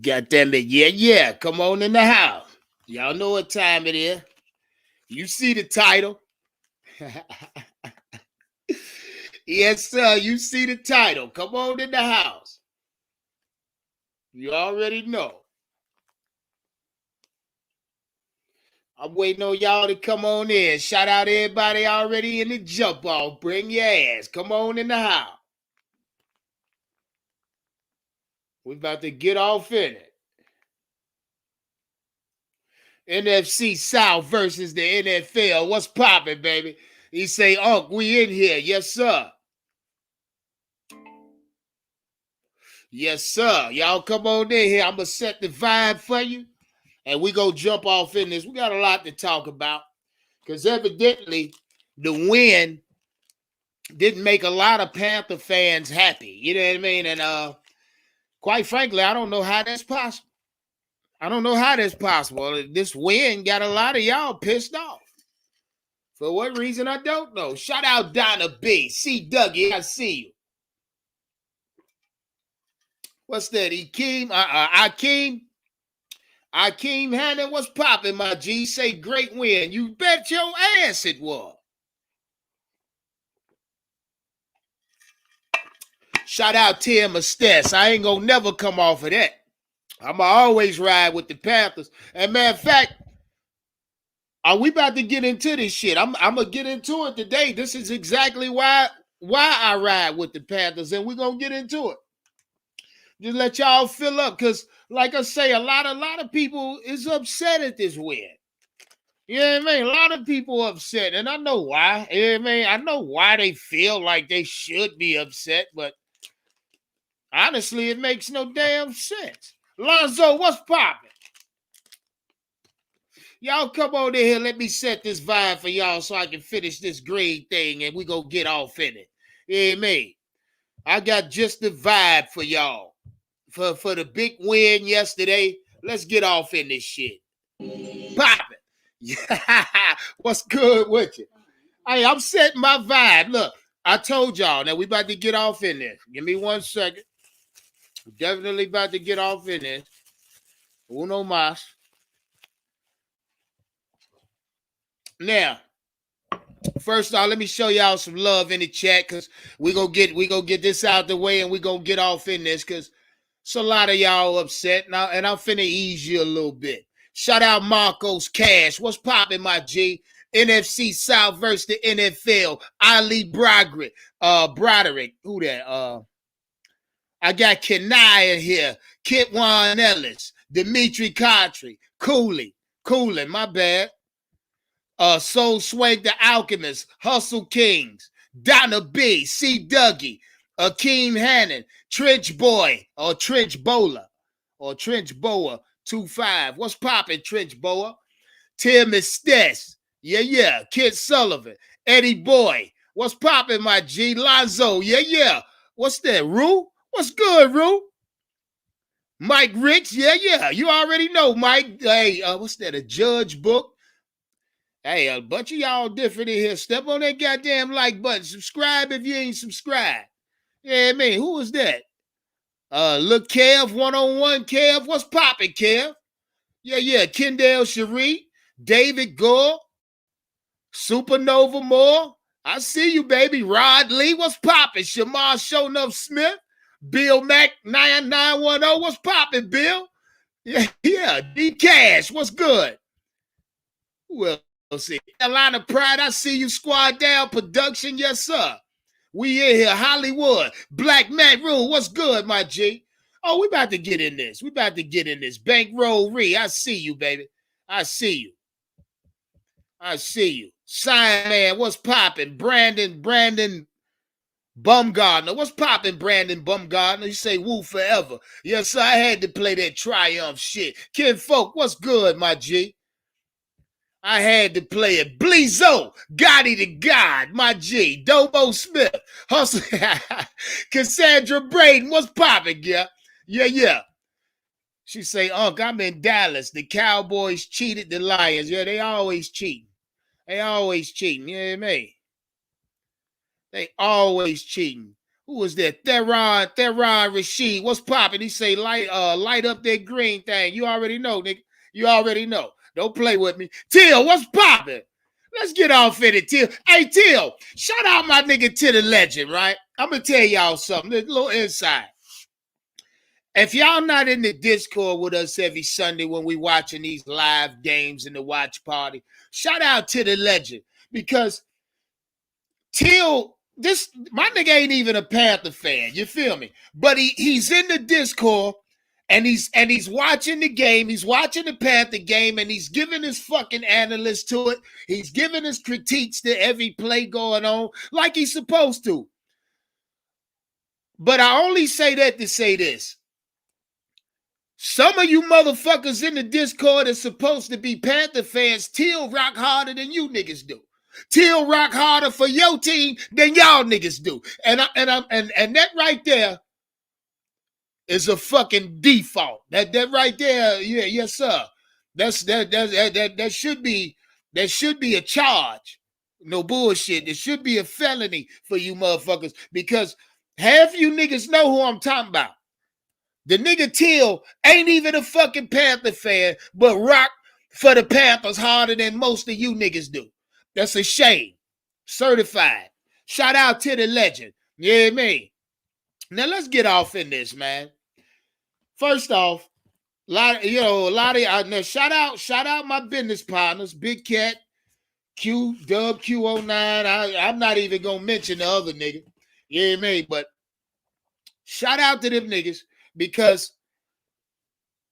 Got them, yeah. Come on in the house. Y'all know what time it is. You see the title. Yes, sir. You see the title. Come on in the house. You already know. I'm waiting on y'all to come on in. Shout out everybody already in the jump off. Bring your ass. Come on in the house. We about to get off in it. NFC South versus the NFL. What's popping, baby? He say, Unc, we in here. Yes, sir. Yes, sir. Y'all come on in here. I'm going to set the vibe for you. And we go jump off in this. We got a lot to talk about. Because evidently, the win didn't make a lot of Panther fans happy. You know what I mean? And quite frankly, I don't know how that's possible. This win got a lot of y'all pissed off. For what reason, I don't know. Shout out Donna B. See Dougie, I see you. What's that? Akeem Hannon, what's popping, my G? Say great win. You bet your ass it was. Shout out Tim Estes. I ain't gonna never come off of that. I'ma always ride with the Panthers. And matter of fact, are we about to get into this shit? I'm gonna get into it today. This is exactly why I ride with the Panthers, and we're gonna get into it. Just let y'all fill up, because like I say, a lot of people is upset at this win. You know what I mean? A lot of people upset, and I know why. You know what I mean? I know why they feel like they should be upset, but honestly, it makes no damn sense. Lonzo, what's popping? Y'all come on in here. Let me set this vibe for y'all so I can finish this grade thing and we go get off in it. You know what I mean? I got just the vibe for y'all. For the big win yesterday, let's get off in this shit. Popping. Yeah. What's good with you? Hey, I'm setting my vibe. Look, I told y'all that we about to get off in this. Give me 1 second. Definitely about to get off in this. Uno mas. Now, first off, let me show y'all some love in the chat, because we gonna get this out the way and we gonna get off in this, because it's a lot of y'all upset now, and I'm finna ease you a little bit. Shout out Marcos Cash. What's popping, my G? NFC South versus the NFL. Ali Broderick. Who that? I got Kenaya here. Kitwan Ellis. Dimitri Contry. Cooley, my bad. Soul Swag the Alchemist. Hustle Kings. Donna B. C. Dougie. Akeem Hannon. Trench Boy or Trench Bowler or Trench Boa 25. What's poppin', Trench Boa? Tim Estes. Yeah. Kid Sullivan. Eddie Boy. What's poppin', my G? Lonzo. Yeah. What's that, Rue? What's good, Rue? Mike Ricks. Yeah. You already know, Mike. Hey, what's that, a Judge Book? Hey, a bunch of y'all different in here. Step on that goddamn like button. Subscribe if you ain't subscribed. Yeah, man, who was that? Look, Kev, 101, Kev. What's poppin', Kev? Yeah. Kendall Cherie, David Gore, Supernova Moore. I see you, baby. Rod Lee, what's poppin'? Shamar Shownuff Smith, Bill Mac 9910. What's poppin', Bill? Yeah. D Cash, what's good? Well, see. Carolina Pride, I see you. Squad Down Production, yes, sir. We in here, Hollywood. Black Matt Rule, what's good, my G? Oh, we about to get in this. Bankroll Ree, I see you, baby. I see you. Sign Man, what's popping? Brandon Bumgardner. What's popping, Brandon Bumgardner? You say woo forever. Yes, sir, I had to play that Triumph shit. Ken Folk, what's good, my G? I had to play it. Bleezo, Gotti the God, my G. Dobo Smith, Hustle, Cassandra Braden, what's poppin', yeah? Yeah. She say, Unc, I'm in Dallas. The Cowboys cheated the Lions. Yeah, they always cheating. You know what I mean? They always cheating. Who was that? Theron Rashid. What's popping? He say light up that green thing. You already know, nigga. You already know. Don't play with me. Till, what's popping? Let's get off in it, Till. Hey, Till, shout out my nigga to the legend, right? I'm gonna tell y'all something. A little insight. If y'all not in the Discord with us every Sunday when we watching these live games in the watch party, shout out to the legend. Because Till, my nigga ain't even a Panther fan, you feel me? But he's in the Discord and he's watching the game, he's watching the Panther game, and he's giving his fucking analyst to it. He's giving his critiques to every play going on like he's supposed to. But I only say that to say this. Some of you motherfuckers in the Discord are supposed to be Panther fans. Till rock harder than you niggas do. Till rock harder for your team than y'all niggas do. And that right there is a fucking default. That right there, yeah, yes, sir. That should be a charge. No bullshit. It should be a felony for you motherfuckers, because half you niggas know who I'm talking about. The nigga Till ain't even a fucking Panther fan, but rock for the Panthers harder than most of you niggas do. That's a shame. Certified. Shout out to the legend. Yeah, me. Now let's get off in this, man. First off, a lot of now shout out my business partners, Big Cat, Q, Dub Q09. I'm not even gonna mention the other nigga. Yeah, me, but shout out to them niggas, because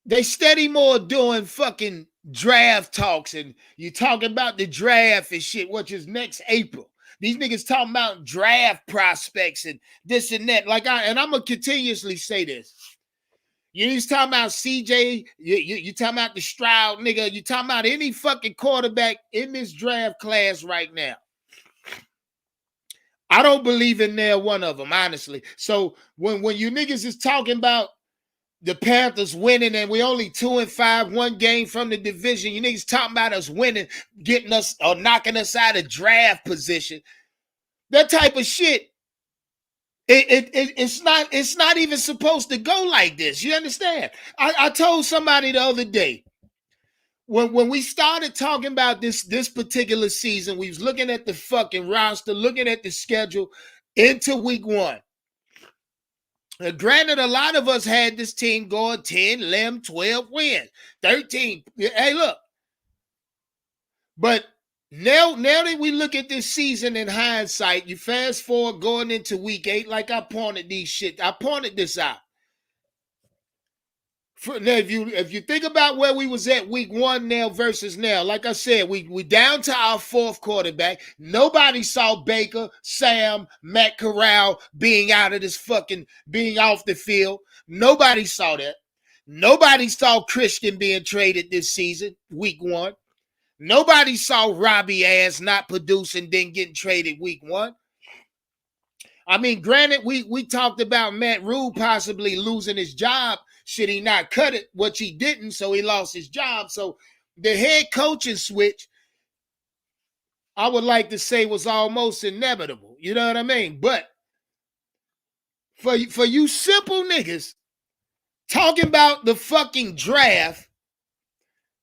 they steady more doing fucking draft talks, and you talking about the draft and shit, which is next April. These niggas talking about draft prospects and this and that. I'm gonna continuously say this. You just talking about CJ, you talking about the Stroud nigga, you talking about any fucking quarterback in this draft class right now. I don't believe in there one of them, honestly. So when you niggas is talking about the Panthers winning and we only 2-5, one game from the division, you niggas talking about us winning, getting us or knocking us out of draft position, that type of shit, it's not even supposed to go like this. You understand? I told somebody the other day, when we started talking about this particular season, we was looking at the fucking roster, looking at the schedule into week 1. Granted, a lot of us had this team going 10, 11, 12 wins, 13. Hey, look. But now that we look at this season in hindsight, you fast forward going into week 8, like I pointed this out. Now, if you think about where we was at week 1 now versus now, like I said, we down to our 4th quarterback. Nobody saw Baker, Sam, Matt Corral being off the field. Nobody saw that. Nobody saw Christian being traded this season, week 1. Nobody saw Robbie ass not producing, then getting traded week 1. I mean, granted, we talked about Matt Rule possibly losing his job should he not cut it, which he didn't, so he lost his job. So the head coaching switch, I would like to say, was almost inevitable. You know what I mean? But for you simple niggas talking about the fucking draft,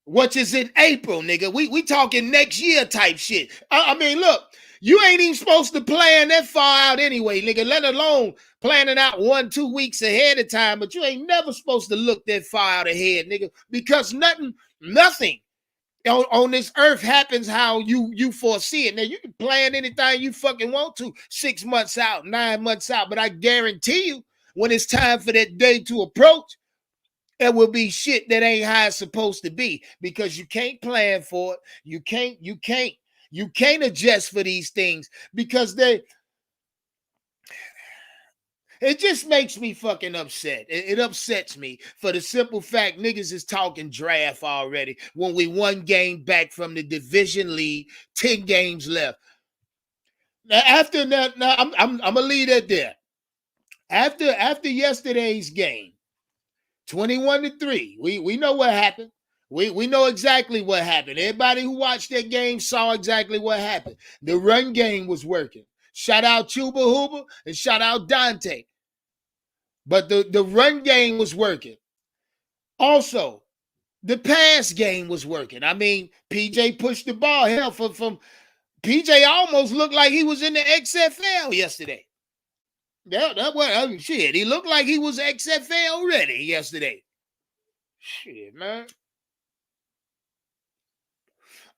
which is in April, nigga, we talking next year type shit. I mean, look, you ain't even supposed to plan that far out anyway, nigga, let alone planning out 1-2 weeks ahead of time. But you ain't never supposed to look that far out ahead, nigga, because nothing on this earth happens how you foresee it. Now, you can plan anything you fucking want to 6 months out, 9 months out, but I guarantee you, when it's time for that day to approach, it will be shit that ain't how it's supposed to be, because you can't plan for it. You can't adjust for these things, because it just makes me fucking upset. It upsets me for the simple fact niggas is talking draft already when we 1 game back from the division lead, 10 games left. Now, after that, I'm gonna leave it there. After yesterday's game, 21-3, we know what happened. We know exactly what happened. Everybody who watched that game saw exactly what happened. The run game was working. Shout out Chuba Huber and shout out Dante. But the run game was working. Also, the pass game was working. I mean, PJ pushed the ball. Hell, from PJ almost looked like he was in the XFL yesterday. That was shit. He looked like he was XFL ready yesterday. Shit, man.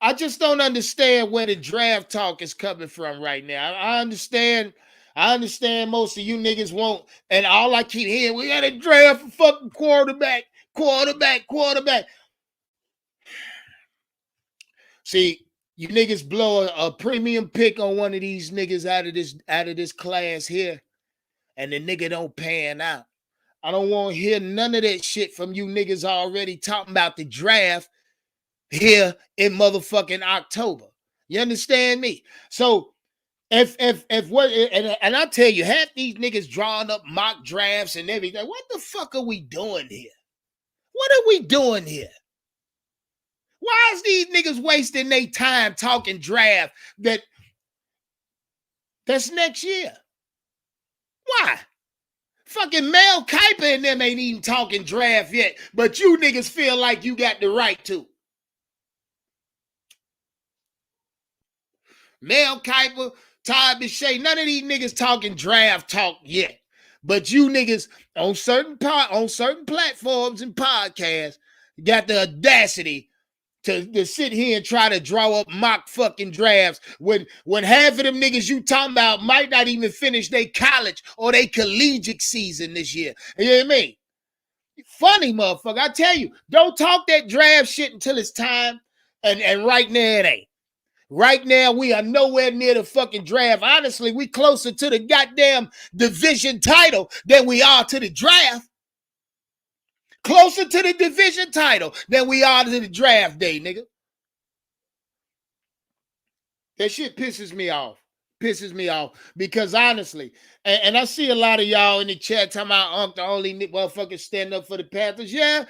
I just don't understand where the draft talk is coming from right now. I understand most of you niggas won't, and all I keep hearing, we got to draft a fucking quarterback. See, you niggas blow a premium pick on one of these niggas out of this class here, and the nigga don't pan out. I don't want to hear none of that shit from you niggas already talking about the draft here in motherfucking October. You understand me? So if what, and I tell you, half these niggas drawing up mock drafts and everything, what the fuck are we doing here? What are we doing here? Why is these niggas wasting their time talking draft that's next year? Why? Fucking Mel Kiper and them ain't even talking draft yet, but you niggas feel like you got the right to. Mel Kiper, Todd Bichet, none of these niggas talking draft talk yet. But you niggas on certain platforms and podcasts got the audacity to sit here and try to draw up mock fucking drafts when half of them niggas you talking about might not even finish their college or their collegiate season this year. You know what I mean? Funny motherfucker. I tell you, don't talk that draft shit until it's time. And right now it ain't. Right now, we are nowhere near the fucking draft. Honestly, we closer to the goddamn division title than we are to the draft. Closer to the division title than we are to the draft day, nigga. That shit pisses me off. Because honestly, and I see a lot of y'all in the chat talking about the only motherfucker stand up for the Panthers. Yeah,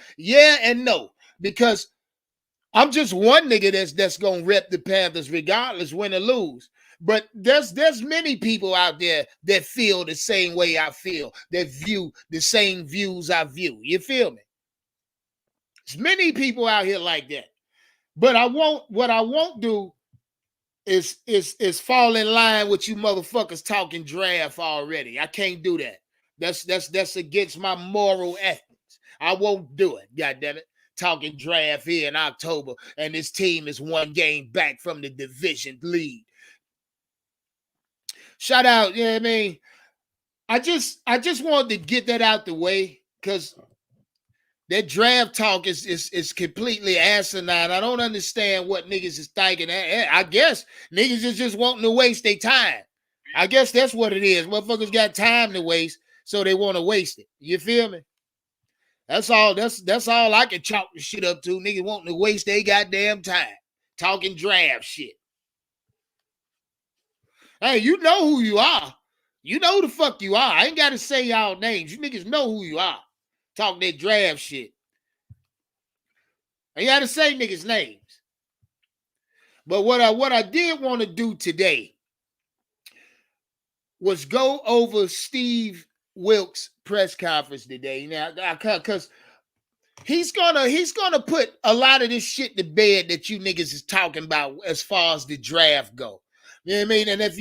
and no. Because I'm just one nigga that's gonna rep the Panthers regardless, win or lose. But there's many people out there that feel the same way I feel, that view the same views I view. You feel me? There's many people out here like that. But what I won't do is fall in line with you motherfuckers talking draft already. I can't do that. That's against my moral ethics. I won't do it. God damn it. Talking draft here in October, and this team is one game back from the division lead. Shout out, you know what I mean? I just wanted to get that out the way because that draft talk is completely asinine. I don't understand what niggas is thinking. I guess niggas is just wanting to waste their time. I guess that's what it is. Motherfuckers got time to waste, so they want to waste it. You feel me? That's all. That's all I can chalk the shit up to. Niggas wanting to waste their goddamn time talking draft shit. Hey, you know who you are. You know who the fuck you are. I ain't got to say y'all names. You niggas know who you are. Talking that draft shit. I ain't got to say niggas' names. But what I did want to do today was go over Steve Wilkes' press conference today. Now, because he's gonna put a lot of this shit to bed that you niggas is talking about as far as the draft go. You know what I mean? And if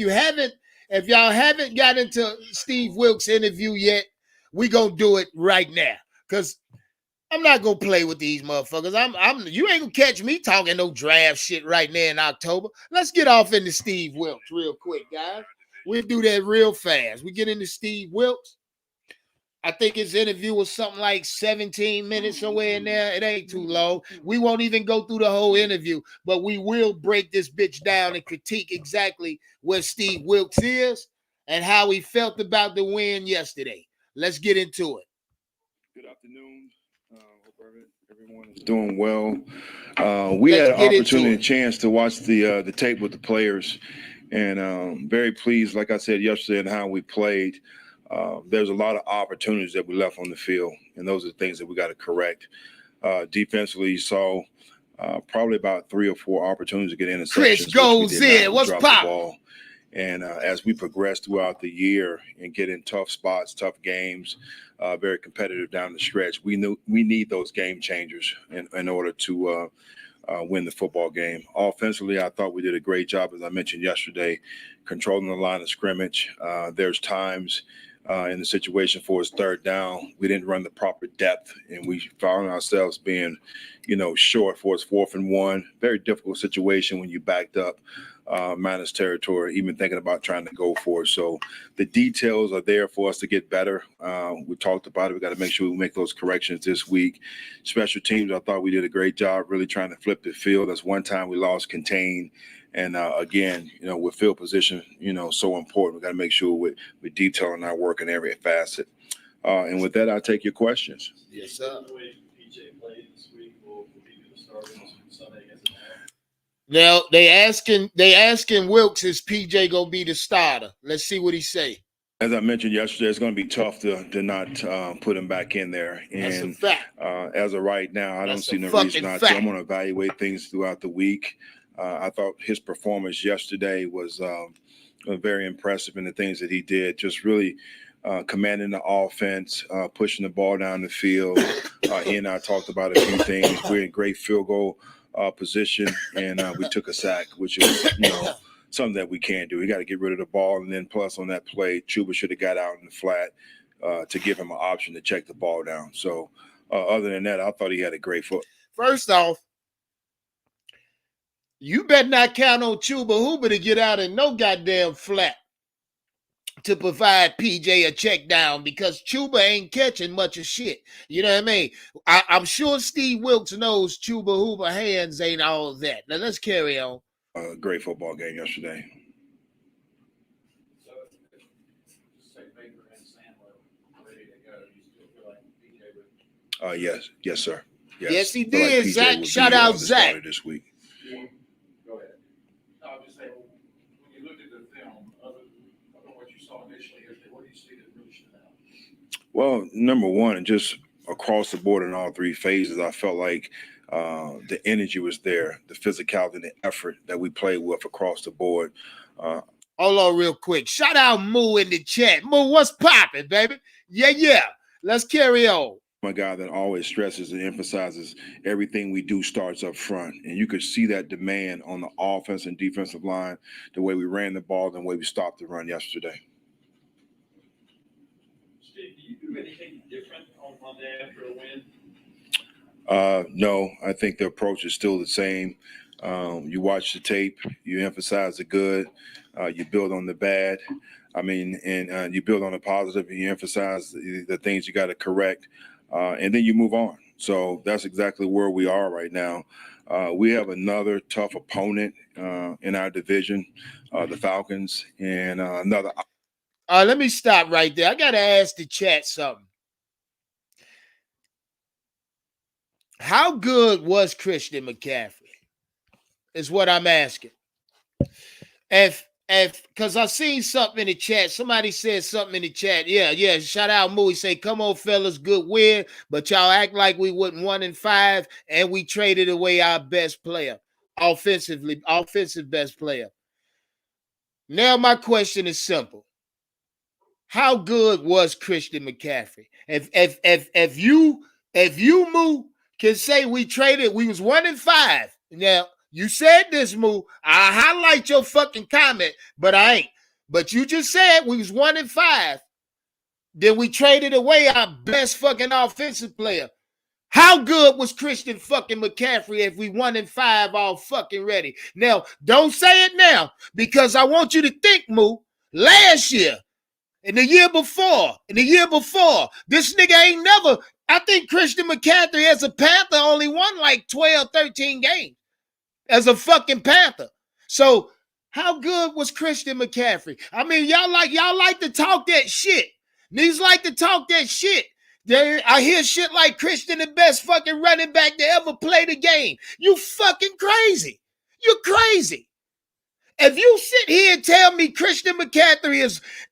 y'all haven't got into Steve Wilkes' interview yet, we gonna do it right now. Cause I'm not gonna play with these motherfuckers. You ain't gonna catch me talking no draft shit right now in October. Let's get off into Steve Wilkes real quick, guys. We'll do that real fast. We get into Steve Wilkes. I think his interview was something like 17 minutes somewhere in there. It ain't too long. We won't even go through the whole interview, but we will break this bitch down and critique exactly where Steve Wilkes is and how he felt about the win yesterday. Let's get into it. Good afternoon. Hope everyone is doing well. We had an opportunity and chance to watch the tape with the players, and very pleased, like I said yesterday, in how we played. There's a lot of opportunities that we left on the field, and those are the things that we got to correct. Defensively, you saw probably about 3 or 4 opportunities to get interceptions. Chris goes in. What's pop? And as we progress throughout the year and get in tough spots, tough games, very competitive down the stretch, we need those game changers in order to win the football game. Offensively, I thought we did a great job, as I mentioned yesterday, controlling the line of scrimmage. There's times in the situation for us third down, we didn't run the proper depth, and we found ourselves being, short for us 4th and 1. Very difficult situation when you backed up minus territory, even thinking about trying to go for it. So the details are there for us to get better. We talked about it. We got to make sure we make those corrections this week. Special teams, I thought we did a great job really trying to flip the field. That's one time we lost contain. And again, with field position, so important. We got to make sure we're detailing our work in every facet. And with that, I'll take your questions. Yes, sir. Now they asking Wilkes, is PJ gonna be the starter? Let's see what he say. As I mentioned yesterday, it's going to be tough to not put him back in there. And that's a fact. As of right now, I don't see no reason not to. I'm going to evaluate things throughout the week. I thought his performance yesterday was very impressive in the things that he did, just really commanding the offense, pushing the ball down the field. He and I talked about a few things. We're in great field goal position, and we took a sack, which is, something that we can't do. We got to get rid of the ball, and then plus on that play, Chuba should have got out in the flat to give him an option to check the ball down. So other than that, I thought he had a great foot. First off, you better not count on Chuba Huber to get out in no goddamn flat to provide PJ a check down, because Chuba ain't catching much of shit. You know what I mean? I'm sure Steve Wilkes knows Chuba Huber hands ain't all that. Now let's carry on. Great football game yesterday. Yes, sir. Yes, he did. Zach, shout out Zach this week. Go ahead. I was just saying, when you looked at the film, other than what you saw initially, what do you see that really stood out? Well, number one, just across the board in all three phases, I felt like the energy was there, the physicality and the effort that we played with across the board. Hold on real quick. Shout out Moo in the chat. Moo, what's popping, baby? Yeah. Let's carry on. A guy that always stresses and emphasizes everything we do starts up front. And you could see that demand on the offense and defensive line, the way we ran the ball, and the way we stopped the run yesterday. Steve, do you do anything different on Monday after a win? No, I think the approach is still the same. You watch the tape, you emphasize the good, you build on the bad. And you build on the positive, and you emphasize the things you got to correct, and then you move on. So that's exactly where we are right now. We have another tough opponent in our division, the Falcons, and another. Let me stop right there. I got to ask the chat something. How good was Christian McCaffrey? Is what I'm asking. Because I seen something in the chat. Somebody said something in the chat. Yeah. Shout out Moo. He say, come on, fellas, good win. But y'all act like we went 1-5 and we traded away our best player. Offensive best player. Now my question is simple. How good was Christian McCaffrey? If you Moo can say we was 1-5. Now you said this, Moo. I highlight your fucking comment, but I ain't. But you just said we was 1-5. Then we traded away our best fucking offensive player. How good was Christian fucking McCaffrey if we 1-5 all fucking ready? Now, don't say it now, because I want you to think, Moo, last year, and the year before, this nigga ain't never, I think Christian McCaffrey as a Panther only won like 12, 13 games. As a fucking Panther. So how good was Christian McCaffrey? I mean, y'all like to talk that shit. Niggas like to talk that shit. I hear shit like Christian the best fucking running back to ever play the game. You fucking crazy. You're crazy. If you sit here and tell me Christian McCaffrey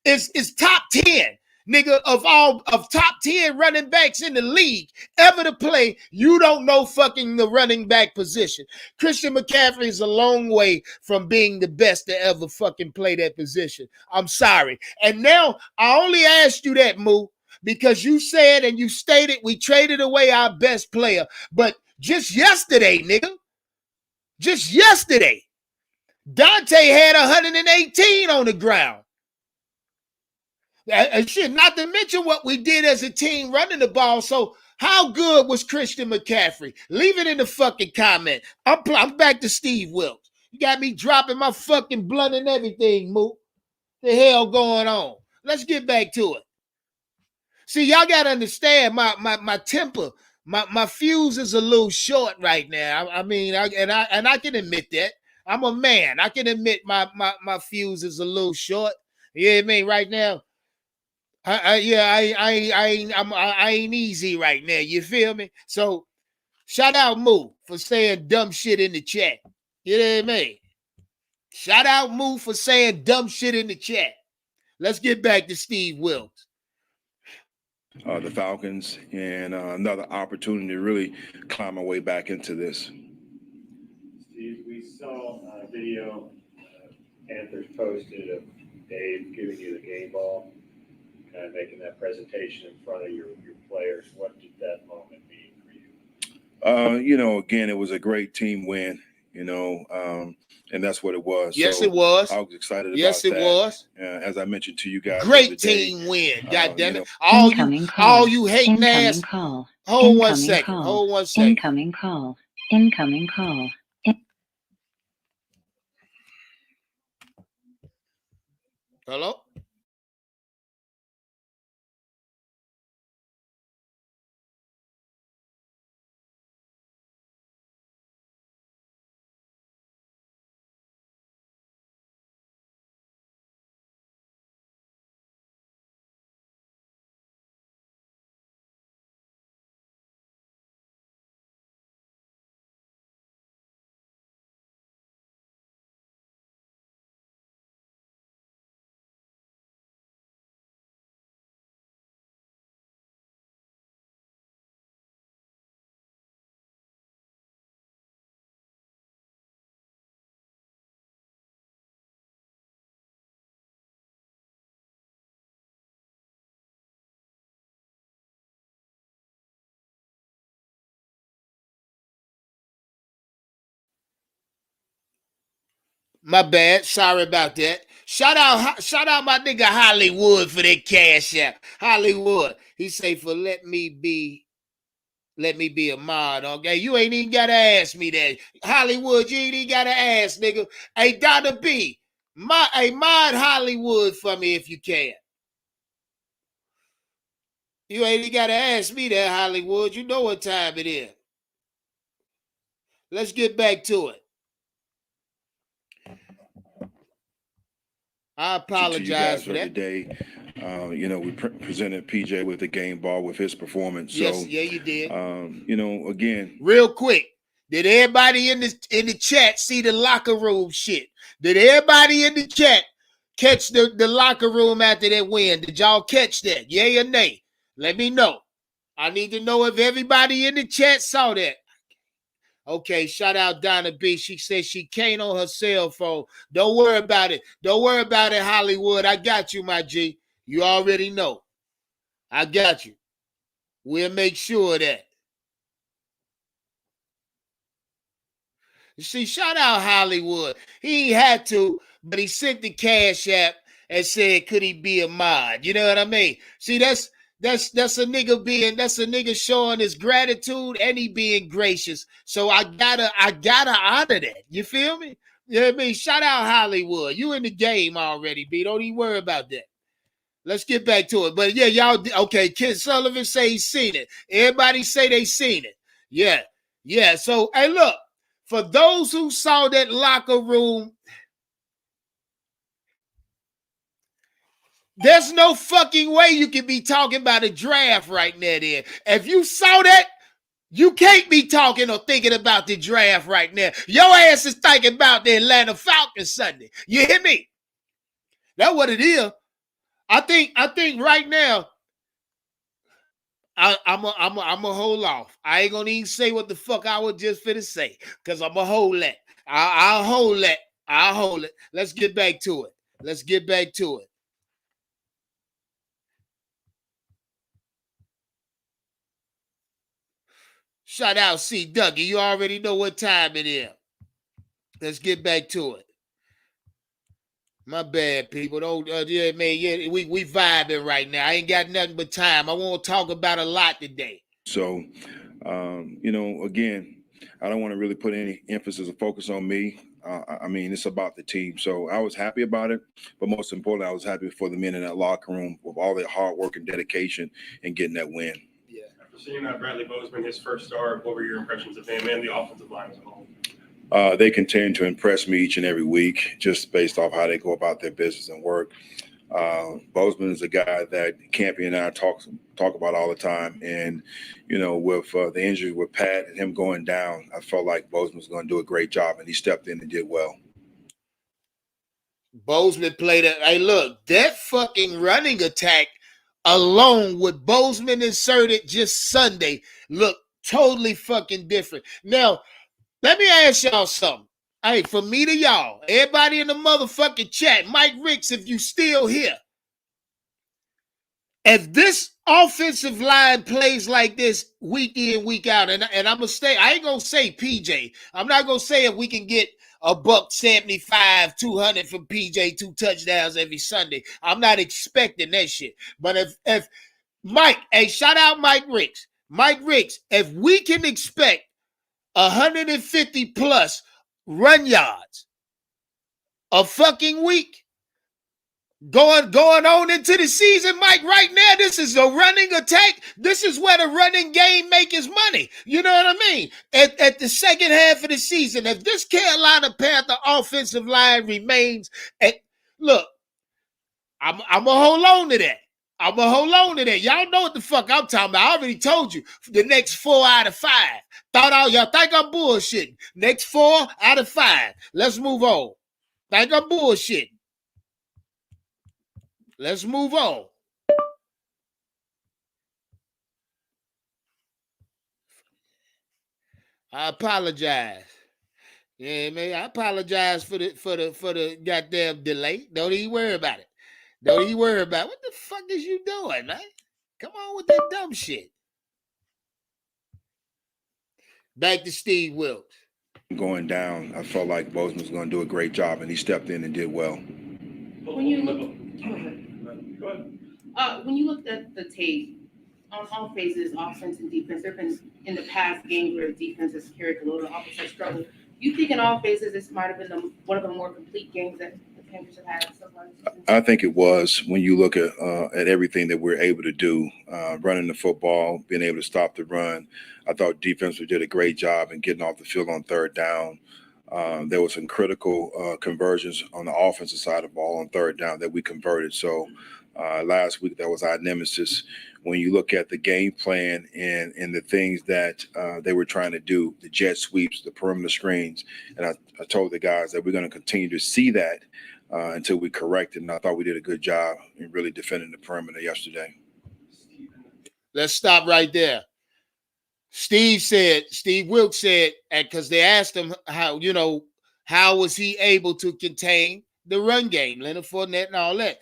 is top 10, Nigga, of top 10 running backs in the league ever to play, you don't know fucking the running back position. Christian McCaffrey is a long way from being the best to ever fucking play that position. I'm sorry. And now I only asked you that, Moo, because you said and you stated we traded away our best player. But just yesterday, nigga, just yesterday, Dante had 118 on the ground. And shit, not to mention what we did as a team running the ball. So how good was Christian McCaffrey? Leave it in the fucking comment. I'm back to Steve Wilkes. You got me dropping my fucking blunt and everything, Moo. The hell going on? Let's get back to it. See, y'all got to understand my temper. My fuse is a little short right now. I mean, I can admit that. I'm a man. I can admit my fuse is a little short. You know what I mean? Right now, I ain't easy right now. You feel me? So shout out Moo for saying dumb shit in the chat. You know what I mean? Shout out Moo for saying dumb shit in the chat. Let's get back to Steve Wilkes. The Falcons and another opportunity to really climb our way back into this. Steve, we saw a video Panthers posted of Dave giving you the game ball, kind of making that presentation in front of your players. What did that moment mean for you? Again, it was a great team win, and that's what it was. Yes, it was. I was excited about that. Yes, it was. As I mentioned to you guys. Great team win. God damn it. All you hating ass. Call. Hold one second. Hold one second. Incoming call. Incoming call. Hello? My bad. Sorry about that. Shout out my nigga Hollywood for that cash app. Hollywood. He say for let me be a mod. Okay. You ain't even gotta ask me that. Hollywood, you ain't even gotta ask, nigga. Hey, Donna B. Mod Hollywood for me if you can. You ain't even gotta ask me that, Hollywood. You know what time it is. Let's get back to it. I apologize for that. Today, we presented PJ with the game ball with his performance. Yes, so, yeah, you did. Again, real quick, did everybody in the chat see the locker room shit? Did everybody in the chat catch the locker room after that win? Did y'all catch that? Yay or nay? Let me know. I need to know if everybody in the chat saw that. Okay, shout out Donna B. She says she can't on her cell phone. Don't worry about it. Don't worry about it, Hollywood. I got you, my G. You already know. I got you. We'll make sure of that. You see, shout out Hollywood. He had to, but he sent the cash app and said, could he be a mod? You know what I mean? See, that's a nigga showing his gratitude and he being gracious. So I gotta honor that. You feel me? You know what I mean? Shout out Hollywood. You in the game already, B. Don't even worry about that. Let's get back to it. But yeah, y'all, okay, Kid Sullivan say he's seen it. Everybody say they seen it. Yeah. Yeah. So, hey, look, for those who saw that locker room, there's no fucking way you can be talking about a draft right now there. If you saw that, you can't be talking or thinking about the draft right now. Your ass is thinking about the Atlanta Falcons Sunday. You hear me? That's what it is. I think right now I'm a hold off. I ain't gonna even say what the fuck I was just finna say because I'm a hold that. I'll hold that. I'll hold it. Let's get back to it. Let's get back to it. Shout out C Dougie. You already know what time it is. Let's get back to it. My bad, people. Don't yeah, man. Yeah, we vibing right now. I ain't got nothing but time. I want to talk about a lot today. So, again, I don't want to really put any emphasis or focus on me. I mean, it's about the team. So I was happy about it, but most importantly, I was happy for the men in that locker room with all their hard work and dedication and getting that win. Yeah. After seeing Bradley Bozeman, his first start, what were your impressions of him and the offensive line as a whole? They continue to impress me each and every week, just based off how they go about their business and work. Bozeman is a guy that Campy and I talk about all the time. And, with the injury with Pat and him going down, I felt like Bozeman was going to do a great job, and he stepped in and did well. Bozeman played it. Hey, look, that fucking running attack alone with Bozeman inserted just Sunday looked totally fucking different. Now, let me ask y'all something. Hey, from me to y'all, everybody in the motherfucking chat, Mike Ricks, if you still here, if this offensive line plays like this week in, week out, and I'm going to stay, I ain't going to say PJ. I'm not going to say if we can get $175, 200 from PJ, 2 touchdowns every Sunday. I'm not expecting that shit. But if Mike, hey, shout out Mike Ricks. Mike Ricks, if we can expect 150 plus run yards a fucking week, going on into the season, Mike, right now, this is a running attack. This is where the running game makes its money. You know what I mean? At the second half of the season, if this Carolina Panther offensive line remains look, I'm going to hold on to that. I'm going to hold on to that. Y'all know what the fuck I'm talking about. I already told you the next 4 out of 5. Y'all think I'm bullshitting. Next 4 out of 5. Let's move on. Think I'm bullshitting. Let's move on. I apologize. Yeah, man, I apologize for the goddamn delay. Don't even worry about it. Don't even worry about it. What the fuck is you doing, man? Come on with that dumb shit. Back to Steve Wilkes. Going down, I felt like Bozeman was going to do a great job, and he stepped in and did well. When you look at the tape on all phases, offense and defense, there have been in the past games where the defense has carried the load, the offense has struggled. You think in all phases this might have been one of the more complete games that the Panthers have had so far? I think it was when you look at everything that we're able to do, running the football, being able to stop the run. I thought defense did a great job in getting off the field on third down. There was some critical conversions on the offensive side of the ball on third down that we converted. So last week, that was our nemesis. When you look at the game plan and the things that they were trying to do, the jet sweeps, the perimeter screens, and I told the guys that we're going to continue to see that until we correct it. And I thought we did a good job in really defending the perimeter yesterday. Let's stop right there. Steve Wilkes said, because they asked him how was he able to contain the run game, Leonard Fournette and all that.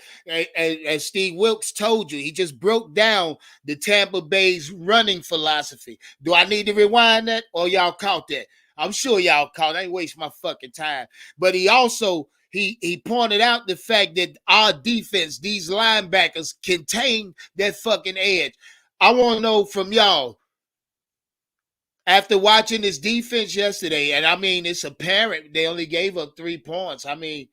As Steve Wilkes told you, he just broke down the Tampa Bay's running philosophy. Do I need to rewind that, or y'all caught that? I'm sure y'all caught it. I ain't waste my fucking time. But he also he pointed out the fact that our defense, these linebackers, contain that fucking edge. I want to know from y'all, after watching this defense yesterday, and I mean, it's apparent they only gave up 3 points. I mean,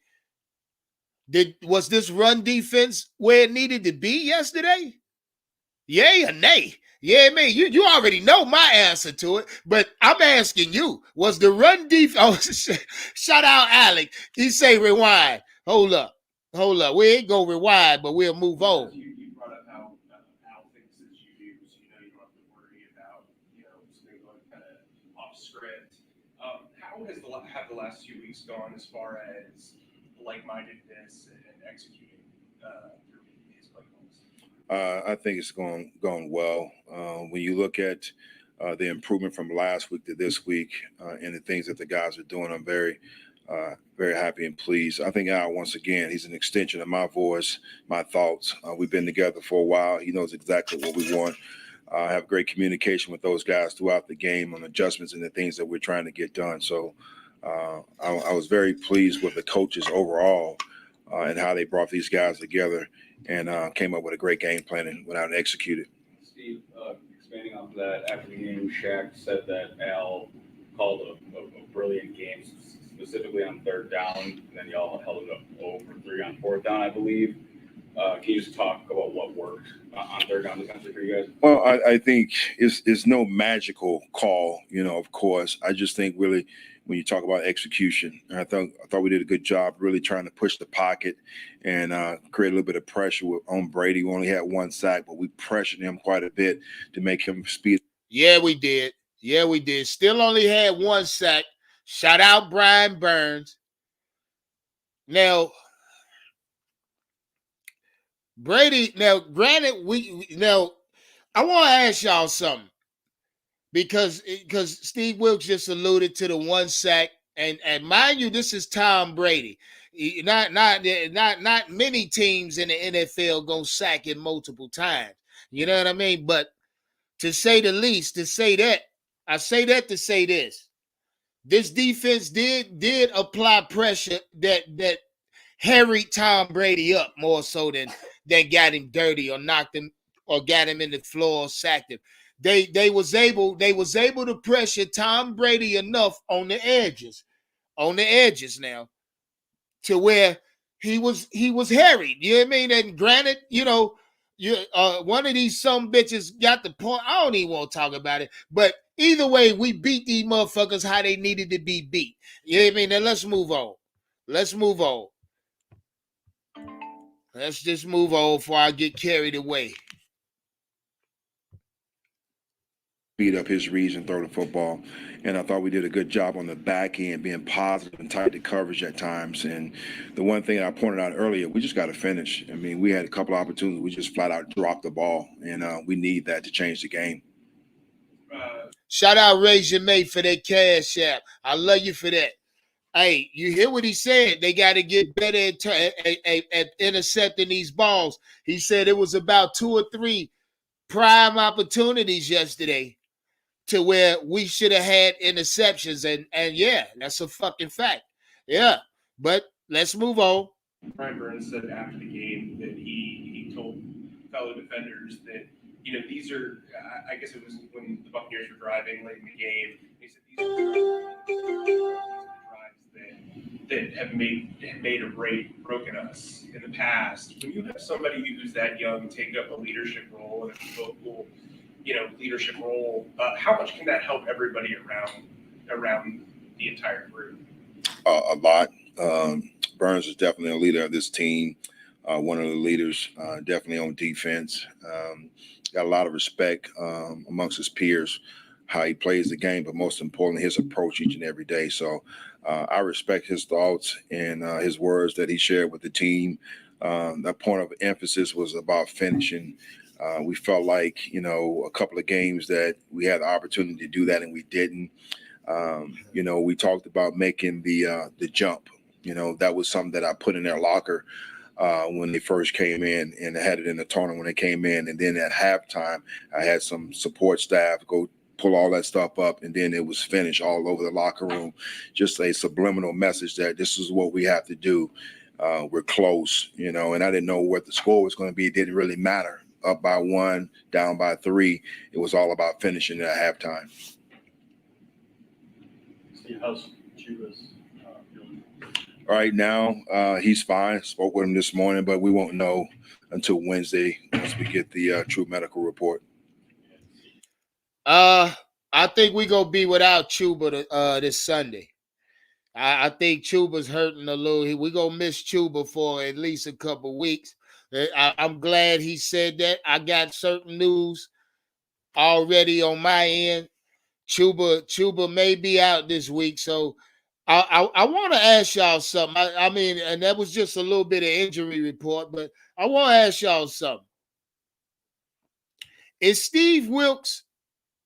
was this run defense where it needed to be yesterday? Yay or nay? Yeah, man, you already know my answer to it, but I'm asking you, was the run defense? Oh, shout out Alec. He say rewind. Hold up. We ain't gonna rewind, but we'll move on. You brought up how things that you use, you don't have to worry about, something going kind of off script. How have the last few weeks gone as far as like-mindedness and executing through his I think it's going well. When you look at the improvement from last week to this week and the things that the guys are doing, I'm very happy and pleased. I think Al, once again, he's an extension of my voice, my thoughts. We've been together for a while. He knows exactly what we want. I have great communication with those guys throughout the game on adjustments and the things that we're trying to get done. So I was very pleased with the coaches overall and how they brought these guys together and came up with a great game plan and went out and executed. Steve, expanding off of that, after the game, Shaq said that Al called a brilliant game, specifically on third down, and then y'all held it up over 3 on fourth down, I believe. Can you just talk about what worked on third down defensively for you guys? Well, I think it's no magical call, of course. I just think really when you talk about execution, I thought we did a good job really trying to push the pocket and create a little bit of pressure on Brady. We only had 1 sack, but we pressured him quite a bit to make him speed. Yeah, we did. Still only had 1 sack. Shout out Brian Burns. Now, Brady, granted, I want to ask y'all something because Steve Wilkes just alluded to the 1 sack, and mind you, this is Tom Brady. Not many teams in the NFL gonna sack him multiple times. You know what I mean? But to say the least, to say that to say this defense did apply pressure that harried Tom Brady up more so than got him dirty or knocked him or got him in the floor or sacked him. They was able to pressure Tom Brady enough on the edges now to where he was harried. You know what I mean? And granted, one of these some bitches got the point. I don't even want to talk about it, but either way, we beat these motherfuckers how they needed to be beat. You know what I mean? Now let's move on. Let's just move on before I get carried away. Beat up his reads and throw the football. And I thought we did a good job on the back end, being positive and tight to coverage at times. And the one thing I pointed out earlier, we just got to finish. I mean, we had a couple of opportunities. We just flat out dropped the ball, and we need that to change the game. Shout out Ray Jamay for that cash app. I love you for that. Hey, you hear what he said? They got to get better at intercepting these balls. He said it was about 2 or 3 prime opportunities yesterday to where we should have had interceptions. And yeah, that's a fucking fact. Yeah, but let's move on. Brian Burns said after the game that he told fellow defenders that, these are, I guess it was when the Buccaneers were driving late in the game. He said these are drives that have made or broken us in the past. When you have somebody who's that young take up a leadership role and a vocal, leadership role, how much can that help everybody around the entire group? A lot. Burns is definitely a leader of this team. One of the leaders, definitely on defense. Got a lot of respect amongst his peers, how he plays the game, but most importantly, his approach each and every day. So I respect his thoughts and his words that he shared with the team. That point of emphasis was about finishing. We felt like, a couple of games that we had the opportunity to do that and we didn't. We talked about making the jump. That was something that I put in their locker when they first came in, and I had it in the tournament when they came in. And then at halftime, I had some support staff go pull all that stuff up, and then it was finished all over the locker room. Just a subliminal message that this is what we have to do. We're close, and I didn't know what the score was going to be. It didn't really matter. Up by 1, down by 3. It was all about finishing at halftime. Steve, how's Chuba's feeling? Right now, he's fine. Spoke with him this morning, but we won't know until Wednesday once we get the true medical report. I think we're going to be without Chuba this Sunday. I think Chuba's hurting a little. We're going to miss Chuba for at least a couple weeks. I'm glad he said that. I got certain news already on my end. Chuba may be out this week. So I want to ask y'all something. And that was just a little bit of injury report, but I want to ask y'all something. Is Steve Wilkes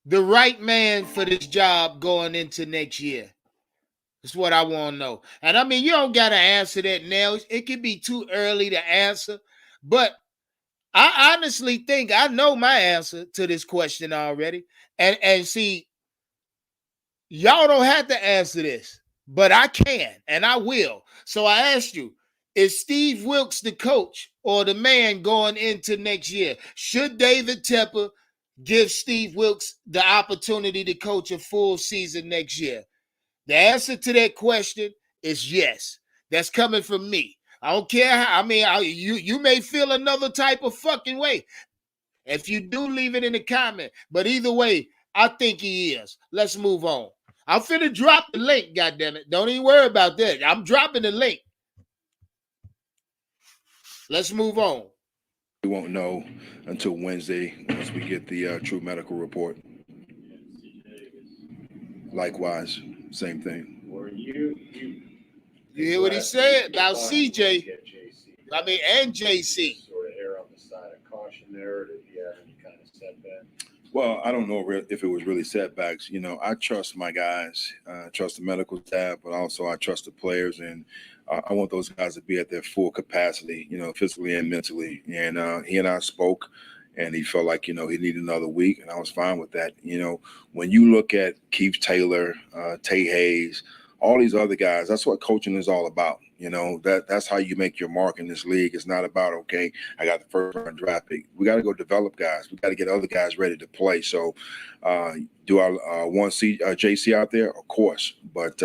the right man for this job going into next year? That's what I want to know. And I mean, you don't got to answer that now. It could be too early to answer. But I honestly think I know my answer to this question already. And see, y'all don't have to answer this, but I can and I will. So I asked you, is Steve Wilkes the coach or the man going into next year? Should David Tepper give Steve Wilkes the opportunity to coach a full season next year? The answer to that question is yes. That's coming from me. I don't care how, I mean, you may feel another type of fucking way. If you do, leave it in the comment. But either way, I think he is. Let's move on. I'm finna drop the link, goddammit. Don't even worry about that. I'm dropping the link. Let's move on. We won't know until Wednesday once we get the true medical report. Likewise, same thing. Or you hear what he said about CJ? I mean, and JC. Sort of err on the side of caution there, or did he have any kind of setback? Well, I don't know if it was really setbacks. You know, I trust my guys, trust the medical staff, but also I trust the players, and I want those guys to be at their full capacity, you know, physically and mentally. And he and I spoke, and he felt like, you know, he needed another week, and I was fine with that. You know, when you look at Keith Taylor, Tay Hayes, all these other guys, that's what coaching is all about. You know, that's how you make your mark in this league. It's not about, okay, I got the first round draft pick. We got to go develop guys. We got to get other guys ready to play. So do I want to see JC out there? Of course. But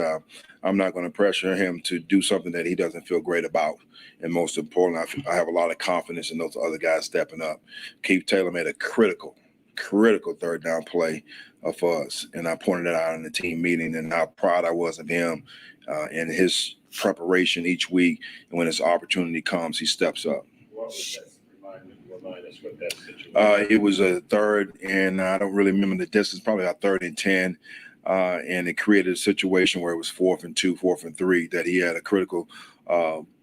I'm not going to pressure him to do something that he doesn't feel great about. And most importantly, I have a lot of confidence in those other guys stepping up. Keith Taylor made a critical third down play for us. And I pointed it out in the team meeting and how proud I was of him and his preparation each week. And when his opportunity comes, he steps up. What was that? Remind us what that situation it was a third, and I don't really remember the distance, probably a 3rd and 10. And it created a situation where it was 4th and 2, 4th and 3, that he had a critical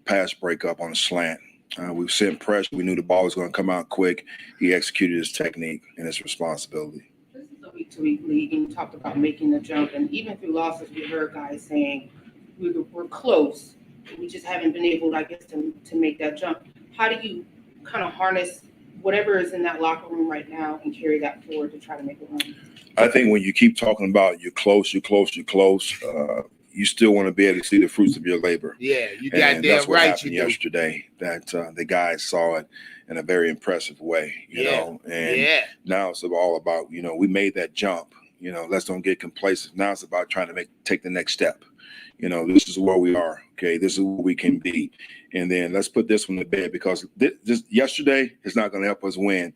pass breakup on a slant. We sent pressure. We knew the ball was going to come out quick. He executed his technique and his responsibility. This is a week-to-week league, and you talked about making the jump. And even through losses, we heard guys saying we're close. We just haven't been able, I guess, to make that jump. How do you kind of harness whatever is in that locker room right now and carry that forward to try to make a run? I think when you keep talking about you're close, you still want to be able to see the fruits of your labor. Yeah, you and goddamn that's what right happened you do. yesterday, that the guys saw it in a very impressive way, you know. And now it's all about, you know, we made that jump. You know, let's don't get complacent. Now it's about trying to take the next step. You know, this is where we are. Okay, this is where we can be. And then let's put this one to bed, because this yesterday is not going to help us win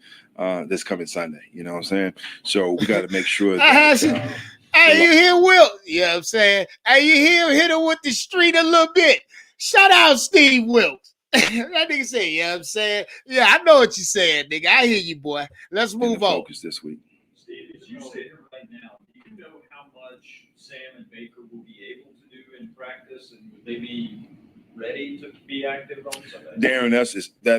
this coming Sunday. You know what I'm saying? So we got to make sure that. Hey, you hear Will? You know what I'm saying? Hey, you hear him hit him with the street a little bit. Shout out Steve Wilkes. That nigga say, you know what I'm saying? Yeah, I know what you're saying, nigga. I hear you, boy. Let's move on. Focus this week. Steve, as you sit here right now, do you know how much Sam and Baker will be able to do in practice, and would they be ready to be active on Sunday? Darren,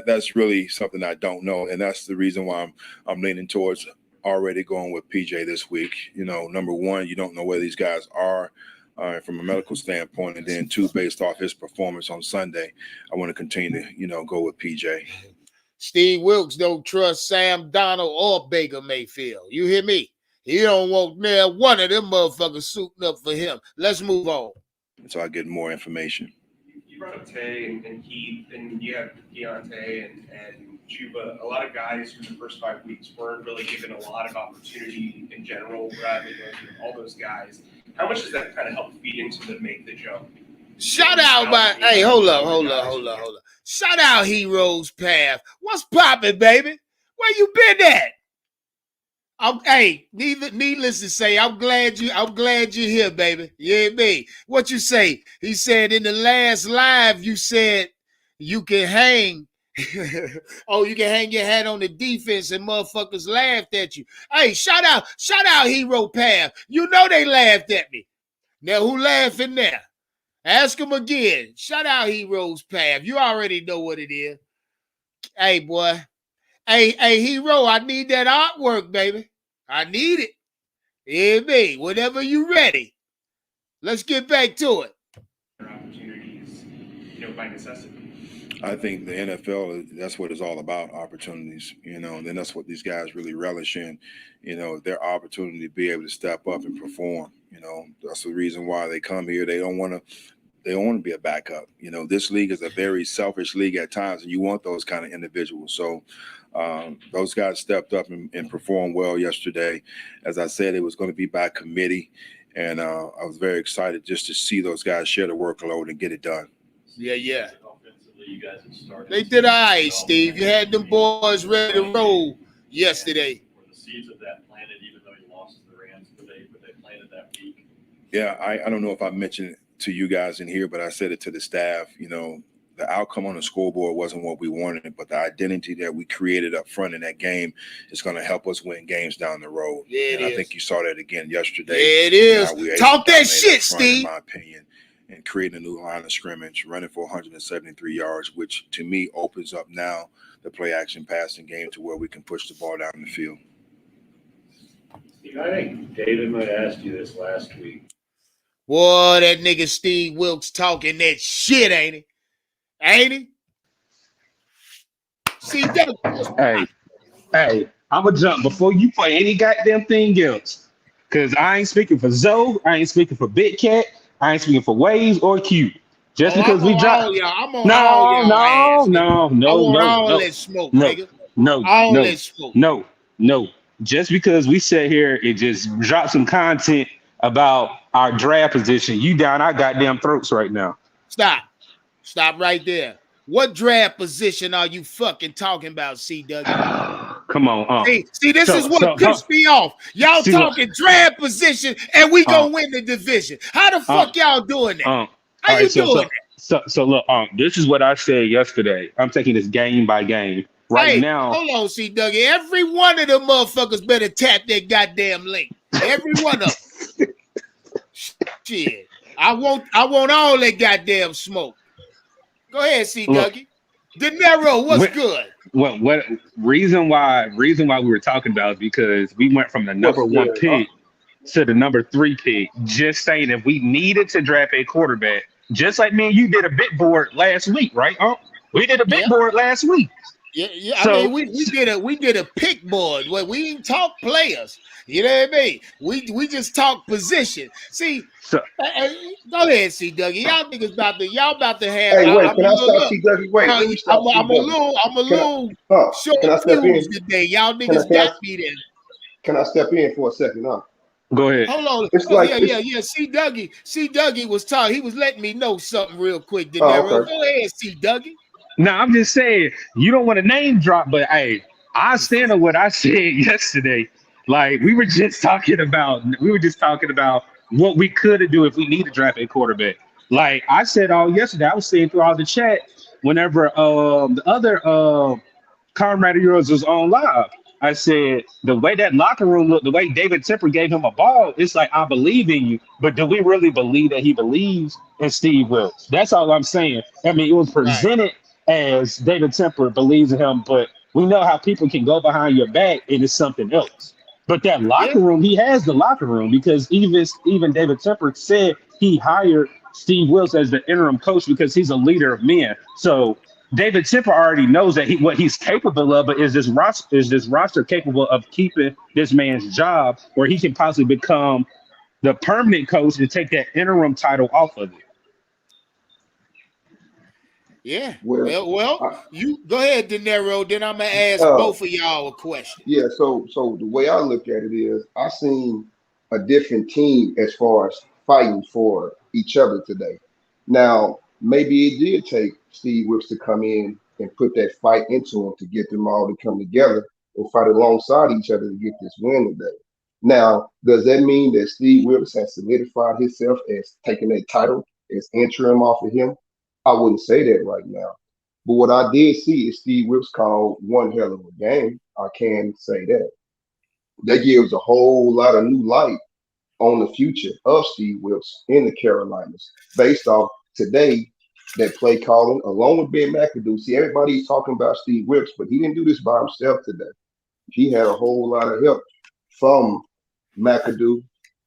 that's really something I don't know, and that's the reason why I'm leaning towards already going with PJ this week. You know, number one, you don't know where these guys are from a medical standpoint, and then 2, based off his performance on Sunday, I want to continue to, you know, go with PJ. Steve Wilkes don't trust Sam Donald or Baker Mayfield. You hear me? He don't want one of them motherfuckers suiting up for him. Let's move on. So I get more information. You brought up Tay and Heath, and you have Deontay and Chuba. A lot of guys for the first 5 weeks weren't really given a lot of opportunity in general. Bradley, all those guys. How much does that kind of help feed into the make the jump? Shout out hey, hold up. Shout out Heroes Path. What's poppin', baby? Where you been at? Hey, needless to say, I'm glad you're here, baby. You hear me? What you say? He said in the last live, you said you can hang. Oh, you can hang your hat on the defense and motherfuckers laughed at you. Hey, shout out Hero Path. You know they laughed at me. Now who laughing there? Ask them again. Shout out Heroes Path. You already know what it is. Hey, boy. Hey, Hero, I need that artwork, baby. I need it. Yeah, me. Whenever you ready. Let's get back to it. Opportunities, by necessity. I think the NFL, that's what it's all about, opportunities, and then that's what these guys really relish in, their opportunity to be able to step up and perform. That's the reason why they come here. They don't want to be a backup. This league is a very selfish league at times, and you want those kind of individuals. So those guys stepped up and performed well yesterday. As I said, it was going to be by committee, and I was very excited just to see those guys share the workload and get it done. Yeah. Offensively, you guys have started. They did all right, Steve. You had them boys ready to roll yesterday. Were the seeds of that planted, even though you lost to the Rams, but they planted that week? Yeah, I don't know if I mentioned it to you guys in here, but I said it to the staff. The outcome on the scoreboard wasn't what we wanted, but the identity that we created up front in that game is going to help us win games down the road. Yeah, and I think you saw that again yesterday. Yeah, it is. Talk that shit, Steve. In my opinion, and creating a new line of scrimmage, running for 173 yards, which to me opens up now the play action passing game to where we can push the ball down the field. Steve, I think David might have asked you this last week. Boy, that nigga Steve Wilkes talking that shit, ain't he? Ain't he? See, Hey, I'm going to jump before you play any goddamn thing else. Because I ain't speaking for Zoe. I ain't speaking for Big Cat. I ain't speaking for Waves or Q. Just because we dropped. I'm on all y'all ass, No. That smoke, nigga. That smoke. No. Just because we sit here and just drop some content about our draft position, you down our goddamn throats right now. Stop right there. What draft position are you fucking talking about, C-Dougie? Come on. See, this is what pissed me off. Y'all talking draft position, and we gonna win the division. How the fuck y'all doing that? How you doing that? So look, this is what I said yesterday. I'm taking this game by game. Right now. Hold on, C-Dougie. Every one of them motherfuckers better tap that goddamn link. Every one of them. Shit. I want all that goddamn smoke. Go ahead, C-Dougie. De Niro, what's good? What reason why we were talking about is because we went from the number one pick to the number 3 pick, just saying if we needed to draft a quarterback, just like me and you did a big board last week, right? We did a big board last week. Yeah. So, I mean, we did a pick board where we didn't talk players. You know what I mean? We just talk position. See, go ahead, C Dougie. Y'all niggas about to have. Hey, wait, can I stop C Dougie? Wait, let me stop. I'm a little short fused today. Y'all niggas got me there. Can I step in for a second? Go ahead. Hold on. Yeah. C Dougie was talking. He was letting me know something real quick. Okay. Go ahead, C Dougie. No, I'm just saying you don't want to name drop, but hey, I stand on what I said yesterday. Like we were just talking about what we could do if we need to draft a quarterback. Like I said all yesterday, I was saying throughout the chat whenever the other comrade of yours was on live. I said the way that locker room looked, the way David Tepper gave him a ball, it's like I believe in you, but do we really believe that he believes in Steve Wilkes? That's all I'm saying. I mean, it was presented as David Tepper believes in him, but we know how people can go behind your back and it's something else. But that locker room, he has the locker room because even David Tepper said he hired Steve Wilkes as the interim coach because he's a leader of men. So David Tepper already knows that what he's capable of, but is this roster capable of keeping this man's job where he can possibly become the permanent coach and take that interim title off of it? Yeah. Well, you go ahead, De Niro. Then I'm gonna ask both of y'all a question. Yeah. So the way I look at it is, I seen a different team as far as fighting for each other today. Now, maybe it did take Steve Wilkes to come in and put that fight into him to get them all to come together and fight alongside each other to get this win today. Now, does that mean that Steve Wilkes has solidified himself as taking that title, as interim off of him? I wouldn't say that right now. But what I did see is Steve Wilkes called one hell of a game. I can say that. That gives a whole lot of new light on the future of Steve Wilkes in the Carolinas based off today that play calling, along with Ben McAdoo. See, everybody's talking about Steve Wilkes, but he didn't do this by himself today. He had a whole lot of help from McAdoo,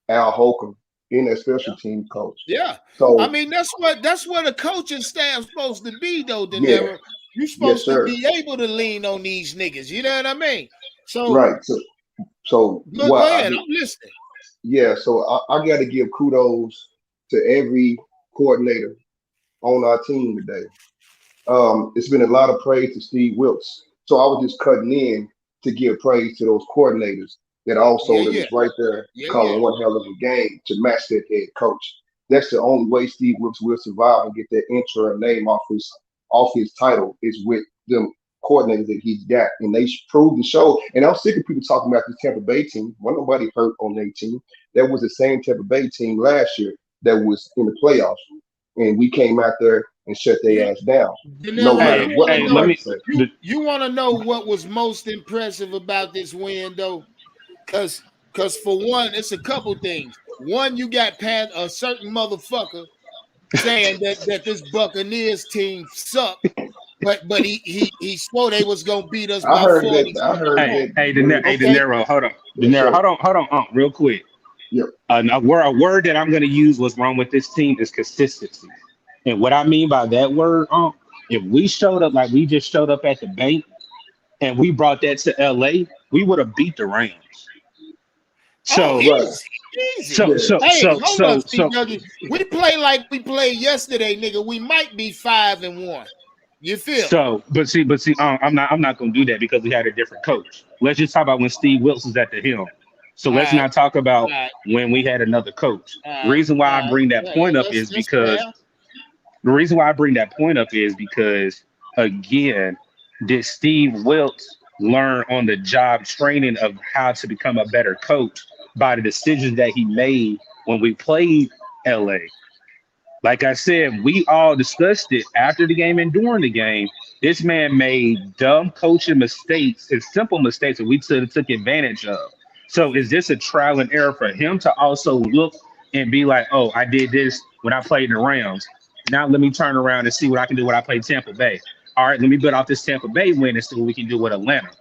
Al Holcomb, and that special team coach. Yeah. So I mean, that's what a coaching staff's supposed to be, though, De yeah, Niro. You're supposed yes, to sir. be able to lean on these niggas. You know what I mean? So Right. So go what I ahead. did, I'm listening. yeah. So I got to give kudos to every coordinator on our team today. It's been a lot of praise to Steve Wilkes. So I was just cutting in to give praise to those coordinators that also Yeah, that yeah. was right there Yeah, calling yeah. one hell of a game to match that head coach. That's the only way Steve Wilkes will survive and get that interim name off his title is with them coordinators that he's got. And they proved the show. And I'm sick of people talking about this Tampa Bay team. Wasn't nobody hurt on their team. That was the same Tampa Bay team last year that was in the playoffs. And we came out there and shut their ass down. De No Niro, matter you what want to let know? me. say. You want to know what was most impressive about this win, though? Because for one, it's a couple things. One, you got a certain motherfucker saying that this Buccaneers team sucked, but he swore they was gonna beat us I by heard 40 that. I heard Hey, that. Okay. De Niro, hold on. De Yes, Niro, sir. hold on, real quick. Yep. A word that I'm going to use what's wrong with this team is consistency. And what I mean by that word, if we showed up like we just showed up at the bank and we brought that to LA, we would have beat the Rams. Oh, So, Right. easy. so, Yeah. so, Hey, so, hold up, so, Steve so, Dougie. We play like we played yesterday, nigga. We might be 5-1. You feel me? but see, I'm not going to do that because we had a different coach. Let's just talk about when Steve Wilkes was at the helm. So All let's right, not talk all about right, when we had another coach. all The right, reason why all I right. bring that Yeah, point up is that's because fair. The reason why I bring that point up is because, again, did Steve Wilkes learn on the job training of how to become a better coach by the decisions that he made when we played LA? Like I said, we all discussed it after the game and during the game. This man made dumb coaching mistakes and simple mistakes that we took advantage of. So is this a trial and error for him to also look and be like, oh, I did this when I played the Rams. Now let me turn around and see what I can do when I play Tampa Bay. All right, let me build off this Tampa Bay win and see what we can do with Atlanta.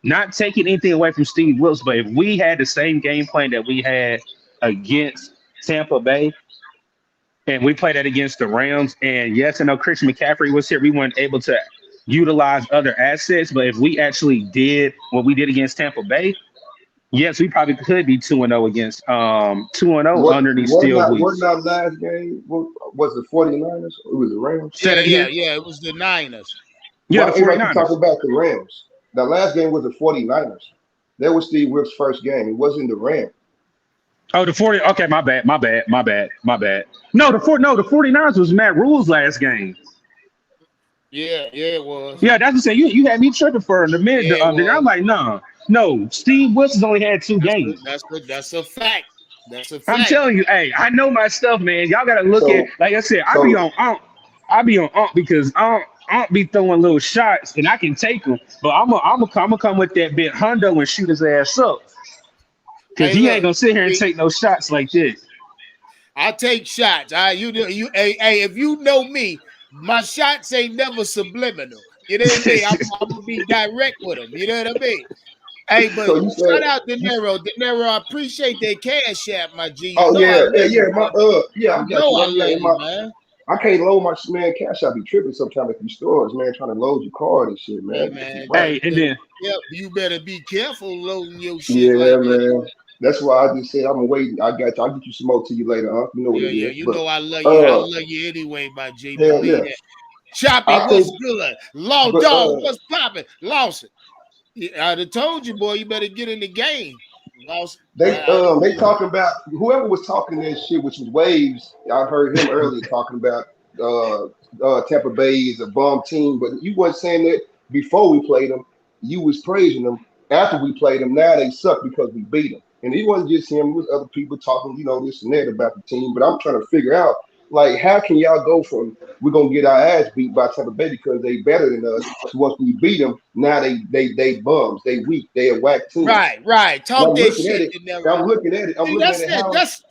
Not taking anything away from Steve Wilkes, but if we had the same game plan that we had against Tampa Bay, and we played that against the Rams. And yes, I know Christian McCaffrey was here. We weren't able to utilize other assets, but if we actually did what we did against Tampa Bay, yes, we probably could be 2-0 against 2-0 What underneath what Steel not what Weeks. not last game? What was the 49ers? It was the Rams. Say that again. Yeah. It was the Niners. Yeah, Why the everybody keep 49ers. talking about the Rams? The last game was the 49ers. That was Steve Wilkes' first game. It wasn't the Rams. Oh, the 40. Okay, my bad. No, the 49ers was Matt Rule's last game. Yeah, it was. Yeah, that's what I'm saying. You had me tripping for the minute. Yeah, it was. I'm like, no. Steve Wilkes has only had 2 games. That's a fact. That's a I'm fact. telling you, hey, I know my stuff, man. Y'all gotta look at, like I said, I be on Unc because Unc be throwing little shots and I can take them, but I'm gonna come with that big hundo and shoot his ass up because Hey, he ain't look, gonna sit here and take no shots like this. I take shots. Hey, if you know me, my shots ain't never subliminal. You know what I mean? I'm gonna be direct with them. You know what I mean? Hey, but So you shout said, out De Niro. De Niro, I appreciate that cash app, my G. You oh know I love you, yeah, man. I You got know you. I Yeah, love you, man. I can't load my man cash. I be tripping sometimes at these stores, man, trying to load your card and shit, Hey, man. man, Right. Hey, and then you better be careful loading your shit Yeah, like that. man. That's why I just said I'm gonna wait. I got you. I'll get you some more to you later, huh? You know what it Yeah. is. You But know I love you. I uh love you anyway, my G. hell Believe yeah. that. Choppy, I what's think good? Law but dog, what's popping? Lawson. Yeah, I'd have told you, boy, you better get in the game. Lawson. they talking about whoever was talking that shit, which was Waves. I heard him earlier talking about Tampa Bay is a bum team, but you wasn't saying that before we played them. You was praising them after we played them. Now they suck because we beat them. And it wasn't just him; it was other people talking, this and that about the team. But I'm trying to figure out, like, how can y'all go from we're gonna get our ass beat by Tampa Bay because they better than us to once we beat them, now they bums, they weak, they a whack team. Right. And Talk that shit, De Niro. I'm looking at it. See, How. that's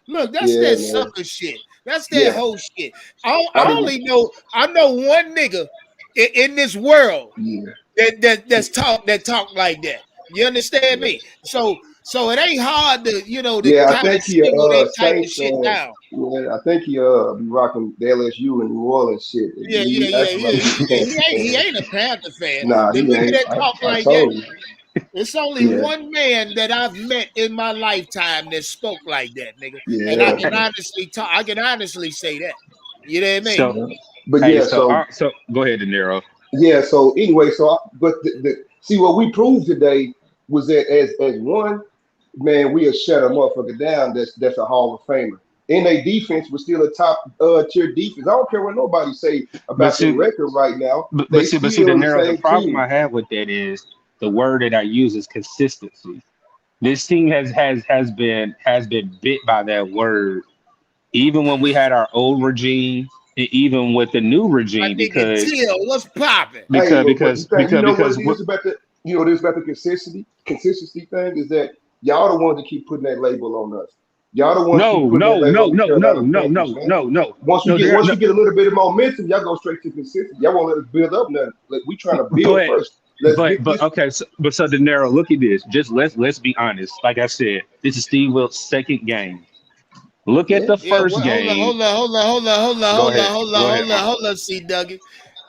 look, that's Yeah, that man. sucker shit. That's their Yeah, whole shit. I I didn't. only know I know one nigga in this world Yeah, that talk like that. You understand yeah, me? So it ain't hard to yeah. I kind of think he single that type of Saints shit fan. down. Yeah, I think he be rocking the LSU and New Orleans shit. Yeah, yeah, He yeah, acting yeah. like he Panther He fan. ain't a Panther fan. Nah, The he nigga ain't. that talk I like that, told you. it's only Yeah, one man that I've met in my lifetime that spoke like that, nigga. And I yeah, can honestly talk. I can honestly say that. You know what I mean? So, yeah. But hey, yeah, so, so so go ahead, De Niro. yeah, so anyway, but see what we proved today was that as one man, we'll shut a motherfucker down. That's a Hall of Famer. In their defense was still a top tier defense. I don't care what nobody say But about their see, record right now. but They see, De still the Niro, the same problem team. I have with that is the word that I use is consistency. This team has been bit by that word, even when we had our old regime, and even with the new My regime, nigga because Till, what's popping? Hey, because but the because thing, because what because it what, is about the consistency thing is that y'all the ones that keep putting that label on us. Y'all the ones keep no putting that no label no on the no no Carolina no Panthers, no man. no no Once we no get there once no we get a little bit of momentum, y'all go straight to consistency. Y'all won't let us build up nothing. Like, we trying to build but first. Let's but get but this. okay, so De Niro, look at this. Just let's be honest. Like I said, this is Steve Wilkes' second game. Look at Yeah, the Yeah, first game. Go ahead. Go ahead. hold on, see Dougie.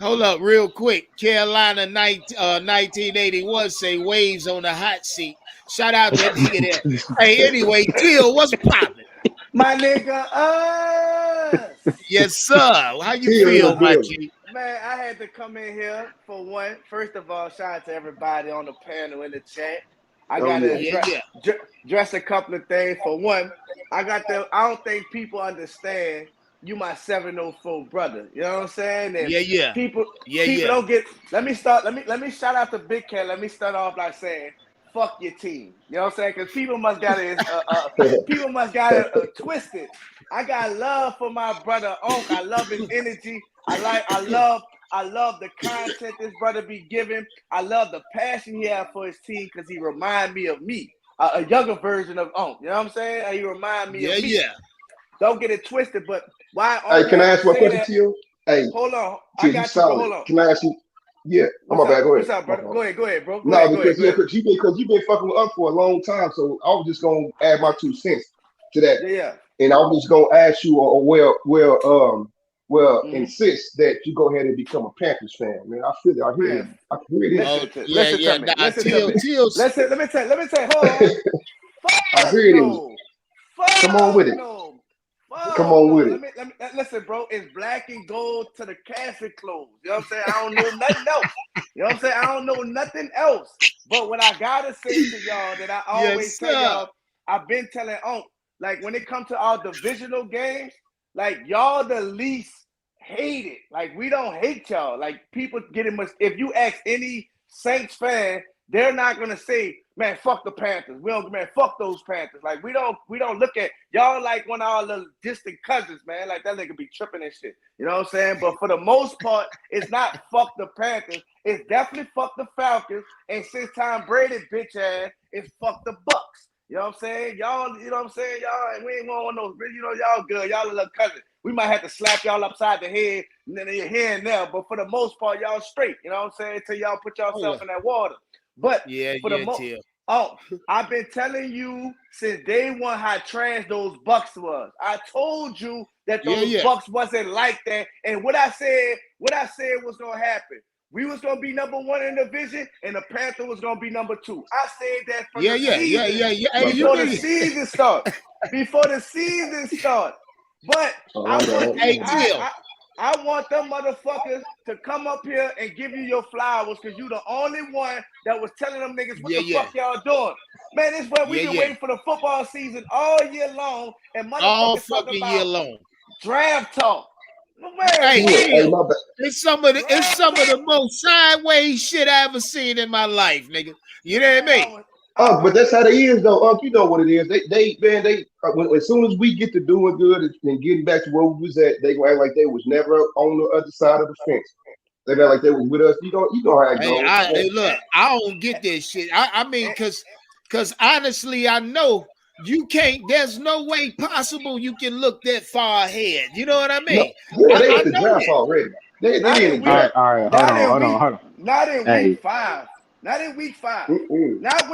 Hold up real quick. Carolina 1981 say waves on the hot seat. Shout out that nigga there. Hey, anyway, Till, what's popping? My nigga, Yes, sir. How you Till in the feel, my building. G? man, I had to come in here for one. First of all, shout out to everybody on the panel in the chat. I Oh got to yeah. Yeah, yeah. address a couple of things. For one, I don't think people understand you my 704 brother. You know what I'm saying? And Yeah, yeah. people Yeah, people yeah. don't get. Let me shout out to Big Cat. Let me start off by saying fuck your team. You know what I'm saying? Because people must got it twisted. I got love for my brother Onk. I love his energy. I love the content this brother be giving. I love the passion he have for his team because he remind me of me, a younger version of Onk. You know what I'm saying? He remind me Yeah, of me. yeah. Don't get it twisted. But why Hey, Onk can I had to ask one say question, that? Till? Hey, Hold on, I Till, you got you, bro. solid. Hold on. Can I ask you? Yeah. Oh What's my bad. up? Go ahead. What's up, My brother? fault. Go ahead, bro. Go No, ahead, because you've been fucking with us for a long time. So I was just gonna add my 2 cents to that. Yeah. And I was just gonna ask you, or Mm-hmm. insist that you go ahead and become a Panthers fan, man. I feel it. Man, I hear it in Oh, yeah, listen yeah. to me. Nah, Till's. Let me tell you. Hold on. I Fuck hear it in you. no. Come on with Fuck it. no. Come Fuck on no. with it. Listen, bro. It's black and gold to the casket close. You know what I'm saying? I don't know nothing else. You know what I'm saying? I don't know nothing else. But what I gotta say to y'all that I always Yes, tell sir. y'all, I've been telling like when it comes to our divisional games, like y'all the least hated. Like we don't hate y'all. Like people getting much. If you ask any Saints fan, they're not gonna say, "Man, fuck the Panthers." Man, fuck those Panthers. Like we don't look at y'all like one of our little distant cousins, man. Like that nigga be tripping and shit. You know what I'm saying? But for the most part, it's not fuck the Panthers. It's definitely fuck the Falcons. And since Tom Brady bitch ass, it's fuck the Bucs. You know what I'm saying? Y'all, you know what I'm saying? Y'all, we ain't want those, you know, y'all good. Y'all a little cousin. We might have to slap y'all upside the head and then here and there, but for the most part, y'all straight. You know what I'm saying? Until y'all put yourself in that water. But Yeah, for the yeah, Till. I've been telling you since day one how trash those Bucs was. I told you that Yeah, those yeah. Bucs wasn't like that. And what I said was gonna happen. We was gonna be number one in the division, and the Panther was gonna be number two. I said that from Yeah, the yeah, yeah, season yeah, yeah. Hey, you before the can. season start. Before the season start. But I want these. Hey, Till. I want them motherfuckers to come up here and give you your flowers because you the only one that was telling them niggas what Yeah, the yeah. fuck y'all doing. Man, this is where we've Yeah, been yeah. waiting for the football season all year long, and All motherfuckers talking fucking year about long. draft talk. Man, Hey, Yeah, hey, Till. my bad. It's some of the most sideways shit I ever seen in my life, nigga. You know what I mean? But that's how they is though. You know what it is. As soon as we get to doing good and getting back to where we was at, they gonna act like they was never on the other side of the fence. They act like they was with us. You know how it Hey, goes. look, I don't get this shit. I mean, cause honestly, I know You can't. There's no way possible you can look that far ahead. You know what I mean? No, they I at the know draft that. already. They Not in in the week. draft. All right, hold on. Not in Hey. week 5. Not in week 5. Mm-mm. Not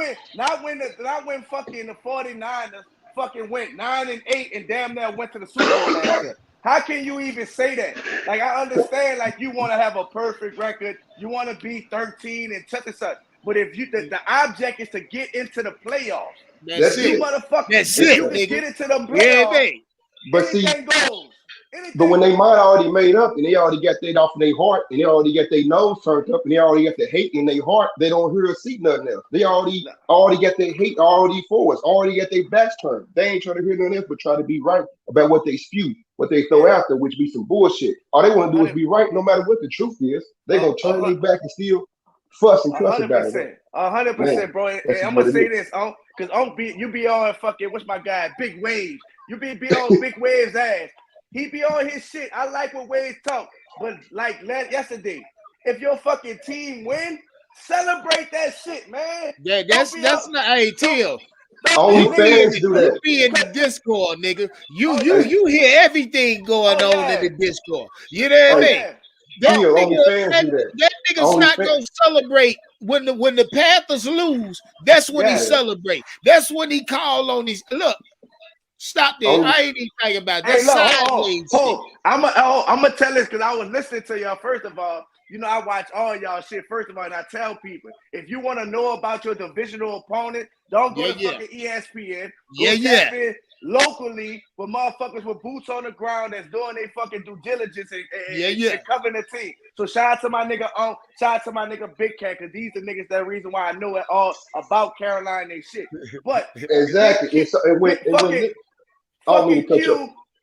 when fucking the 49ers fucking went 9-8 and damn near went to the Super Bowl last year. How can you even say that? Like, I understand, like, you want to have a perfect record, you want to be 13 and such and such. But if you the object is to get into the playoffs. That's You it. motherfuckers, That's if it, you can nigga. get into the Yeah, playoffs, man. But see, anything goes. but when they mind already made up and they already got that off of their heart and they already got their nose turned up and they already got the hate in their heart, they don't hear or see nothing else. They already got their hate already forwards, already got their backs turned. They ain't trying to hear nothing else but try to be right about what they spew, what they throw out there, which be some bullshit. All they want to do is be right, no matter what the truth is. They gonna turn their back and still fuss and cuss about it. 100%, bro. And I'm gonna say this, because you be on fucking what's my guy, Big Waves. You be on Big Waves' ass. He be on his shit. I like what Waves talk, but like yesterday, if your fucking team win, celebrate that shit, man. Yeah, that's not. Hey, Till. Only fans do that. You be in the Discord, nigga. You hear everything going on in the Discord. You know what I mean? That nigga's not gonna celebrate when the Panthers lose. That's when he celebrate. That's when he call on these. Look, stop there. I ain't even talking about that. I'm gonna tell this because I was listening to y'all. First of all, you know I watch all y'all shit. First of all, and I tell people if you want to know about your divisional opponent, don't go to fucking ESPN. Go tap in locally with motherfuckers with boots on the ground that's doing their fucking due diligence and covering the team. So shout out to my nigga shout out to my nigga Big Cat, because these are niggas that reason why I know it all about Carolina and shit. But exactly.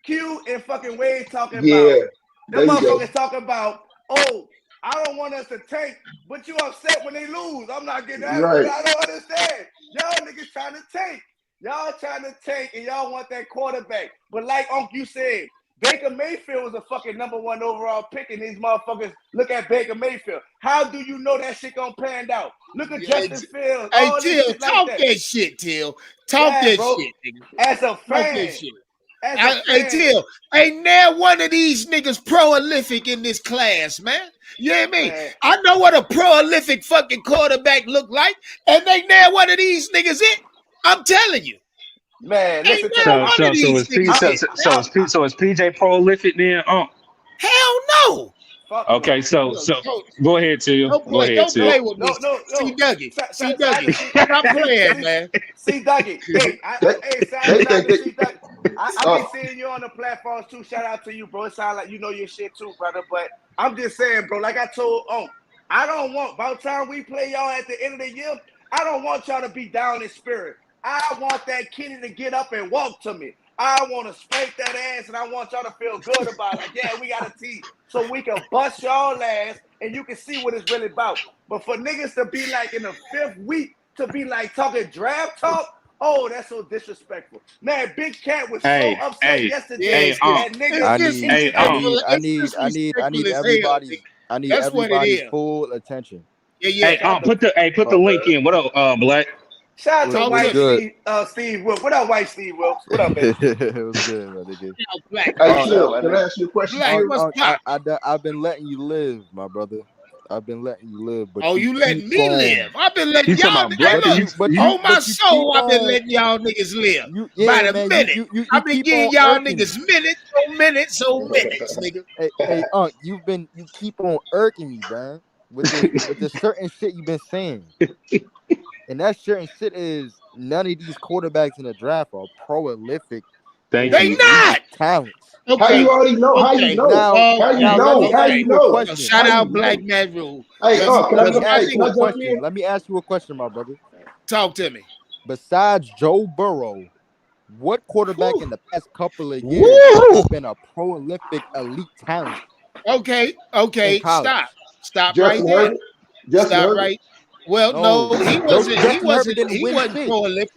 Q and fucking Wade talking about them motherfuckers talking about, oh, I don't want us to tank, but you upset when they lose. I'm not getting that. Right. I don't understand. Y'all niggas trying to tank. Y'all trying to tank and y'all want that quarterback. But like you said, Baker Mayfield was a fucking #1 overall pick, and these motherfuckers look at Baker Mayfield. How do you know that shit gonna pan out? Look at Justin Fields. Hey, Till, talk that shit, Till. Talk that shit, nigga. As a fan. Hey, Till, ain't now one of these niggas prolific in this class, man. You know what I mean? Man. I know what a prolific fucking quarterback look like, and they now one of these niggas in. I'm telling you. Man, listen to so is PJ prolific then? Hell no. Okay, so go ahead, Till. Don't play with me. See Dougie. Stop playing, man. See Dougie. Hey, shout out to see Dougie. I be seeing you on the platforms too. Shout out to you, bro. It sounds like you know your shit too, brother. But I'm just saying, bro, like I told I don't want, by the time we play y'all at the end of the year, I don't want y'all to be down in spirit. I want that kitty to get up and walk to me. I want to spank that ass, and I want y'all to feel good about it. Like, yeah, we got a team. So we can bust y'all ass, and you can see what it's really about. But for niggas to be like in the 5th week, to be like talking draft talk, oh, that's so disrespectful. Man, Big Cat was so upset yesterday. I need everybody's full attention. Hey, put the link in. What up, Black? Shout out to White Steve Wilkes. What up, White Steve Wilkes? What up, baby? It was good, my nigga. Black. Hey, Chill, can I ask you a question? I've been letting you live, my brother. I've been letting you live, but you letting me live. I've been letting y'all niggas live. On my soul, I've been letting y'all niggas live. By the minute. I've been giving y'all niggas minutes, nigga. Hey, you keep on irking me, man. With the certain shit you've been saying. And that certain shit is none of these quarterbacks in the draft are prolific. They not talents. Okay. How you already know? How you know? How you know? Shout out Black Man Rule. Hey, let me ask you a question, my brother. Talk to me. Besides Joe Burrow, what quarterback in the past couple of years has been a prolific elite talent? Okay. Stop Justin right there. Stop right. Well, no, he wasn't prolific.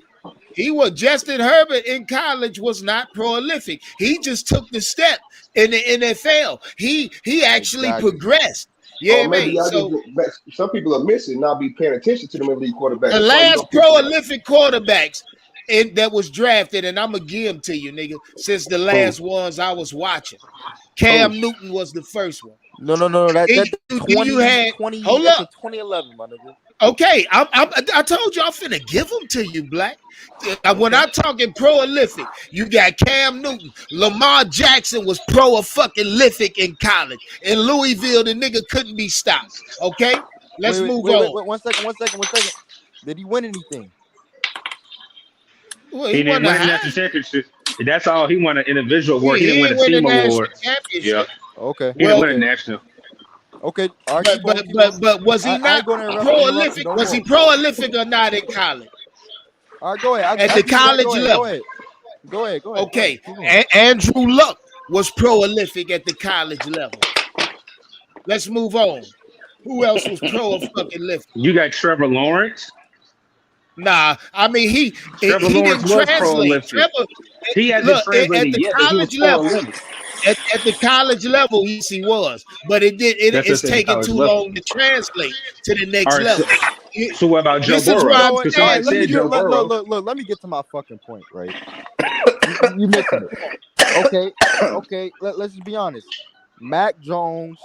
He was Justin Herbert in college was not prolific. He just took the step in the NFL. He actually progressed. Yeah, man. So some people are missing, not be paying attention to them elite quarterbacks. The last prolific quarterbacks that was drafted, and I'm gonna give them to you, nigga. Since the last ones I was watching, Cam Newton was the first one. No. That Then 20, you had 20 hold that's up. a 2011, my nigga. Okay, I told you I'm finna give them to you, Black. When I'm talking prolific, you got Cam Newton. Lamar Jackson was prolific in college. In Louisville, the nigga couldn't be stopped. Okay, let's move on. Wait. 1 second. Did he win anything? Well, He he won didn't a win a national Heisman. championship. That's all. He won an individual award. He He didn't win a didn't win a team national award. Yeah, championship. Okay. he didn't Well, win a national. Okay. All right, keep on. but was he I not ain't gonna interrupt you prolific? no Was he more. prolific or not in college? All right, go ahead. At the college level. Go ahead. Okay, Keep going. Andrew Luck was prolific at the college level. Let's move on. Who else was prolific? You got Trevor Lawrence. Nah, I mean he Trevor Lawrence didn't was translate. prolific. Trevor, He hasn't look, at translated the yet, but he was college level, prolific. at the college level, yes, he was, but That's it's just at the taking college too level. long to translate to the next All right, level. so what about Joe This is why Burrow? I'm Because saying, somebody said Joe Burrow. Look, let me get to my fucking point, right? You missing it. Okay. Let's just be honest. Mac Jones,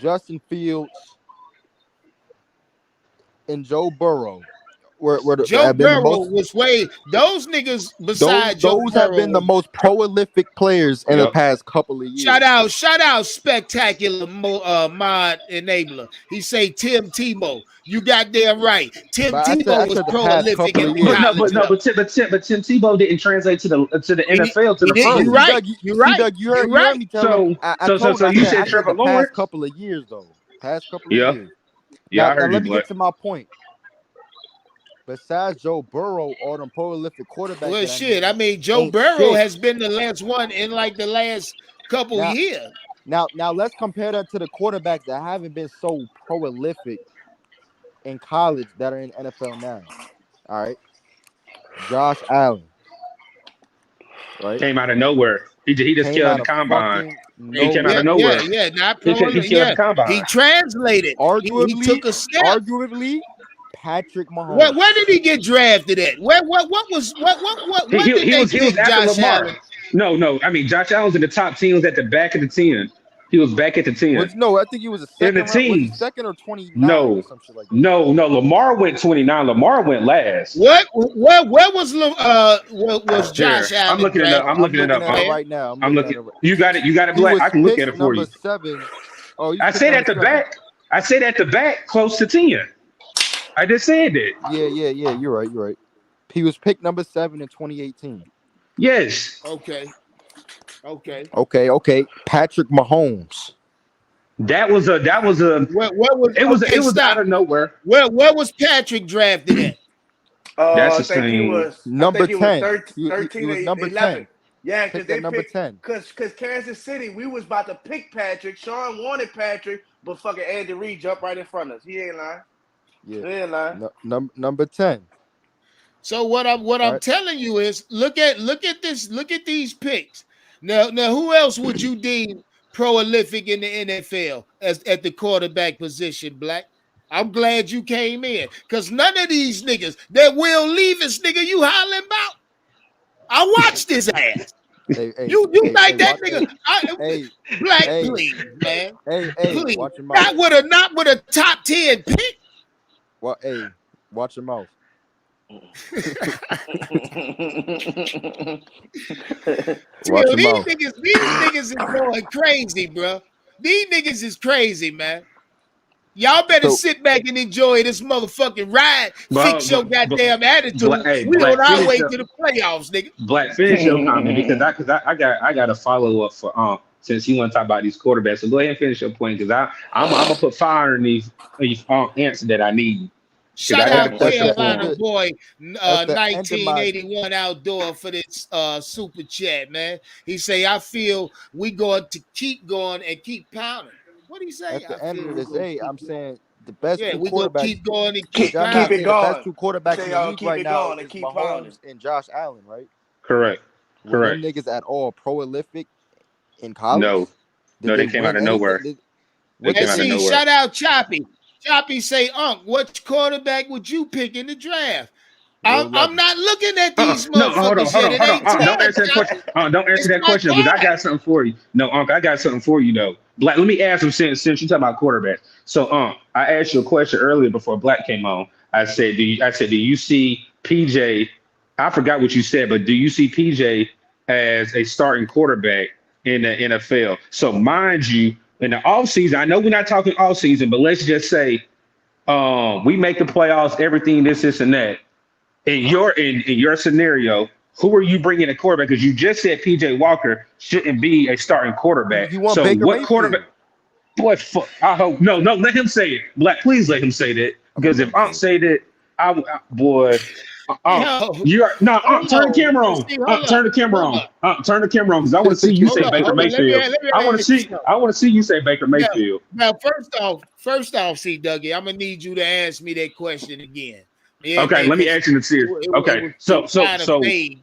Justin Fields, and Joe Burrow Joe Burrow was way those niggas besides Joe those Burrow have been the most prolific players in the past couple of years. Shout out spectacular mod enabler. He say Tim Tebow. You got damn right. Tim Tebow was prolific at the college level. But Tim Tebow didn't translate to the NFL to the pros. You're right. You're right. You heard me tell him. So you said Trevor Lawrence? Past couple of years though. Past couple of years. Yeah, I heard now you. Let me get to my point. Besides Joe Burrow, all them prolific quarterbacks. Well, shit. I mean, Joe Burrow has been the last one in like the last couple years. Now let's compare that to the quarterbacks that haven't been so prolific in college that are in NFL now. All right, Josh Allen. Right, came out of nowhere. He just killed the combine. He came out of nowhere. Yeah, not he killed the combine. He translated. Arguably, he took a step. Arguably, Patrick Mahomes. Where did he get drafted at? What did they pick Josh Allen? No. I mean, Josh Allen's in the top 10. Was at the back of the 10. He was back at the 10. No, I think he was a second. In the team. Second or 29. No, or some shit like that. no. Lamar went 29. Lamar went last. Where was Josh Allen? I'm looking it up. I'm looking it up right now. I'm looking. You got it. You got it, Black. I can look at it for you. 7. Oh, I said at the back. I said at the back, close to 10. I just said that. Yeah. You're right. He was picked number 7 in 2018. Yes. Okay. Patrick Mahomes. That was a. It was out of nowhere. Where was Patrick drafted at? That's the same. He was number 10. 13 he was number 11. 10. Yeah, because they number picked 10. Because Kansas City, we was about to pick Patrick. Sean wanted Patrick, but fucking Andy Reid jumped right in front of us. He ain't lying. Yeah. He ain't lying. Number 10. So what I'm telling you is look at this. Look at these picks. Now who else would you deem prolific in the NFL at the quarterback position, Black? I'm glad you came in because none of these niggas that Will Levis nigga you hollering about. I watched his ass. You like that nigga? Black, please, man. Please. Watch your mouth. Not with a top 10 pick. Well, watch your mouth. These niggas is going crazy, bro. These niggas is crazy, man. Y'all better sit back and enjoy this motherfucking ride. Fix your goddamn attitude. We on our way to the playoffs, nigga. Black, finish your comment because I got a follow up for since you want to talk about these quarterbacks. So go ahead and finish your point because I'm gonna put fire in these answers that I need. Shout out Carolina boy 1981 outdoor for this super chat, man. He say I feel we going to keep going and keep pounding. What do you say? At the end of the day, I'm saying the best two we quarterbacks. Gonna keep going and keep it going. The best two quarterbacks in the league right now is keep Mahomes and Josh Allen, right? Correct. Were them niggas at all prolific in college? No, they came out of nowhere. Shout out Choppy. Choppy say, what quarterback would you pick in the draft? I'm not looking at these No, hold on. motherfuckers yet. It ain't Don't time. answer that question. Don't answer It's that not question because I time. got something for you. No, I got something for you though. Black, let me ask him since you talking about quarterbacks. So, I asked you a question earlier before Black came on. I said, do you see PJ? I forgot what you said, but do you see PJ as a starting quarterback in the NFL? So, mind you, in the offseason, I know we're not talking offseason, but let's just say we make the playoffs, everything, this, and that. In your scenario, who are you bringing a quarterback? Because you just said PJ Walker shouldn't be a starting quarterback. You want So Baker what Mayfield? quarterback? Boy, fuck, I hope no. Let him say it. Black, please let him say that. Because if I say that, boy, Yo, you are no. hold Turn the on. camera on. See, hold Turn the up. camera Hold on. up. Turn the camera on because I want to see you say Baker Hold on. Let Mayfield. me I want to ask you see. something. I want to see you say Baker Mayfield. Now, first off, see, Dougie, I'm gonna need you to ask me that question again. Yeah, Okay, man, let me 'cause ask you the series. it Okay, was so kind of vague.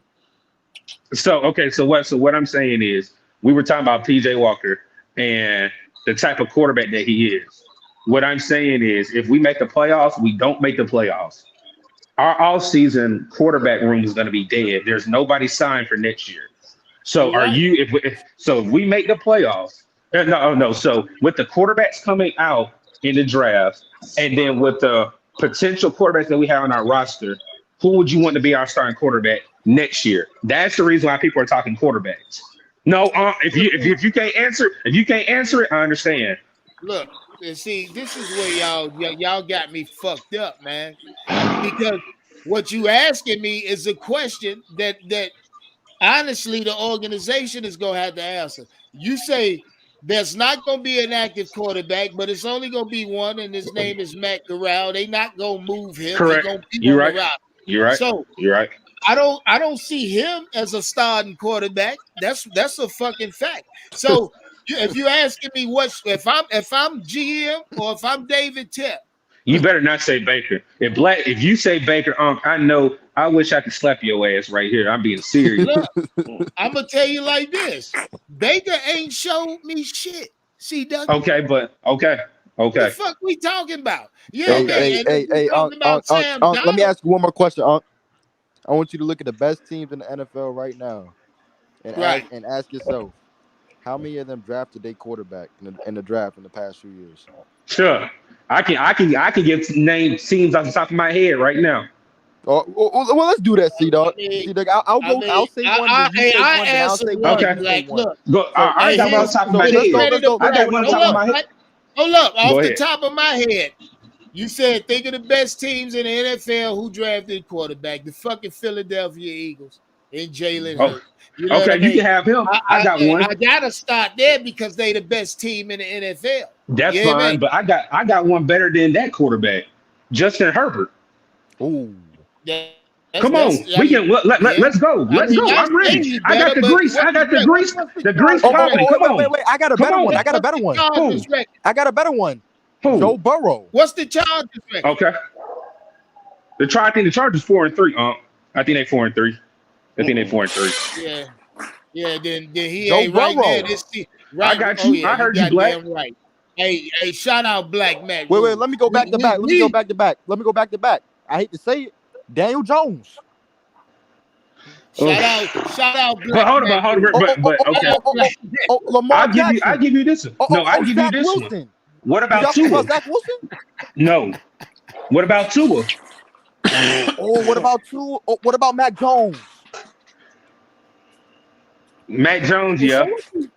what I'm saying is we were talking about PJ Walker and the type of quarterback that he is. What I'm saying is if we make the playoffs, we don't make the playoffs. Our all-season quarterback room is going to be dead. There's nobody signed for next year. So You're right. if we make the playoffs, no. So with the quarterbacks coming out in the draft, and then with the potential quarterbacks that we have on our roster, who would you want to be our starting quarterback next year? That's the reason why people are talking quarterbacks. No, if you can't answer it, I understand. Look, and see, this is where y'all got me fucked up, man. Because what you asking me is a question that honestly the organization is gonna have to answer. You say there's not gonna be an active quarterback, but it's only gonna be one, and his name is Matt Corral. They not gonna move him. He Correct. gonna be You're on right. the route. You're right. So You're right. I don't see him as a starting quarterback. That's a fucking fact. So if you asking me if I'm GM or if I'm David Tep, You better not say Baker. If you say Baker, I wish I could slap your ass right here. I'm being serious. look, I'm gonna tell you like this: Baker ain't showed me shit. See, Doug. Okay. What the fuck we talking about? Yeah, Okay. man. Hey, talking about Sam let me Darnold. ask you one more question, Unc. I want you to look at the best teams in the NFL right now and Right. ask yourself, how many of them drafted their quarterback in the draft in the past few years? Sure. I can give name teams off the top of my head right now. Well, let's do that, C-Dog. C-Dog, I'll say one, then you say one, then I'll say one, then you say one. Go. I got one on top of my head. Let's go. I got one on top of my head. Hold up, Go off the ahead. top of my head. You said think of the best teams in the NFL who drafted quarterback. The fucking Philadelphia Eagles and Jalen Hurts. You know what I mean? You can have him. I got one. I gotta start there because they the best team in the NFL. That's fine, but I got one better than that quarterback, Justin Herbert. Ooh. Come on, let's go. Let's go. I'm ready. I got the grease. I got the grease. The grease popping. Come on. Wait. I got a better one. I got a better one. Who? Joe Burrow. What's the Chargers record? Okay. I think the Chargers 4-3. I think they 4-3. I think they 4-3. Yeah. Then he Joe ain't right Burrow. there. Right. I got you. I heard you, Black. Right. Hey, shout out Black Matt. Wait. Let me go back to back. I hate to say it. Daniel Jones. Shout out Black. But hold on. But okay. Lamar Jackson. I give you this one. No, I give you this one. What about Tua? Zach Wilson? No. What about Tua? What about Tua? What about Mac Jones? Mac Jones, yeah.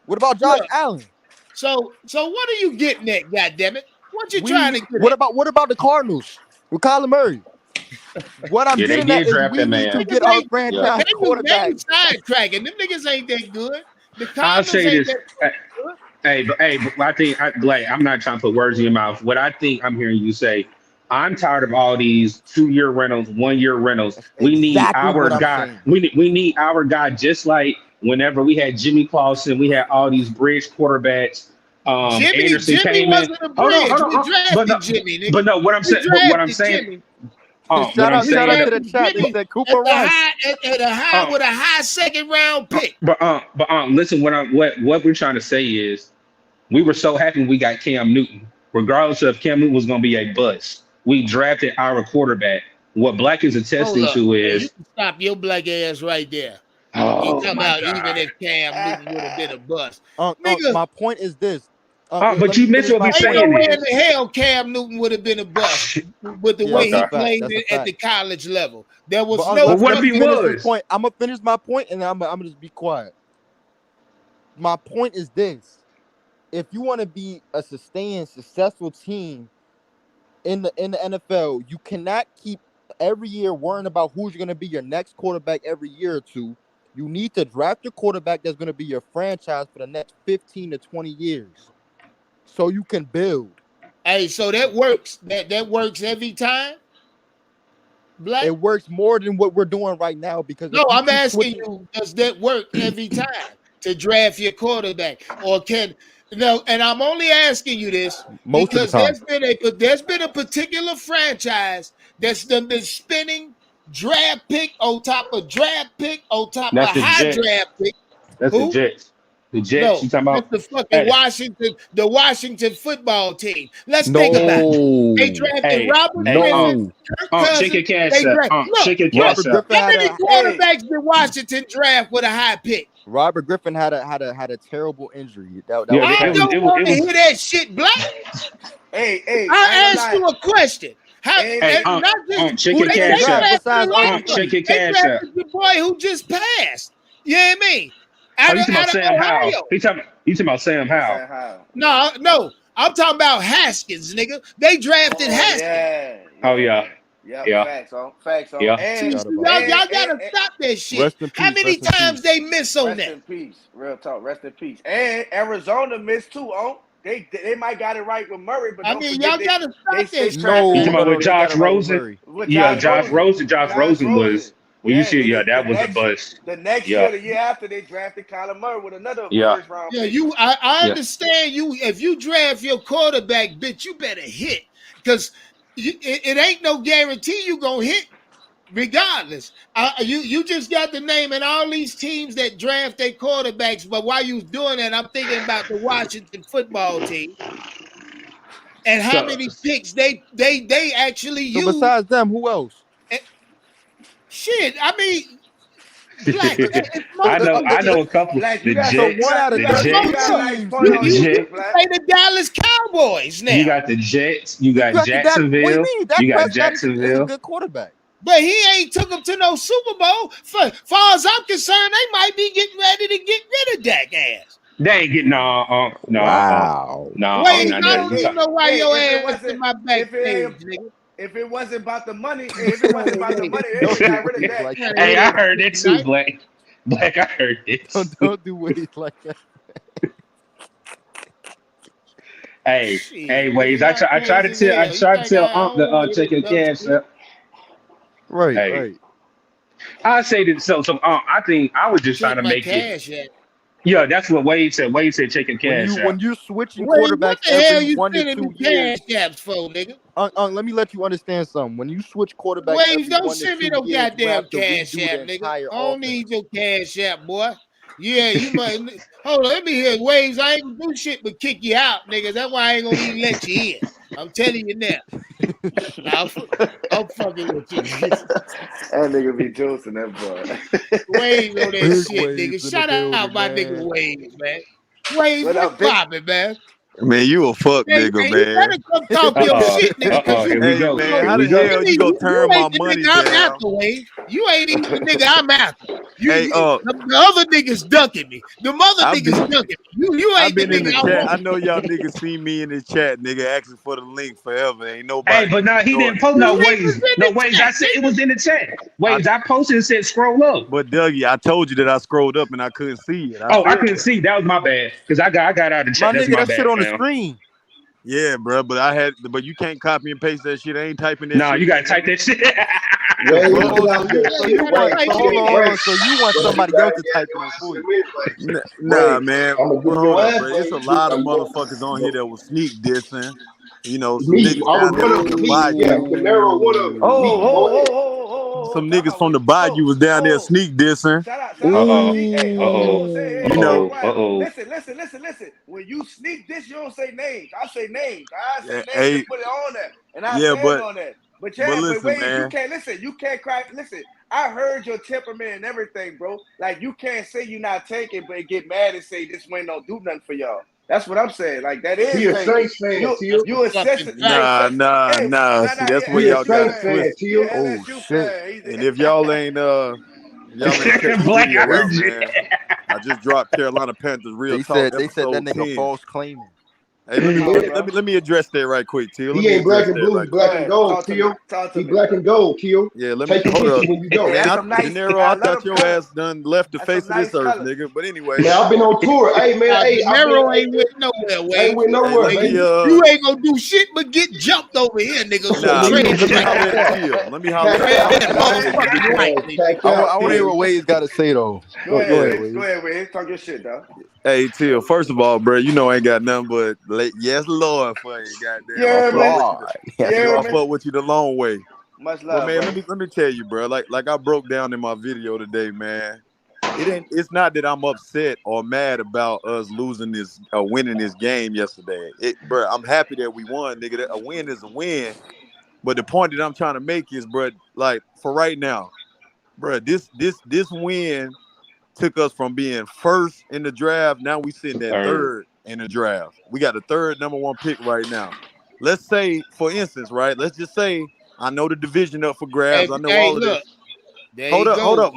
What about Josh Allen? So what are you getting at, goddammit? What you trying to get What about the Cardinals with Kyler Murray? What I'm getting at is we need to get our franchise quarterback. They sidetracking. Them niggas ain't that good. The I'll say ain't this. That but I think, Blake, I'm not trying to put words in your mouth. What I think I'm hearing you say, I'm tired of all these 2-year rentals, 1-year rentals. We need our guy. We need our guy, just like whenever we had Jimmy Clausen, we had all these bridge quarterbacks. Anderson Jimmy came wasn't in. a bridge. Hold on. We drafted Jimmy, nigga. But no, what I'm saying. Shout out to the chat. They said Cooper Rush with a high second round pick. But listen, what we're trying to say is, we were so happy we got Cam Newton, regardless of if Cam Newton was going to be a bust. We drafted our quarterback. what Black is Hold attesting up. to You is can stop your black ass right there. You oh talking my about even god. if Cam Newton would have been a bust. Unc, Nigga, my point is this. But Let you me missed finish what my we ain't point. no saying way in is the hell Cam Newton would have been a bust with the Yeah, way that's a he fact. played That's a it at the fact. college level. There But was Unc, no but what if let me he fucking. finish this was? point. I'm gonna finish my point, and then I'm gonna just be quiet. My point is this: if you want to be a sustained, successful team in the NFL, you cannot keep every year worrying about who's going to be your next quarterback every year or two. You need to draft your quarterback that's going to be your franchise for the next 15 to 20 years, so you can build. Hey, so that works. That works every time, Black. It works more than what we're doing right now because if No, you I'm keep asking switching you, does that work every time to draft your quarterback? Or can no, and I'm only asking you this most of the because time, there's been a particular franchise that's done been spending draft pick on top of draft pick on top of That's the high Jets. draft pick. That's the Who? Jets. The Jets. No, You talking that's about? the fucking Hey, Washington football team. Let's think about it. They no, drafted hey, Robert hey, Griffin, no. Kirk check your Cousins. cash They up. draft. Look, Check your look. cash Robert up. Griffin How had many a Hey, quarterbacks did Washington draft with a high pick? Robert Griffin had a terrible injury. That Yeah, was I it crazy. was don't it was want it to was. hear that shit, Black. hey, I ain't I gonna asked lie. you a question. How Ain't Hey, it? and not just check Who your did they they cash draft up. drafted besides another Unc? one. Check your They cash up. drafted the boy who just passed. You know what I mean? Oh, Out you of talking about Sam Howell? Ohio. You talking about Sam Howell? Say how? No. I'm talking about Haskins, nigga. They drafted Oh Haskins. yeah, Oh yeah. yeah, Yep, yeah, facts on, yeah. See, and Forgot about y'all that. y'all and, gotta and stop that shit. Rest in How peace. many Rest in times peace. they miss on rest that? in peace, real talk, rest in peace. And Arizona missed too. Oh, they might got it right with Murray, but I don't mean, forget y'all gotta they stop that shit, You No, talking man. about with they got Josh it right with Rosen? Murray. with Yeah, Josh Rosen. Josh Josh Rosen Rosen, was. Well, you see, and yeah, then that was a bust. the next Yeah, year, the year after, they drafted Kyler Murray with another yeah, first round Yeah, pick. I yeah. understand you. If you draft your quarterback, bitch, you better hit because it ain't no guarantee you gonna hit regardless. You just got the name and all these teams that draft their quarterbacks. But while you was doing that, I'm thinking about the Washington football team and how So, many picks they actually So use. besides them, who else? And shit, I mean, Black. It's I know, multiple. I know a couple. Black, The So you one Jets, got out you of the got 32 you Jets, got a nice teams, point the on You that, Jets. Black. play the Dallas Cowboys You now. got the Jets. You he got drafted Dak. What do you Jacksonville. mean? Dak You got Prescott is a Jacksonville. good quarterback. But he ain't took them to no Super Bowl. Far as I'm concerned, they might be getting ready to get rid of Dak ass. They ain't getting Wow. Wait, Hey, not I that. hey, don't You even hey, talk, know why hey, your if it ass in wasn't my if it ain't backstage, nigga. if it wasn't about the money, if it wasn't about the money, they would have Don't do got rid of waves Dak. like Trying that. to hear hey, I that heard shit it too, tonight. Black. Black, I heard this. Don't do waves like that. Hey, Shit, Waves. nigga, y'all I try to crazy as tell, I hell. You try to think tell I Unc don't to want to hear check this your dumb cash shit? up. Right, Hey, right. I say that. So, I think I was just trying Check to my make it. cash app. Yeah, that's what Wade said. Wade said check your When cash out. you're switching Wait, what quarterbacks the every hell you 1 to sending 2 me years, cash apps for, nigga? let me let you understand something. When you switch quarterbacks Wait, every don't 1 to send me 2 no years, you goddamn have to cash redo app, the nigga. entire I don't need offense. your cash app, boy. Yeah, you might. Hold on, let me hear Waves. I ain't gonna do shit but kick you out, nigga. That's why I ain't gonna even let you in. I'm telling you now. Now, I'm fucking with you. That nigga be juicing that boy. Waves on that Big shit, nigga. waves in the Shout out building, my nigga man. Waves, man. Waves, What what's up, big? poppin', man? Man, you a fuck Hey, nigga, you better man. come talk your shit, nigga, because Here we Hey, go. man, Here how we the go. hell you gonna you turn my ain't the money nigga I'm down? after, Wave. You ain't even the nigga I'm after. Hey, The other niggas ducking me. The other I've been niggas ducking me. You I've ain't the been in nigga the I chat. want. I know y'all niggas see me in this chat, nigga, asking for the link forever. Ain't Hey, nobody but now he doing didn't it. post The no link was Waves. in No the Waves. chat, I said it nigga. was in the chat. I, Waves. I posted and said scroll up. but Dougie, I told you that I scrolled up and I couldn't see it. I Oh, I said couldn't that. see. That was my bad. Because I got out of the My chat. That's nigga, my that shit bad, on the fam. screen. Yeah, bro, but you can't copy and paste that shit. I ain't typing that Nah, shit you in, gotta type nigga. that shit. Wait, The fuck? get Oh, out there. Yeah, so you you Shit, gotta want wait, type so it hold in. on. wait, So you want wait. You somebody else gotta to get type there it in and for you? submit first. Nah, Wait, man. I'm gonna give Well, you hold your up, ass bro. It's a wait. lot of I'm going. motherfuckers on here that was sneak dissing. You know, some Me, niggas I was down there one from of the them. Me, yeah, bayou. Camaro, one of them. Oh, Me, Ooh. go ahead. Some Time niggas out. from the bayou was down there Oh, sneak dissing. shout out my Uh-oh. G. Hey, Uh-oh. say, hey, You quiet, know, Uh-oh. quiet. Uh-oh. Listen. When you sneak this, you don't say names. I say names. I say names and hey, put it on there, and I yeah, stand but on that. But But listen, Waves, man. you can't listen. You can't cry. Listen, I heard your temperament and everything, bro. Like you can't say you're not taking, but get mad and say this win don't do nothing for y'all. That's what I'm saying. Like that is He a taking. Saints fan, Teal. You assess it. Nah. See, that's where He a y'all got Saints it fan, twisted. Teal. Oh shit. And if y'all ain't check the Black video out, urgent. man. I just dropped Carolina Panthers Real They Talk said that episode nigga 10. false claiming. Hey, let me address that right quick, Teal. He ain't black and blue, he black and gold, Teal. He black and gold, Teal. Yeah, let me Take your hold up. picture when you go. Man, De Niro, I thought your ass done left the face of this earth, nigga. But anyway. Man, I've been on tour. Hey, man, De Niro ain't with went nowhere, I Wade. ain't went nowhere, baby. You ain't gonna do shit but get jumped over here, nigga. Nah, let me holler at Teal. Let me holler at I want to hear what Wade's got to say though. Go ahead, Wade. Go ahead, Wade. Talk your shit, dog. Hey, Teal, first of all, bro, you know I ain't got nothing but yes, Lord, for you, goddamn. Yeah, I fuck with you the long way. Much love, But man, bro. let me tell you, bro. Like I broke down in my video today, man. It's not that I'm upset or mad about us losing this winning this game yesterday. Bro, I'm happy that we won, nigga. A win is a win. But the point that I'm trying to make is, bro, like for right now, bro, this win took us from being first in the draft. Now we sitting at third in the draft. We got the third number one pick right now. Let's say, for instance, right? Let's just say I know the division up for grabs. I know all of this. Hold up. Hold up.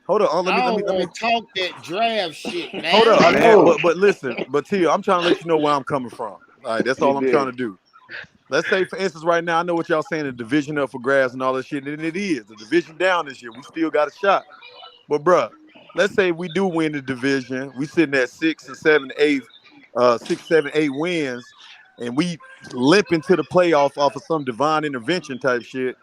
Let me talk that draft shit, man. Hold up, man. But listen, Teal, I'm trying to let you know where I'm coming from. All right, that's all I'm trying to do. Let's say, for instance, right now, I know what y'all saying, the division up for grabs and all that shit, and it is. The division down this year. We still got a shot. But, bruh, let's say we do win the division. We sitting at 6, 7, 8 wins, and we limp into the playoff off of some divine intervention type shit.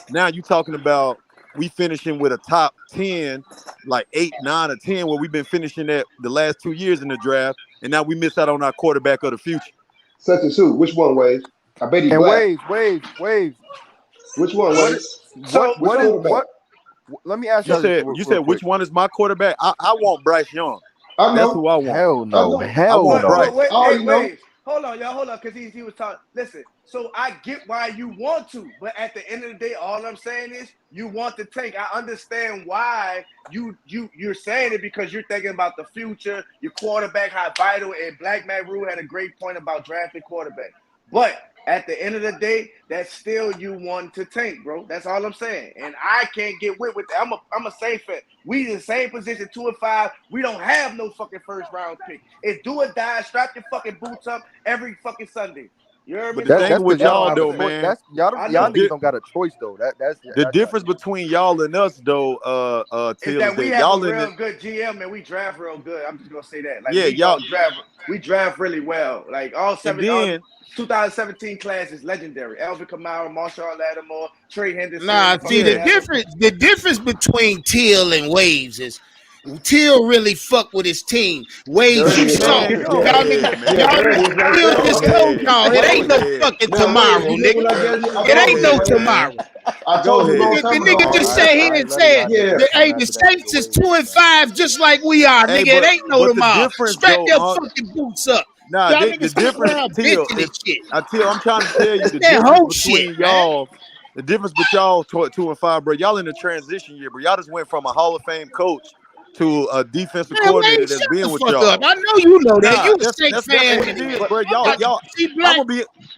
Now you talking about we finishing with a top 10, like 8, 9, or 10, where we've been finishing at the last 2 years in the draft, and now we miss out on our quarterback of the future. Such and Sue. Which one, Waves? I bet he's black. Waves. Which one, Waves? What? Let me ask you. You said which one is my quarterback? I want Bryce Young. I know. That's who I want. Hell no. I want Bryce. Wait. Hold on, y'all. Hold on, because he was talking. Listen, so I get why you want to, but at the end of the day, all I'm saying is you want to tank. I understand why you're saying it because you're thinking about the future, your quarterback, how vital. And Black Matt Rule had a great point about drafting quarterback. But at the end of the day, that's still you want to tank, bro. That's all I'm saying. And I can't get with that. I'm a safe fan. We in the same position, 2 and 5. We don't have no fucking first round pick. It's do or die. Strap your fucking boots up every fucking Sunday. You heard me? But the thing with y'all though, man. Y'all niggas don't got a choice though. That's the difference between y'all and us though, is that we have a real good GM and we draft real good. I'm just gonna say that. Like we draft really well. Like all 2017 class is legendary. Alvin Kamara, Marshall Lattimore, Trey Henderson. See the difference between Teal and Waves is Teal really fuck with his team. Waves, you soft. Y'all niggas, Teal just told y'all it ain't no fucking tomorrow, nigga. It ain't no tomorrow. I told you the nigga just sat here and said, "Hey, the Saints is 2 and 5, just like we are, nigga. It ain't no tomorrow. Strap your fucking boots up." Nah, the difference, Teal, I'm trying to tell you the difference between y'all. The difference between y'all 2 and 5, bro. Y'all in the transition year, bro. Y'all just went from a Hall of Fame coach to a defensive coordinator that's been with y'all. I know you know that. You a Saints fan, bro. Y'all.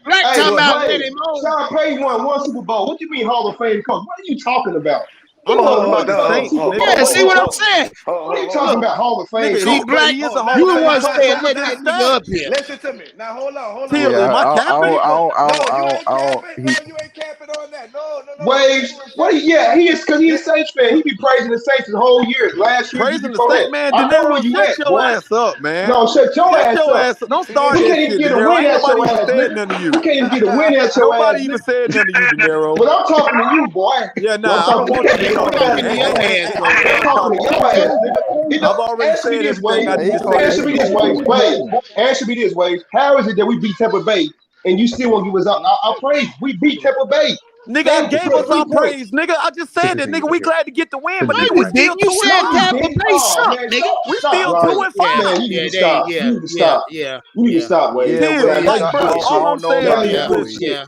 Black time out with him. Sean Payton won 1 Super Bowl. What do you mean Hall of Fame coach? What are you talking about? I'm talking about the Saints. Yeah, see what I'm saying? What are you talking about? Hall of Fame. See, Black, you the one saying let that nigga up here. Listen to me. Now hold on. Am I capping? No, you ain't capping on that. No. Waves. He is because he's a Saints fan. He be praising the Saints the whole year. Last year, praising the Saints, man. I know where you at, shut your ass up, man. No, shut your ass up. Don't start we that can't even shit, get a win at your ass. Said nothing to you. We can't even get a win at your ass. Nobody even said nothing to you, De Niro. But I'm talking to you, boy. Yeah, nah, I don't want you to talk to me. I'm talking to your ass, nigga. I've already said everything I need to say. Answer me this, Waves. How is it that we beat Tampa Bay and you still won't give us our praise? We beat Tampa Bay. Nigga, I gave us our praise. Nigga, I just said that. Nigga, we glad to get the win, but nigga, we still 2 You said Tampa Bay suck, nigga. We still 2 and 5. Man, you need to stop. You need to stop, Waves. All I'm saying is,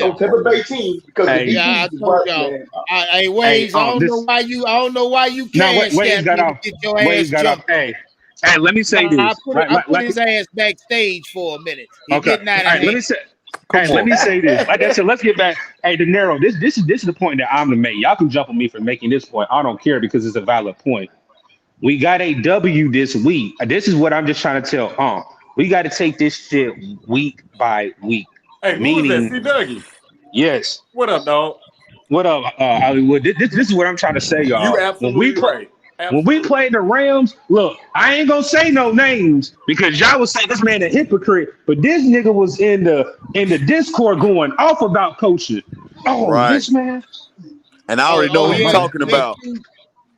on Tampa Bay team because the Hey, Yeah, I defense is told right, y'all. man. Hey, hey, Waze, I don't know why you no, cash Wade's that got me to off. get your ass Wade's got off. jumped. Hey, let me say Nah, this. I put his ass backstage for a minute. He Okay. getting out All of right. Let hand. me say. Come Hey, let on. me say this. Like I said, let's get back. Hey, De Niro, this is the point that I'm gonna make. Y'all can jump on me for making this point. I don't care because it's a valid point. We got a W this week. This is what I'm just trying to tell. We got to take this shit week by week. Hey, who was that? Meaning, C. Dougie. yes. What up, dog? What up, Hollywood? This is what I'm trying to say, You y'all. absolutely right. When we Absolutely. play the Rams, look, I ain't gonna say no names because y'all would say this man a hypocrite, but this nigga was in the Discord going off about coaching. Oh, Right. this man. And I already know Oh who you yeah, talking hey, about.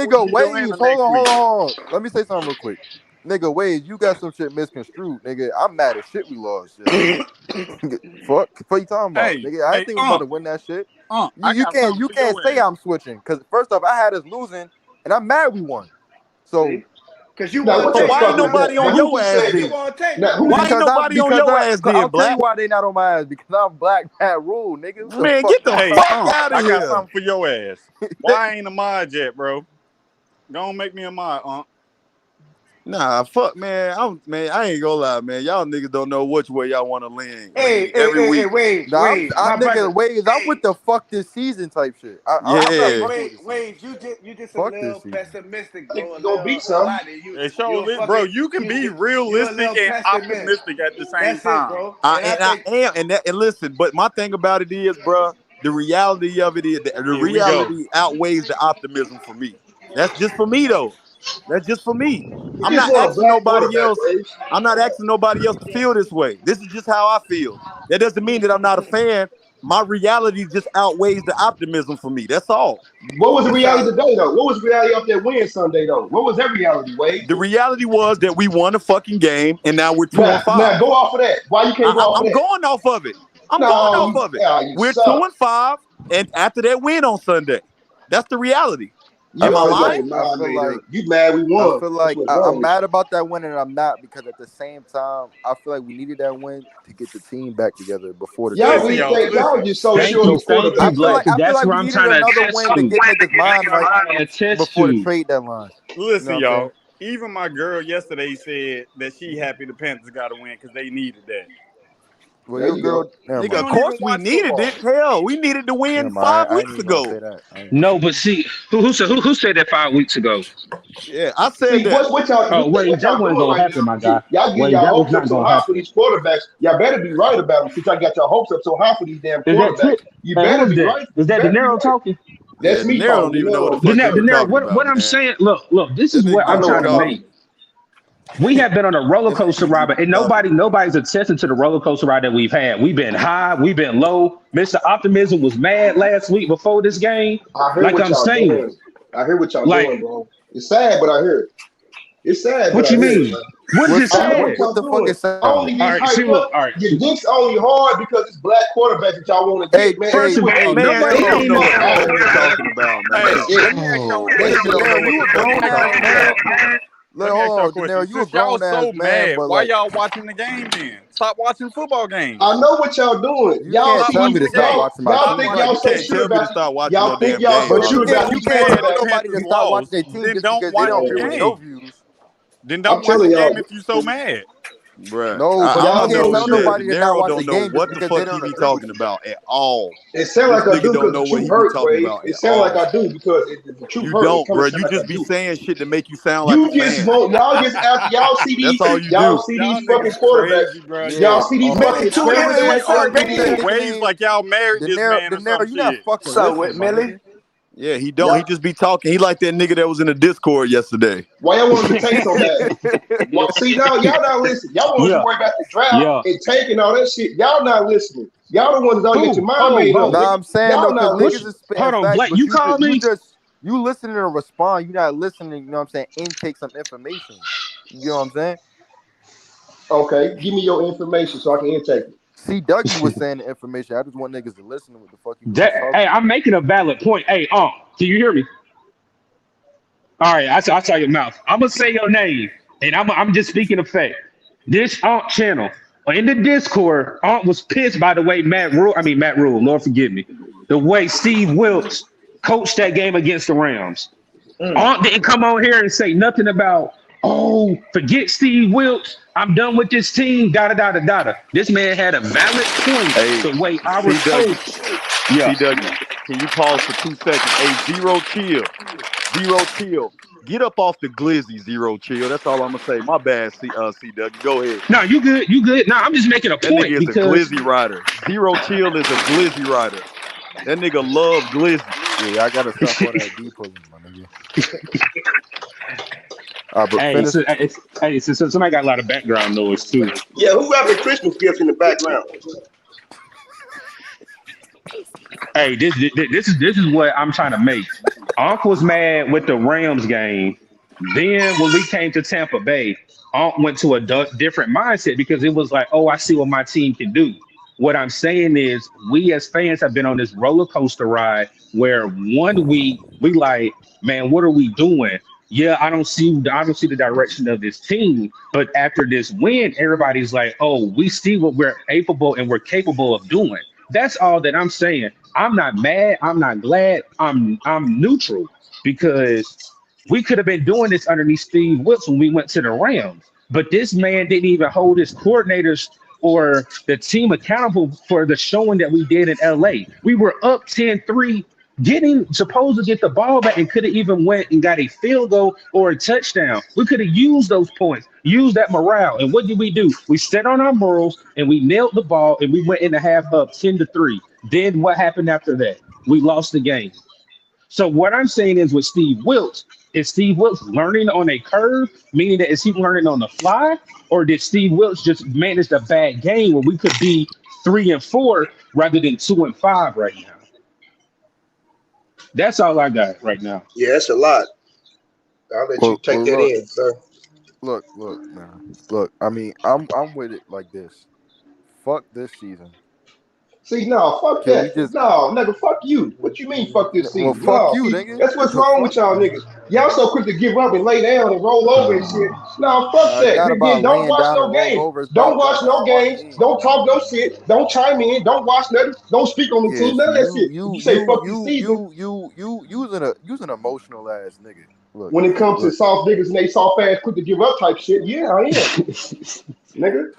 Nigga, Joanna Waves, next hold week. on. Let me say something real quick. Nigga, Waves, you got some shit misconstrued, nigga. I'm mad as shit we lost yesterday. Fuck you talking about, Hey, nigga. I hey, think we about to win that shit. I You got something for can't your say ass. I'm switching because first off, I had us losing, and I'm mad we won. So, because you Now want what to the take. Why fuck ain't is that? nobody Now on who your just ass said You then? that? want to take. Now who Why ain't because nobody on your ass then, I'll tell you Black? why they not on my ass because I'm Black Pat Rule, nigga. What the Man, fuck get the you Hey, fuck talking out of I got here. something for your ass. Why ain't a mod yet, bro? Go on, make me a mod, Nah, fuck, man. I ain't gonna lie, man. Y'all niggas don't know which way y'all want to lean. Hey, every week. wait, Nah, my brother. I'm with the fuck this season type shit. Wait, you just a Fuck little this season. pessimistic, bro. You gonna beat some. Bro, you can be realistic and optimistic at the same time. bro. I am, and listen, but my thing about it is, bro, the reality of it is the reality outweighs the optimism for me. That's just for me, though. That's just for me. I'm not asking nobody else. I'm not asking nobody else to feel this way. This is just how I feel. That doesn't mean that I'm not a fan. My reality just outweighs the optimism for me. That's all. What was the reality today, though? What was the reality of that win Sunday, though? What was that reality, Wade? The reality was that we won a fucking game, and now we're 2-5. Now go off of that. Why you can't go off of that? I'm going off of it. I'm going off of it. We're 2-5, and after that win on Sunday, that's the reality. Am I lying? I feel like you mad we won. I feel like I'm mad about that win, and I'm not, because at the same time, I feel like we needed that win to get the team back together before the y'all just so sure. I feel like we needed another win to get niggas' mind right before the trade deadline. Listen, You know y'all. Even my girl yesterday said that she happy the Panthers got to win because they needed that. Well, your girl, nigga, of course we needed it. Hell, we needed to win 5 weeks ago. No, but see, who said that 5 weeks ago? Yeah, I said that. What y'all, that wasn't gonna happen, my guy. Y'all get y'all hopes up so high for these quarterbacks. Y'all better be right about them since y'all got your hopes up so high for these damn quarterbacks. You better be right. Is that De Niro talking? That's me. De Niro don't even know what the fuck De Niro, what I'm saying, look, this is what I'm trying to make. We have been on a roller coaster ride, and nobody's attesting to the roller coaster ride that we've had. We've been high, we've been low. Mr. Optimism was mad last week before this game. Like I'm saying, I hear what y'all doing, bro. It's sad, but I hear it. It's sad. What you mean? What is sad? What the fuck is sad? Only get hyped up. Your dick's only hard because it's black quarterbacks that y'all want to get, man. First of all, nobody don't know what you're talking about, man. Let me ask y'all a question. Since y'all so mad, why y'all watching the game then? Stop watching football games. I know what y'all doing. Y'all think y'all so sure about y'all think y'all so sure about you can't tell nobody to stop watching their team just because they don't agree with your views. Then don't watch the game if you so mad. Bruh. No, but y'all can't tell nobody to not watch the game what the fuck he be talking about at all. It sounds like I do don't know what he be talking about. It sounds like I do because the truth you hurts. don't, bro. You just be saying shit to make you sound like you just want y'all just after y'all see these y'all see these fucking quarterbacks. Y'all see these fucking Ways like y'all married this man or some shit. So with Millie. Yeah, he don't. He just be talking. He like that nigga that was in the Discord yesterday. Why y'all want to take so bad? Well, see, now y'all not listening. Y'all want to worry about the draft and taking all that shit. Y'all not listening. Y'all the ones that don't get your mind made up. Nah, I'm saying though, because niggas is spitting Hold on, facts, Blake, you call me? You listening to respond. You not listening. You know what I'm saying? Intake some information. You know what I'm saying? Okay, give me your information so I can intake it. See, Dougie was saying the information. I just want niggas to listen to what the fuck he was talking. Hey, I'm making a valid point. Hey, can you hear me? All right, I saw your mouth. I'm gonna say your name, and I'm just speaking of fact. This channel in the Discord, was pissed by the way Matt Rule, Lord forgive me, the way Steve Wilkes coached that game against the Rams. Didn't come on here and say nothing about, forget Steve Wilkes. I'm done with this team. This man had a valid point. The way I was coached. Yeah. Can you pause for 2 seconds? Hey, zero chill. Get up off the glizzy, zero chill. That's all I'm gonna say. My bad, C Doug. Go ahead. No, you good. No, I'm just making a point. That nigga is a glizzy rider. Zero chill is a glizzy rider. That nigga love glizzy. Yeah, I gotta stop all that deep pushing, my nigga. So somebody got a lot of background noise too. Yeah, who wrapping Christmas gifts in the background? Hey, this is what I'm trying to make. Unc was mad with the Rams game. Then when we came to Tampa Bay, Unc went to a different mindset because it was like, I see what my team can do. What I'm saying is we as fans have been on this roller coaster ride where 1 week we like, man, what are we doing? Yeah, I don't see the direction of this team. But after this win, everybody's like, we see what we're capable of doing. That's all that I'm saying. I'm not mad. I'm not glad. I'm neutral because We could have been doing this underneath Steve Wilkes when we went to the Rams. But this man didn't even hold his coordinators or the team accountable for the showing that we did in LA. We were up 10-3, supposed to get the ball back, and could have even went and got a field goal or a touchdown. We could have used those points, used that morale. And what did we do? We set on our morals and we nailed the ball, and we went in the half up 10-3. Then what happened after that? We lost the game. So what I'm saying is with Steve Wilkes, is Steve Wilkes learning on a curve, meaning that is he learning on the fly, or did Steve Wilkes just manage a bad game where we could be 3-4 rather than 2-5 right now? That's all I got right now. Yeah, that's a lot. I'll let you take that in, sir. Look, man. Look, I mean, I'm with it like this. Fuck this season. See, no, fuck that. No, nigga, fuck you. What you mean, fuck this season? Well, fuck you, nigga. That's what's wrong with y'all niggas. Y'all so quick to give up and lay down and roll over and shit. No, fuck that. Again, don't watch no games. Don't watch no games. Don't talk no shit. Don't chime in. Don't watch nothing. Don't speak on the team. None of that shit. You say fuck this season. You's an emotional ass nigga. Look, when it comes to soft niggas and they soft ass quick to give up type shit, yeah, I am. Nigga.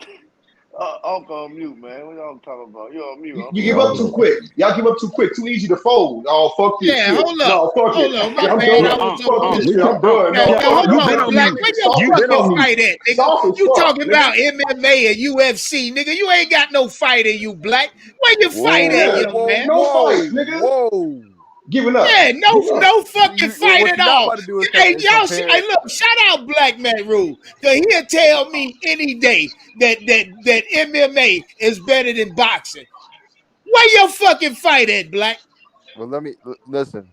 Uncle on mute, man. What y'all talking about? You on mute. You give up too quick. Y'all give up too quick. Too easy to fold. Oh, fuck this shit. Hold up. No, fuck hold it. up. I'm done. Fuck this shit. I'm done. Hold on, Black. Where your fucking fight at, nigga? You talking about MMA and UFC, nigga. You ain't got no fight in you, Black. Where you fight at, young man? No fight, nigga. Whoa. Giving up. Yeah, no fucking fight at all. Hey, y'all, hey, look, shout out Black Man Rule. Cause he'll tell me any day that MMA is better than boxing. Where your fucking fight at, Black? Well, let me listen.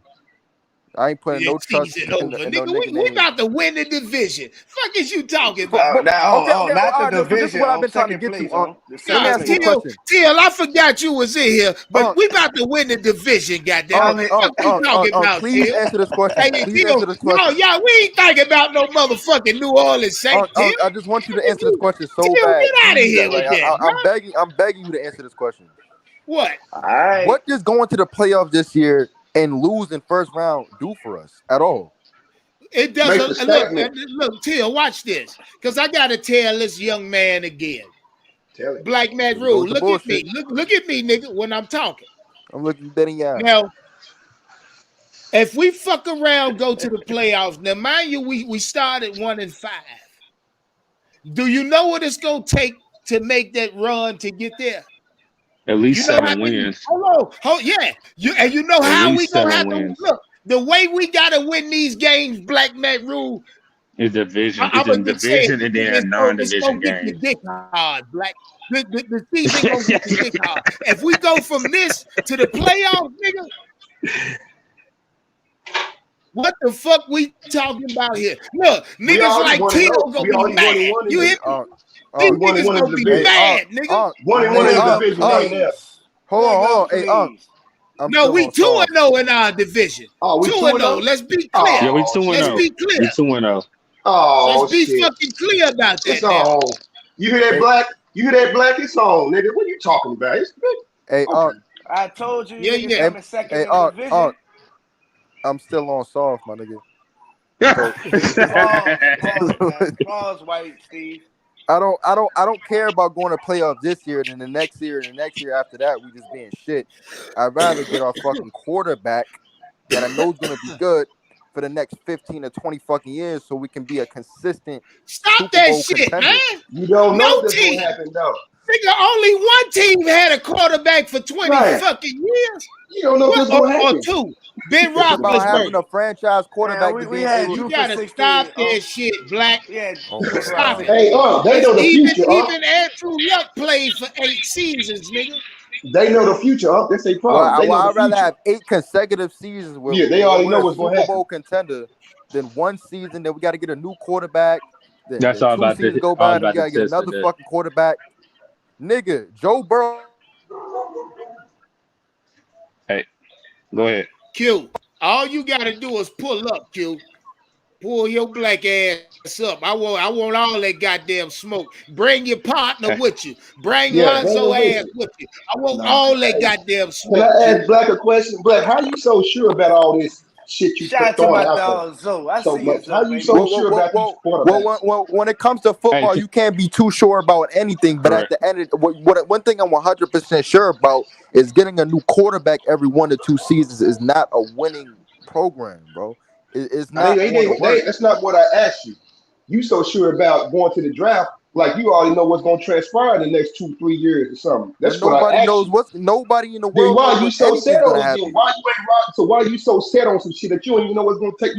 I ain't putting no trust in no nigga. We about to win the division. Fuck is you talking about? Not the division. This is what I've been trying to get to. Till, I forgot you was in here, but we about to win the division, goddamn. What you talking about, please answer this question. No, y'all, we ain't thinking about no motherfucking New Orleans Saints. I just want you to answer this question so bad. Get out of here with that. I'm begging you to answer this question. What? What does going to the playoffs this year and lose in first round do for us at all? It doesn't. Look, Till, watch this, because I gotta tell this young man again. Tell it. Black Man Rule, look at me, look at me, nigga, when I'm talking. I'm looking dead in your eyes. Now, if we fuck around, go to the playoffs. Now, mind you, we started 1-5. Do you know what it's gonna take to make that run to get there? At least 7 wins. Yeah. You know how we gonna have to look. The way we gotta win these games, Black Man Rule. Is division. It's a division and then a non-division game. Get the dick hard, Black. The season gonna get the dick hard. If we go from this to the playoffs, nigga. What the fuck we talking about here? Look, niggas like Tito gonna be mad. You hear me? These niggas gonna be mad, nigga. 1-1 division right now. Hold on. Hey, no, we 2-0 in our division. 2-0. Let's be clear. Yeah, we 2-0. Let's be clear. We 2-0. Oh, let's be fucking clear about that. It's on. You hear that, Black? You hear that, Black? It's on, nigga. What are you talking about? Hey, I told you. Yeah. I'm in second in the division. I'm still on soft, my nigga. Pause, White Steve. I don't care about going to playoffs this year, and then the next year, and the next year after that, we just being shit. I'd rather get our fucking quarterback that I know is gonna be good for the next 15 to 20 fucking years, so we can be a consistent Stop that shit, contender. Man. You don't know what's gonna happen though. Nigga, only one team had a quarterback for 20 fucking years. You don't know what's gonna happen. Or two. Ben Roethlisberger. About having a franchise quarterback. You gotta stop that shit, Black. Yeah, stop it. Hey, they know the future. Even Andrew Luck played for 8 seasons, nigga. They know the future. That's their problem. I'd rather have 8 consecutive seasons where they already know what's going to happen. Super Bowl contender than one season that we got to get a new quarterback. That's all about to go by. We got to get another fucking quarterback. Nigga, Joe Burrow. Hey, go ahead. Q, all you gotta do is pull up, Q. Pull your black ass up. I want all that goddamn smoke. Bring your partner with you. Bring Lonzo ass with you. I want all that goddamn smoke. Can I ask Black a question? Black, how you so sure about all this shit you Shout out to throwing my out dog Zoe. I there. see you, So how Zoe, you baby. so sure about these quarterbacks? When it comes to football, you can't be too sure about anything. But at Correct. the end, one thing I'm 100% sure about is getting a new quarterback every 1 to 2 seasons is not a winning program, bro. It's not going to work. That's not what I asked you. You so sure about going to the draft, like you already know what's going to transpire in the next 2-3 years or something. That's what I asked you. Nobody in the Then world why knows you what so anything's set going to on it? happen. Then why you ain't rock? So why you so set on some shit that you don't even know what's going to take?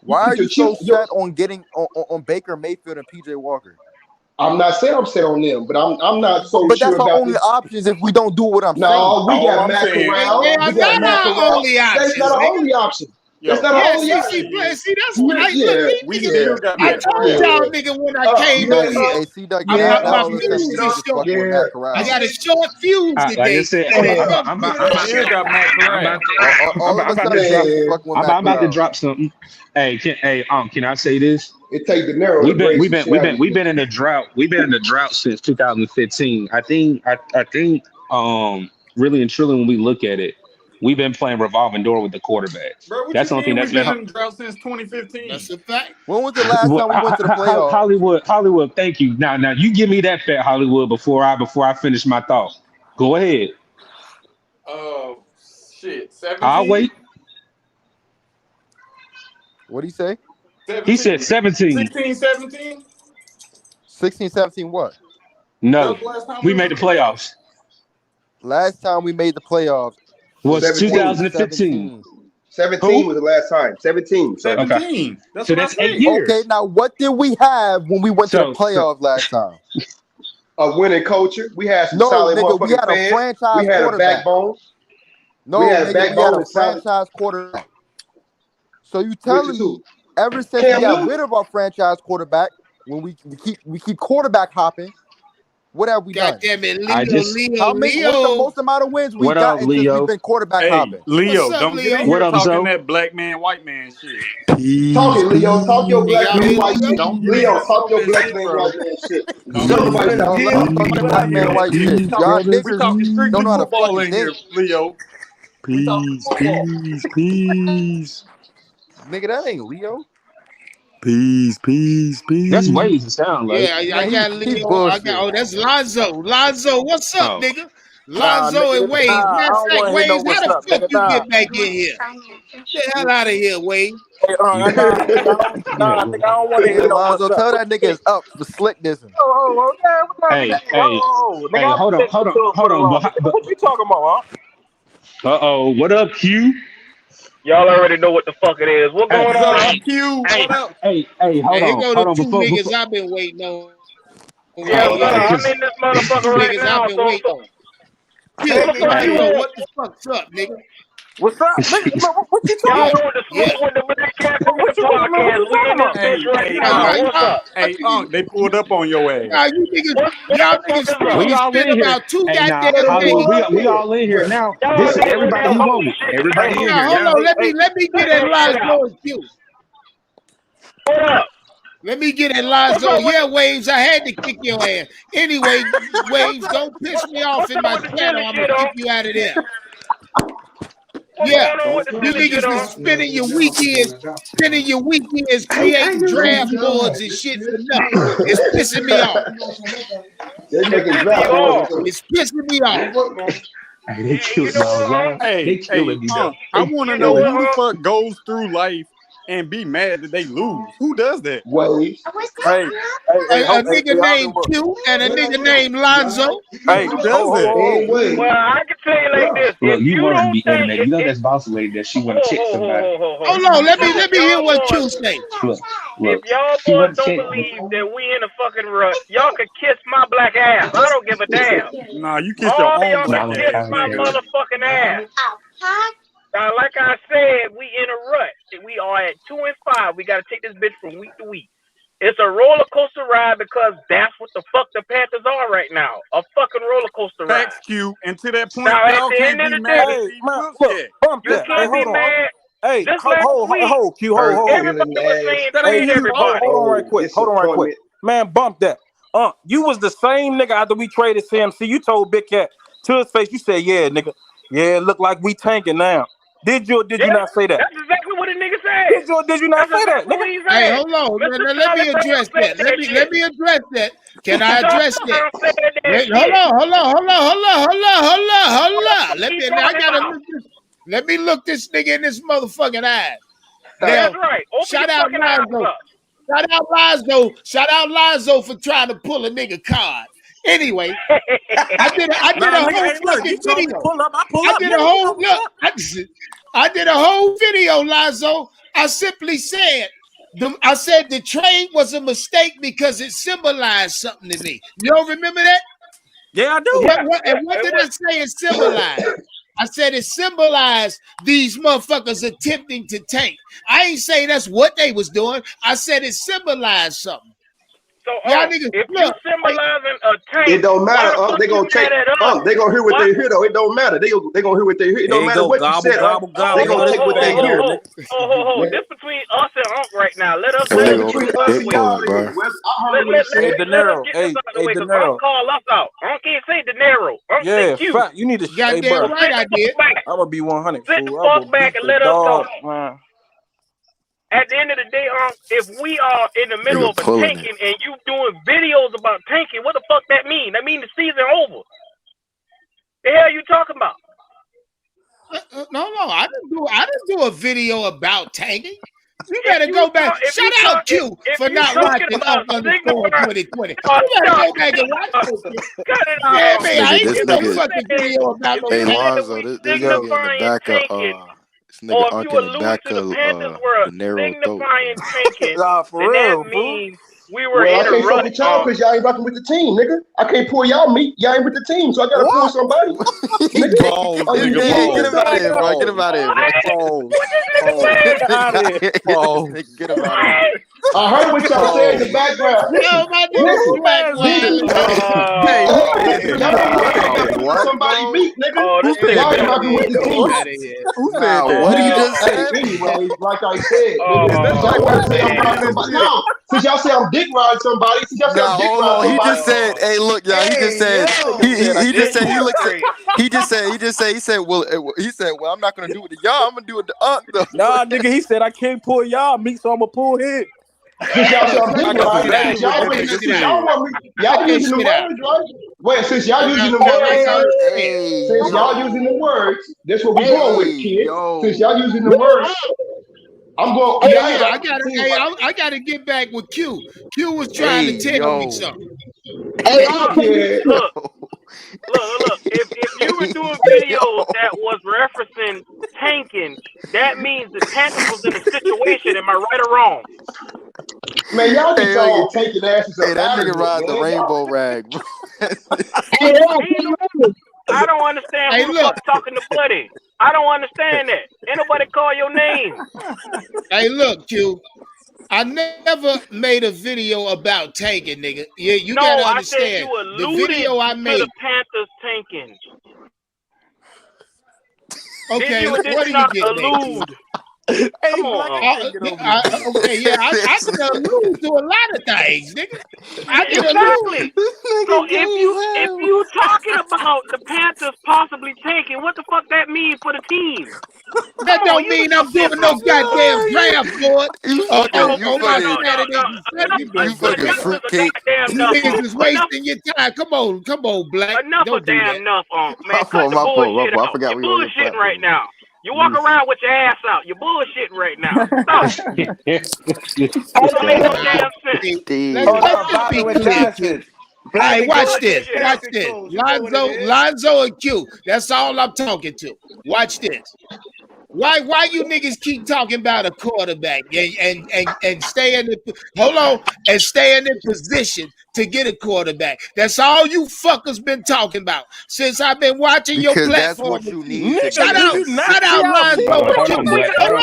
Why are you so set on getting on Baker Mayfield and PJ Walker? I'm not saying I'm set on them, but I'm not so But sure that's our about only this. options if we don't do what I'm saying. No, we All got I'm Mac saying- around. They are We got not Mac our around. only That's options, not our nigga. only option. Yo, That's not our Yeah, only option. see, that's what I Yeah, look. we Nigga, still got I Matt told Corral. y'all, nigga, when I came on here, Hey, C-Duck, you my all of a sudden fuse niggas is just short. fucking with Matt Corral. I got a short fuse Like I today. said, And it Yeah. comes We still got Matt Corral. All of a sudden to drop. niggas fucking with Matt I'm about to Corral. drop something. Hey, can I say this? It take De Niro to break some shit out of We've you. been in a drought. We've been in a drought since 2015. I think really and truly when we look at it, we've been playing revolving door with the quarterbacks. Bro, what That's the you only thing mean that's we've been been in drought since 2015? That's a fact. When was the last time we went to the playoffs? Hollywood, thank you. Now you give me that fat Hollywood before I finish my thought. Go ahead. Oh shit, 17. I'll wait. What'd he say? 17, He said 17. 16, 17. 16, 17 what? No, That was the last time we was made the playoffs. Last time we made the playoffs Was 17. 2015. 17 was the last time. 17. Sir. 17. That's So what that's I 8 said. years. Okay, now what did we have when we went to the playoffs last time? A winning culture. We had some No, solid nigga, we motherfucking had a fans. franchise We had a quarterback. backbone. No, we had nigga, we had backbone a and solid. franchise quarterback. So you Which telling is me who? ever since Cam we got Newton? rid of our franchise quarterback, when we keep quarterback hopping, what have we done? God damn it, I Leo, just- What's the most amount of wins we've What up, gotten since Leo? we've been quarterback Hey, hopping? Leo, What's up, don't Leo? get in What here up, talking Zoe? that black man, white man shit. Talking, Leo. Talk your black Y'all man, hear white Leo? shit. Don't get in Leo, here talk your talking black shit, man, bro. white man shit. Don't Show get them in how here you talking Let's feel. talk black man, white shit. We Y'all talking niggas strictly don't know how to football fucking in here, think. Leo. We talking football. Peace. Nigga, that ain't Leo. Peace. That's ways to sound like. Yeah, I Man, got he Leo. bullshit. That's Lonzo. Lonzo, what's up, Oh. nigga? Nah, Lonzo nigga, and Wade. I Matter of don't fact, want to hear no Wade, what's how the up, fuck nigga. you Nah. get back in here? Get the hell out of here, Wade. Hey, nigga, I don't want to Hey, hear no what's Lonzo, up. tell What that you nigga think? is up for slickness. Oh, yeah, what that mean? Hey, Nigga, I'm hold listening to it for the long. Nigga, what you talking about, huh? What up, Q? Y'all already know what the fuck it is. What Hey, going on, huh? Q, hey, what up? hey, And hold here go the on, two before. niggas I've been waiting on Yes, right sir. here. I'm in this motherfucker Two right niggas now, I've been so waiting on. Q, what the fuck you Q, want? what the fuck's up, nigga? What's up? Nigga, what you Yeah, talking about? yeah. With the black cat with the podcast. We in this bitch right now. What's up? Hey, they pulled up on your ass. Nah, you niggas, What y'all the fuck niggas is up? We speaking all spit in here. about 2 Hey, nah, goddamn Hollywood, days. we all in here now. Y'all This is niggas everybody with who that want it. shit. Everybody in Now, here hold now. on, let me get at Lonzo and Q. What up? Let me get at What's Lonzo. up with Yeah, Waves, I had to kick your ass. Anyway, Waves, don't piss me off in my the channel. silly I'm going shit to on? kick you out of there. What's Yeah, going on with the you silly shit niggas on? is spending your weekends creating draft boards and shit for nothing. It's pissing me off. They're making It's draft pissing you off. boards. It's pissing me off. Hey, they killed You know what, my huh? They Hey, killing me though. I want to You know know what, who the huh? fuck goes through life and be mad that they lose. Who does that? Waves. Hey, A nigga named Q and a nigga named Lonzo. Hey, Who does that? Hey, Waves. Well, I can tell you like this. Look, If you you want to don't be think animated. You know that's boss lady that she want to check somebody. Hold on, let me hear Y'all what boys, Q say. Look, if y'all she boys want to don't check. believe that we in a fucking rut, y'all can kiss my black ass. I don't give a damn. Nah, you kiss your All own y'all No, can black I'm kiss ass, my nigga. motherfucking ass. Now, like I said, we in a rut. We are at 2-5. We got to take this bitch from week to week. It's a roller coaster ride because that's what the fuck the Panthers are right now. A fucking roller coaster ride. Facts, Q. And to that point, Now, at y'all the can't end of be the mad day, at Steve Wilkes yet. Bump you that. can't be mad. Hey, Just last week, Q, hold. everybody was saying That ain't trade his everybody. fault. Hold on right quick. Disappointment. Man, bump that. You was the same nigga after we traded CMC. You told Big Cat to his face, you said, yeah, nigga. Yeah, it look like we tanking now. Did you or did you not say that? That's exactly what the nigga said. Did you not say that? What he Hey, said. hold on. Mr. Let me Charlie Brown address said that. Let me address that. Can I Charlie address that? Brown said that Wait, shit. hold on. What he I talking gotta about? let me look this nigga in this motherfucking eye. That's Now, right. Open shout your out fucking eyes Lonzo. up. Shout out Lonzo for trying to pull a nigga card. Anyway, I did a whole fucking video. I did a whole video, Lonzo. I simply said, I said the trade was a mistake because it symbolized something to me. You don't remember that? Yeah, I do. What did I say it symbolized? I said it symbolized these motherfuckers attempting to tank. I ain't say that's what they was doing. I said it symbolized something. So, y'all niggas, if look, you symbolizing a tank, It don't matter. why the fuck They gonna you take. mad at us? They gonna hear what they hear though. It don't matter. They gonna hear what they hear. It don't matter what you said. They gonna take what they hear. This between us and Unc right now. Let us Well, get between this us out and the way. y'all, Let us get this out the way. Because Unc call us out. Unc can't say De Niro. Unc say Q. Fact. You need to. Goddamn right I did. I'm gonna be 100. Sit the fuck back and let us talk. At the end of the day, if we are in the middle of a tanking and you doing videos about tanking, what the fuck that mean? That mean the season over. The hell you talking about? No, I didn't do a video about tanking. You better go back. Shout out Q for not watching Underscore 2020. You better go back and watch this. Yeah, man, I ain't do no fucking video about no Hey, tanking. Lonzo, this nigga in the back of this nigga Unc in the back of the narrow throat. Tanking, for then real, that means we Well, were I in a can't fuck rush. with y'all because y'all ain't rocking with the team, nigga. I can't pull y'all meat. Y'all ain't with the team, so I gotta pull somebody. Balls, nigga, Get him out of here, bro. Get him out of here, bro. Get him out of here. I heard what y'all said in the background. Yo, my nigga, black somebody meat, nigga. Who said Y'all ain't that? rocking with the team. Who said that? What he just said? Anyway, like I said, y'all want to say I'm riding somebody. No, since y'all say I'm dick riding somebody, since y'all say I'm dick Hold on. riding He somebody. just said, "Hey, look, y'all." He just said, he just said, he looks at, he said, well, I'm not gonna do it to y'all. I'm gonna do it to Unc though. Nah, nigga, he said I can't pull y'all meat, so I'm gonna pull his. Since y'all say I'm dick riding, since y'all want me, y'all using the words, right? Well, since y'all using the words, since y'all using the words, that's what we going with, kids. Since y'all using the words, I'm going. Yeah, I gotta get back with Q. Q was trying to tell me something. Look. If you were doing videos that was referencing tanking, that means the Panthers was in a situation. Am I right or wrong? Man, y'all get y'all taking asses up. Hey, that nigga rides the rainbow rag, bro. I don't understand who the fuck talking to Buddy. I don't understand that. Ain't nobody call your name. Hey, look, Q. I never made a video about tanking, nigga. Yeah, you gotta understand. I said you alluded the video I made to the Panthers tanking. Okay, what are you getting at? Come on. Okay, yeah, I can allude to a lot of things, nigga. I can allude. So if you talking about the Panthers possibly tanking, what the fuck that mean for the team? That don't mean I'm doing no goddamn draft for it. On my Saturday. You fucking fruitcake. You niggas is wasting your time. Come on, Black. Enough don't of damn enough, man. Cut the my bullshit fault. out. I forgot You're we bullshitting right now. You walk around with your ass out. You're bullshitting right now. Stop. Don't make no damn sense. Let's just be clear, Q. Hey, watch this. Lonzo and Q. That's all I'm talking to. Watch this. Why you niggas keep talking about a quarterback and stay in the position to get a quarterback? That's all you fuckers been talking about since I've been watching your platform. That's what you need. Shout out, Lonzo. Hold on, Black. Hold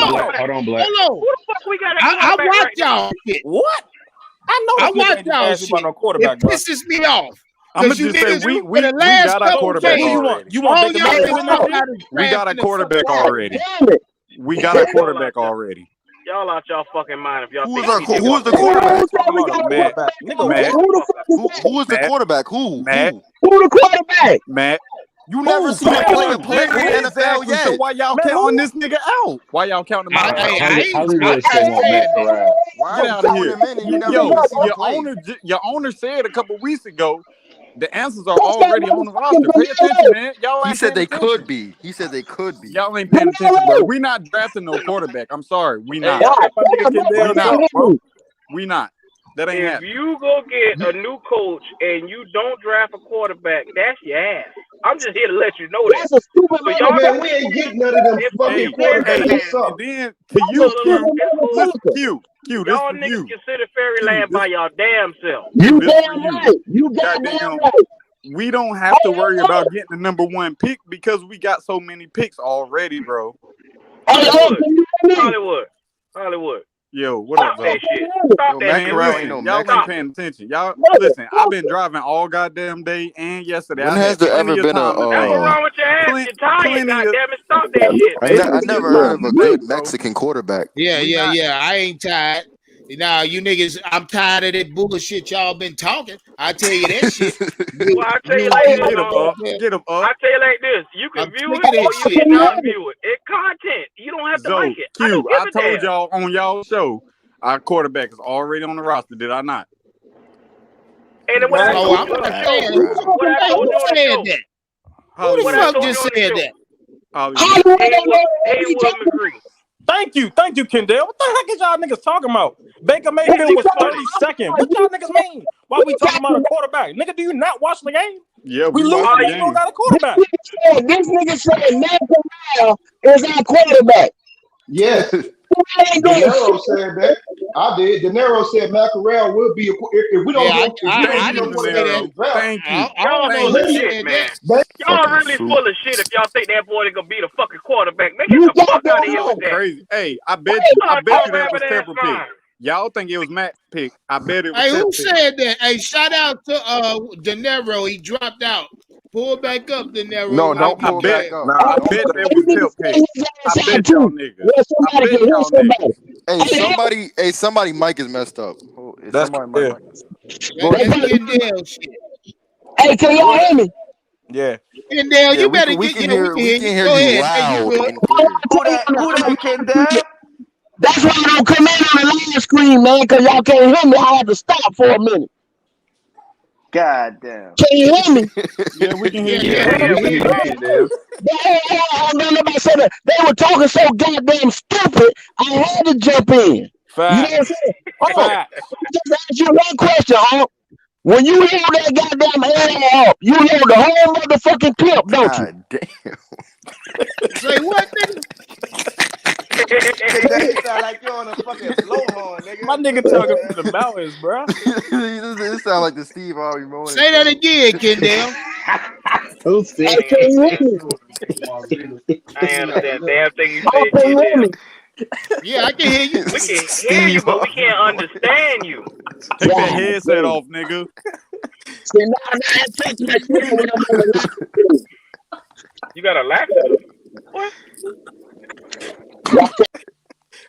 on. I watch y'all shit. What? I watch y'all shit. No quarterback, it pisses me off. I'm gonna just say we got our quarterback already. You want we got a quarterback already. We got a quarterback already. Y'all out y'all fucking mind if y'all who's the quarterback? Matt. Who is the quarterback? Who? Matt. Who the quarterback? Matt. You never seen a player play in the NFL Exactly. yet. So why y'all counting this nigga out? Why y'all counting him out? Hollywood still want Matt Corral. Get out of here. Your owner said a couple weeks ago, the answers are already on the roster. Pay attention, man. Y'all He ain't said paying they attention. could be. He said they could be. Y'all ain't paying attention, bro. We not drafting no quarterback. I'm sorry. We not. We not, bro. We not. That ain't If happening. you go get a new coach and you don't draft a quarterback, that's your ass. I'm just here to let you know that. That's a stupid So man. y'all Man, we ain't getting none of them fucking quarterbacks. What's up? And then to you, Q, this y'all for niggas you. consider fairyland by y'all damn self. You damn right. You goddamn right. We don't have to worry about getting the number one pick because we got so many picks already, bro. Hollywood. Yo, what up, Stop bro? that shit. Stop that Man, shit. listen, y'all ain't paying attention. Y'all listen. I've been driving all goddamn day and yesterday. When I has had there plenty ever of been time a? to That's think. what's wrong with your ass. You're tired. Goddamn it, stop that shit. I never heard of a good Mexican quarterback. Yeah. I ain't tired. Now you niggas, I'm tired of that bullshit y'all been talking. I tell you that shit. Well, I tell you like this. Get him up. I tell you like this. You can I'm view sick it of or that you shit, cannot man. view it. It's content. You don't have to So, like it. I Q, don't give I a told damn. y'all on y'all show, our quarterback is already on the roster. Did I not? And then what I Oh, told I'm you on the not show. saying. What I told you Who on the said show. that? Who the Hollywood. fuck told just you on the said show. that? Hollywood. Haywood McGree. Thank you, Kendall. What the heck is y'all niggas talking about? Baker Mayfield was 32nd. What y'all niggas mean? Why we talking about a quarterback? Nigga, do you not watch the game? Yeah, We we losing watched the because we don't game. got a quarterback. This nigga said Matt Corral is our quarterback. Yes. De Niro said that. I did. De Niro said Matt Corral will be if we don't Yeah, get if we don't I get no didn't say quarterback that. in the draft. Thank you. I don't know who said man. that. Y'all really full of shit if y'all think that boy is gonna be the fucking quarterback. Man, You get the fuck out of here with that. Crazy. Hey, I bet you that was Pepper pick. Y'all think it was Matt pick. I bet it was Hey, Pepper who pick. said that? Hey, shout out to De Niro. He dropped out. Pull back up, De Niro. No, don't pull back up. I bet that was Pep pick. I bet y'all niggas. I bet y'all niggas. Hey, somebody mic is messed up. That's somebody mic. That's Kendall shit. Hey, can y'all hear me? Yeah. Kendall, you better we get can yeah, hear we can hear you. you Go ahead. loud Hey, you and clear. Who that, Kendall? That's why I don't come in on the live screen, man, because y'all can't hear me. I had to stop for a minute. God damn. Can you hear me? Yeah, we can hear you. Yeah, we can hear you, Dale. They were talking so goddamn stupid, I had to jump in. You know what I'm saying? I just ask you one question, huh? When you hear that goddamn air up, you hear the whole motherfucking clip, don't you? God damn. Say what, nigga? That sound like you're on a fucking blowhorn, nigga. My nigga talking from the mountains, bro. This sound like the Steve Harvey moment. Say that again, Kendall. Who said that? I ain't understand a damn thing you How said, can you hear Kendall. me? Yeah, I can hear you. We can hear you, but we can't understand you. Take that headset off, nigga. You got a laxative? What?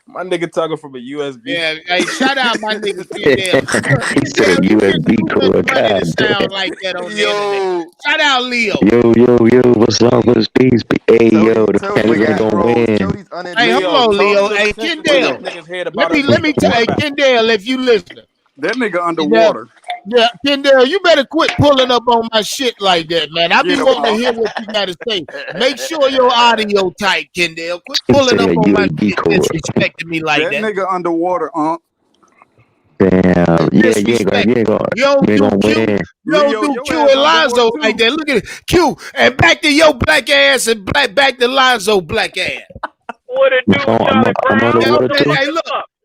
My nigga talking from a USB. Yeah, hey, shout out my nigga Kendall. Kendall, you get too much money to sound like that on the internet. Shout out Leo. Yo, what's up? What's peace? Hey, yo, the Panthers ain't gonna win. Hey, hold on, Leo. Hey, Kendall. Let me tell you, Kendall, if you listening. That nigga underwater. Yeah, Kendall, you better quit pulling up on my shit like that, man. I be wanting to hear what you gotta say. Make sure your audio tight, Kendall. Quit pulling up on my shit, disrespecting me like that. That nigga underwater, Damn, you ain't gonna win. You don't do Q and Lonzo like that. Look at it. Q, and back to your black ass and back to Lonzo black ass. What it do, Charlie Brown? Hey, look.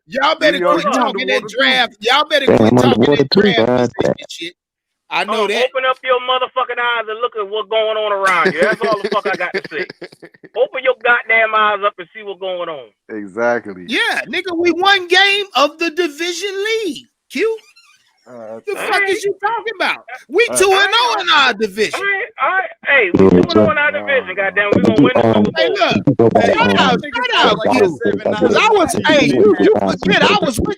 Y'all better quit talking that draft. Y'all better quit I'm talking underwater that too, draft man. position shit. I know that. Open up your motherfucking eyes and look at what's going on around you. That's all the fuck I got to say. Open your goddamn eyes up and see what's going on. Exactly. Yeah, nigga, we won game of the division lead. Q. The fuck is you talking about? We 2-0 in our division. Hey, we 2-0 in our division. Goddamn, we gonna win the Super Bowl. Hey, look. Shout out, Q. Because I was, hey, you forget I was with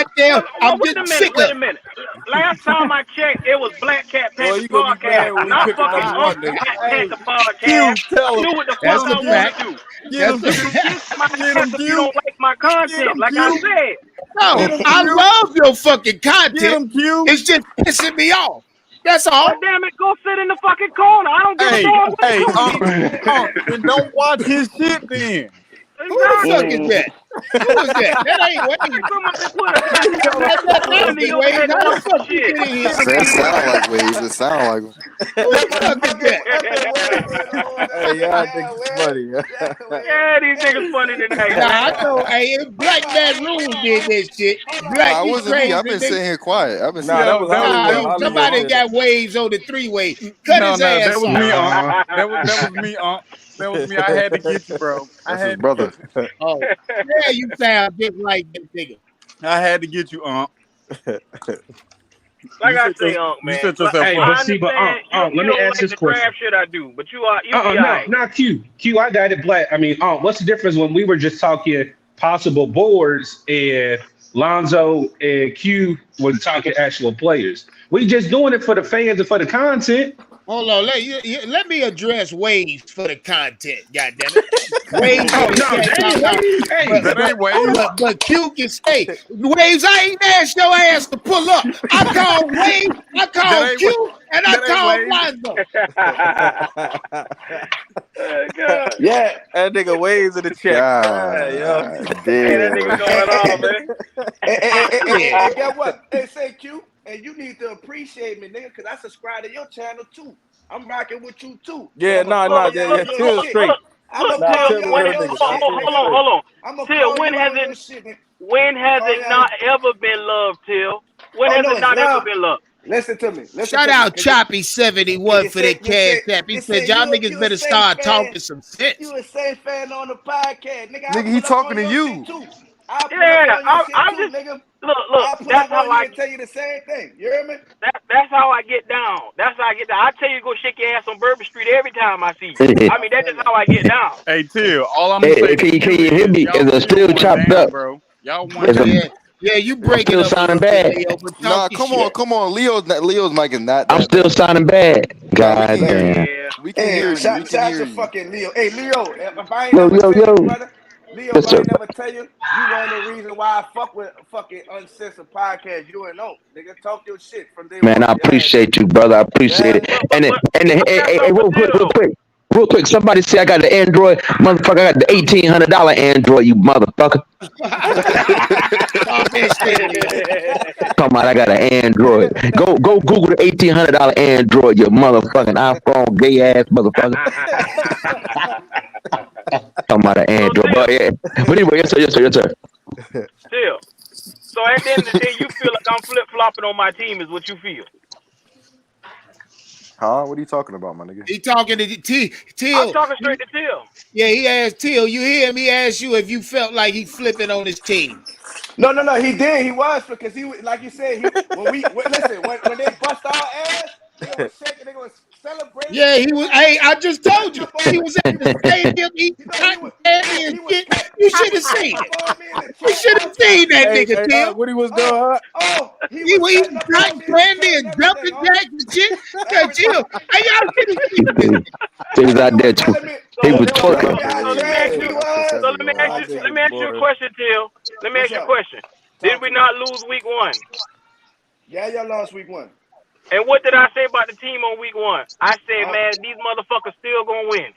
goddamn. I'm getting sick Wait of a minute. Last time I checked, it was Black Cat Boy, Panther you gonna be mad podcast, when we not pick up fucking number Uncle 1, nigga. Black Hey, Panther Q, podcast. tell I him. do what the That's fuck a I want fact. to do. Get him, You Q. can kiss my Get ass him, if you Q. don't like my Get content. him, Like I Q. said, No, Get him, I Q. love your fucking Get content. him, Q. It's just pissing me off. That's well, all. damn it, go sit in the fucking corner. I don't give a damn what you Then don't watch his shit then. Who the fuck Exactly. is that? Who was that? That ain't Waves. That ain't Waves. How the fuck you get in here? That sound like Waves. It sound like him. Who the fuck is that? Hey, y'all niggas funny. Yeah, these niggas funny tonight. Nah, I know. Hey, if Black Man Rules did this shit. Black, Nah, it you wasn't crazy. me. I've been sitting here quiet. I've been Nah, that was Nah, Hollywood. somebody got Waves on the three-way. Cut his ass that was off. me, Unc. That was me, Unc. That was me. I had to get you, bro. That's his brother. Oh, yeah, you sound just like this nigga. I had to get you, Unc. Like I say, Unc, man. Hey, but see, but let me ask this question. Draft shit I do, but you be no, alright. not Q. Q, I got it, Black. I mean, what's the difference when we were just talking possible boards and Lonzo and Q were talking actual players? We just doing it for the fans and for the content. Hold on, let me address Waves for the content. Goddamn it, Waves. That ain't Waves. But Q can say Waves. I ain't asked your ass to pull up. I called Waves. I called Q, and I called Lonzo. Yeah, that nigga Waves in the chat. That nigga going on, man. And get what? Hey, say Q. And you need to appreciate me, nigga, because I subscribe to your channel too. I'm rocking with you too. Yeah, yeah. Till straight. Hold on. Till, when has it not ever been love, Till? When has it not ever been love? Listen to me. Shout out Choppy71 for that cash app. He said, y'all niggas better start talking some sense. You a safe fan on the podcast, nigga. Nigga, he talking to you. I'm just look. That's how I tell you the same thing. You hear me? That's how I get down. I tell you to go shake your ass on Bourbon Street every time I see you. I mean, that's just how I get down. Hey, Till, all I'm gonna say Can you hear me? Is it still chopped up? bro. Y'all want Yeah, you breaking still up sounding bad. Nah, come on. Leo's mic is not. I'm still sounding bad. God damn. We can hear you. Shout out to fucking Leo. Hey, Leo, if I ain't Yo, never yo, tell yo. you, brother, Leo, Yes, if I sir. ain't never tell you, you one of the reasons why I fuck with fucking Uncensored Podcast. You and no, nigga, talk your shit from day Man, one. I appreciate you, brother. I appreciate it. And hey, real quick. Somebody say I got the Android, motherfucker. I got the $1,800 Android, you motherfucker. Talking about I got an Android. Go Google the $1,800 Android, you motherfucking iPhone gay ass motherfucker. Talking about an Android, but anyway, yes sir. Still. So at the end of the day, you feel like I'm flip flopping on my team, is what you feel. Huh? What are you talking about, my nigga? He talking to Till. I'm talking straight to Till. Yeah, he asked Till. You hear him? He asked you if you felt like he flipping on his team. No, he did. He was, because he, like you said, when they bust our ass, they was shaking, they was celebrating. Yeah, he was. Hey, I just told you, he was at the stadium eating cotton candy and shit. You should have seen it. You should have seen that nigga, Till. What he was doing? He was eating cotton candy and jumping jacks and shit. Yeah, Till. Hey, y'all should have seen this. He was out there too. He was twerking. So let me ask you a question, Till. Let me ask you a question. Did we not lose week 1? Yeah, y'all lost week 1. And what did I say about the team on week 1? I said, man, these motherfuckers still gonna win.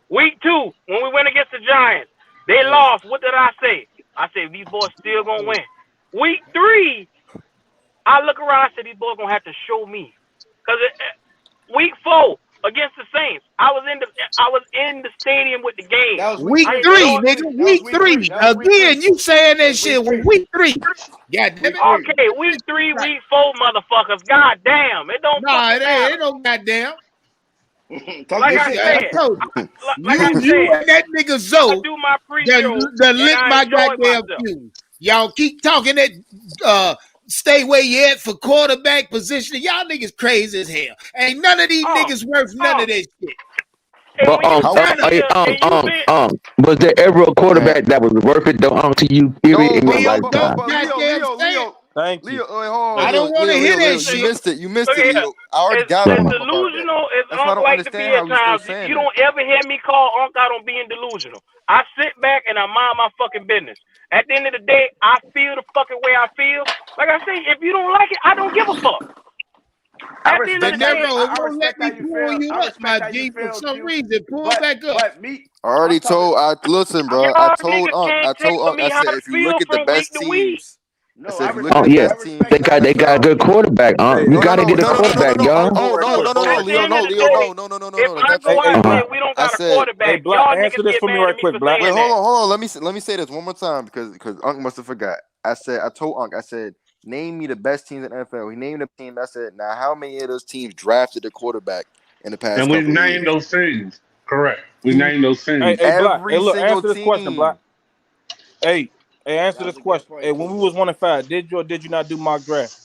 Week 2, when we went against the Giants, they lost. What did I say? I said, these boys still gonna win. Week 3, I look around, I said, these boys gonna have to show me. Because week 4 against the Saints, I was in the stadium with the game. Week 3, nigga. Week 3. Again, you saying that shit with week 3. God damn it. Okay, week 3, week 4, motherfuckers. God damn. It don't fucking matter. It don't goddamn. Like I said, you and that nigga Zoe do my pre-show that lit my goddamn fuse. Y'all keep talking that stay where you at for quarterback position. Y'all niggas crazy as hell. Ain't none of these niggas worth none of that shit. But was there ever a quarterback that was worth it though to you? Period in your lifetime. Leo. Thank you. I don't want to hear that shit. You missed it, Leo. I already got As him. delusional as Unc like to be at times, you don't ever hear me call Unc out on being delusional. I sit back and I mind my fucking business. At the end of the day, I feel the fucking way I feel. Like I say, if you don't like it, I don't give a fuck. I At the end of respect the how day, you, It I won't let respect how me you pull feel. you I up, my respect how you G. For feel, some Q. reason, pull But back up. but me, I already I'm talking. told. Listen, bro. y'all I niggas can't told tell Unc. I me how said to if you feel look at the from week best to week. teams, I No, said I if you look at Oh the respect. yeah, I best respect they teams in the how you got a NFL. good quarterback. Hey, We No, no, got to no, get a no, no, no, no, no, quarterback, no. y'all. Oh, no, no, no, no, At the Leo, end of no, the Leo, day, no, no, no, no, no, if no. I That's go fair. out Uh-huh. there and we don't I got a said, hey, quarterback, Black, y'all answer niggas this get for me mad right at me quick, for Black. wait, saying that. hold on. Let me say this one more time because Unc must have forgot. I told Unc. I said, name me the best teams in the NFL. He named a team. I said, now how many of those teams drafted a quarterback in the past And we couple of named years? those teams. Correct. We named those Hey, teams. hey, Black. Hey, Every look, single answer this question, Black. team. Hey, answer That was this a good question. Hey, point, when we Q. was 1-5, did you or did you not do mock draft?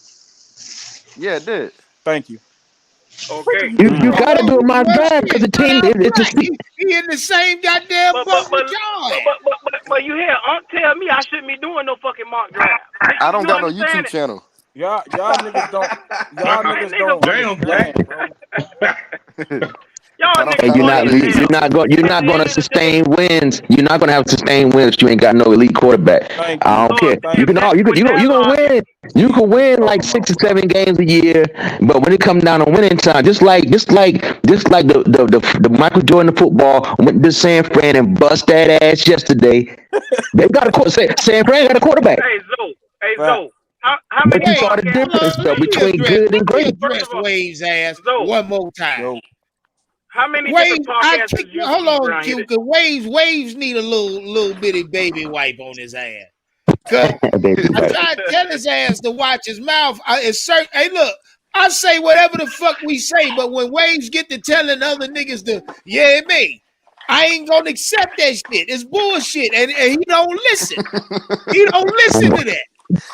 Yeah, it did. Thank you. Okay. You got to do my draft because the team it's a He in the same goddamn But boat with y'all at. but you hear Unc tell me I shouldn't be doing no fucking mock draft. I don't You got no understand YouTube it? channel. Y'all niggas don't Man, nigga, Damn, Black. understand, bro. y'all I don't niggas And got you're no not funny as YouTube hell. you're At not the going end to of the day, sustain wins. You're not going to have sustained wins if you ain't got no elite quarterback. Thank I you. don't care. You if can that all you with that gonna logic, win. You can win like 6 or 7 games a year, but when it comes down to winning time, just like the Michael Jordan of football went to San Fran and bust that ass yesterday. They got a San Fran got a quarterback. Hey Fact. Zoe, how But many you saw the podcasts? Hold difference on, though between good and let me great. address First of all, Wave's ass Zoe, one more time. how many different Waves, I podcasts does kick you hold keep on, around here? Q, cause Waves need a little bitty baby wipe on his ass. Cause Baby I wipe. try to tell his ass to watch his mouth. It's certain. Hey, look, I say whatever the fuck we say, but when Waves get to telling other niggas to yeah me, I ain't gonna accept that shit. It's bullshit, and he don't listen. He don't listen to that.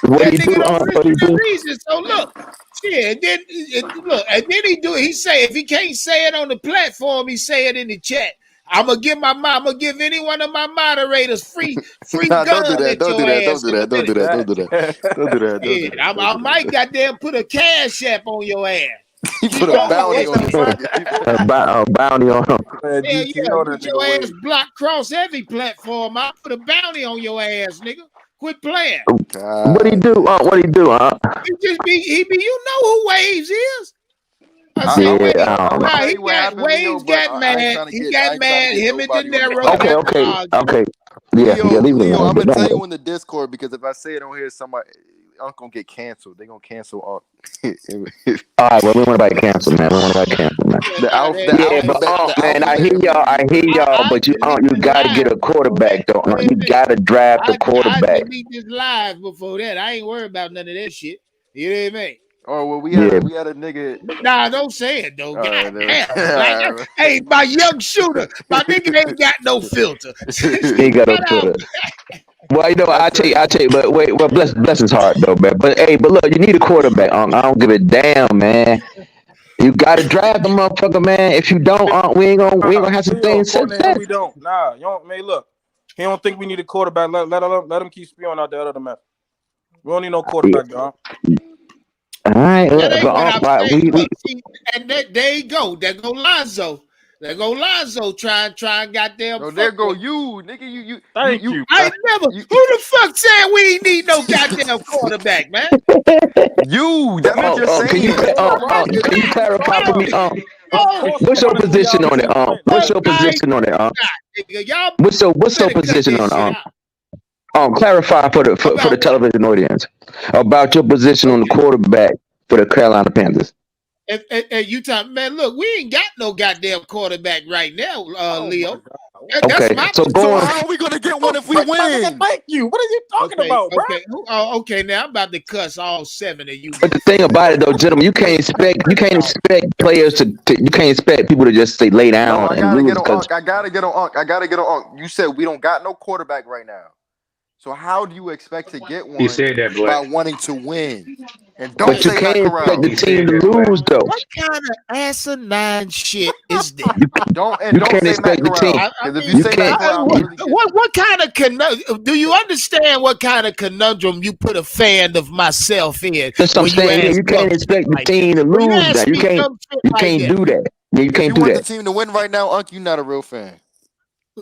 What do That you nigga do? don't What do listen you to do? reason. So look, shit, and then look, and then he do it. He say if he can't say it on the platform, he say it in the chat. I'm gonna give any one of my moderators free Nah, don't do gun that. at Don't do your that. Don't ass do in a that. Don't minute. do that. Don't do that. Don't do that. Don't do Shit, that. Don't I do that. might goddamn put a cash app on your ass. He Keep put a on bounty on that this shit. nigga. A bounty on him. Man, Hell yeah, DTR that get nigga your ass Wade. blocked across every platform. I'll put a bounty on your ass, nigga. Quit playing. What do you do? What do you do? He be you know who Waves is. I I, say I'm Waves. Yeah, I don't gonna know. Nah, tell he you what got happened, Leo. Waves But got I ain't mad. trying to He get. got I ain't trying to mad. get Him and De nobody on the Niro pod. Okay, got to okay, argue. okay. Yeah, leave it Leo, alone. I'm But gonna tell don't. you in the Discord because if I say it on here, somebody Unc gonna get canceled. They gonna cancel Unc. All right, well, we want to cancel, man. We want to cancel, man. Yeah, the nah, Yeah, but man, I alphabet hear y'all, I but you delete this got to get live a before that. quarterback though. Wait a You minute. got to draft a I quarterback. delete this live before that. I ain't worried about none of that shit. You know what I mean? Oh well, we Yeah. had a nigga. Nah, don't say it though. God damn. Like, Alright. hey, my young shooter, my nigga ain't got no filter. He got no Shut up. Twitter. Well, you know, I I tell you, tell you, but wait, well, bless his heart though, man. But hey, but look, you need a quarterback. I don't give a damn, man. You got to draft the motherfucker, man. If you don't, we ain't gonna have some Leo, things according set. to him, we don't. Nah, you don't. Man, look, he don't think we need a quarterback. Let him keep spewing out the other mess. We don't need no quarterback, dog. All right, That look, ain't what I'm but saying. we Look, see, and there you go. There go Lonzo. There go Lonzo trying goddamn no, fuck there go with. you, nigga. Thank you. I ain't never. Who the fuck said we ain't need no goddamn quarterback, man? You. That's what you're can you saying. can you clarify for me? No, What's your position on it? What's your position on it? nigga, y'all What's your better cut position this on shit it? out. Clarify for the About what? television audience about your position on the Okay. quarterback for the Carolina Panthers. And you talk, man, look, we ain't got no goddamn quarterback right now, Leo. That's Okay, my so So going. how are we gonna get one if we win? Thank you. What are you talking about, bro? Okay. Okay, now I'm about to cuss all 7 of you. But the thing about it, though, gentlemen, you can't expect players to you can't expect people to just say lay No, down I and gotta lose get on because Unc. I gotta get on Unc. You said we don't got no quarterback right now. So how do you expect to get He one said that, by Black. wanting to win? And don't but you say can't knock expect the around. He team said to that, Black. lose though. What kind of asinine shit is that? You Don't can't say expect Mac the team. around. I Because if you mean, You say can't. Mac around, we really get what kind of conundrum? Do you understand what kind of conundrum you put a fan of myself in That's what I'm when you saying. Yeah, ask you dumb can't shit expect the like that? team to When you lose. Now ask me dumb shit you like can't that, do that. Yeah, you if can't you do want the that. team to win right now, Unc, you're not a real fan.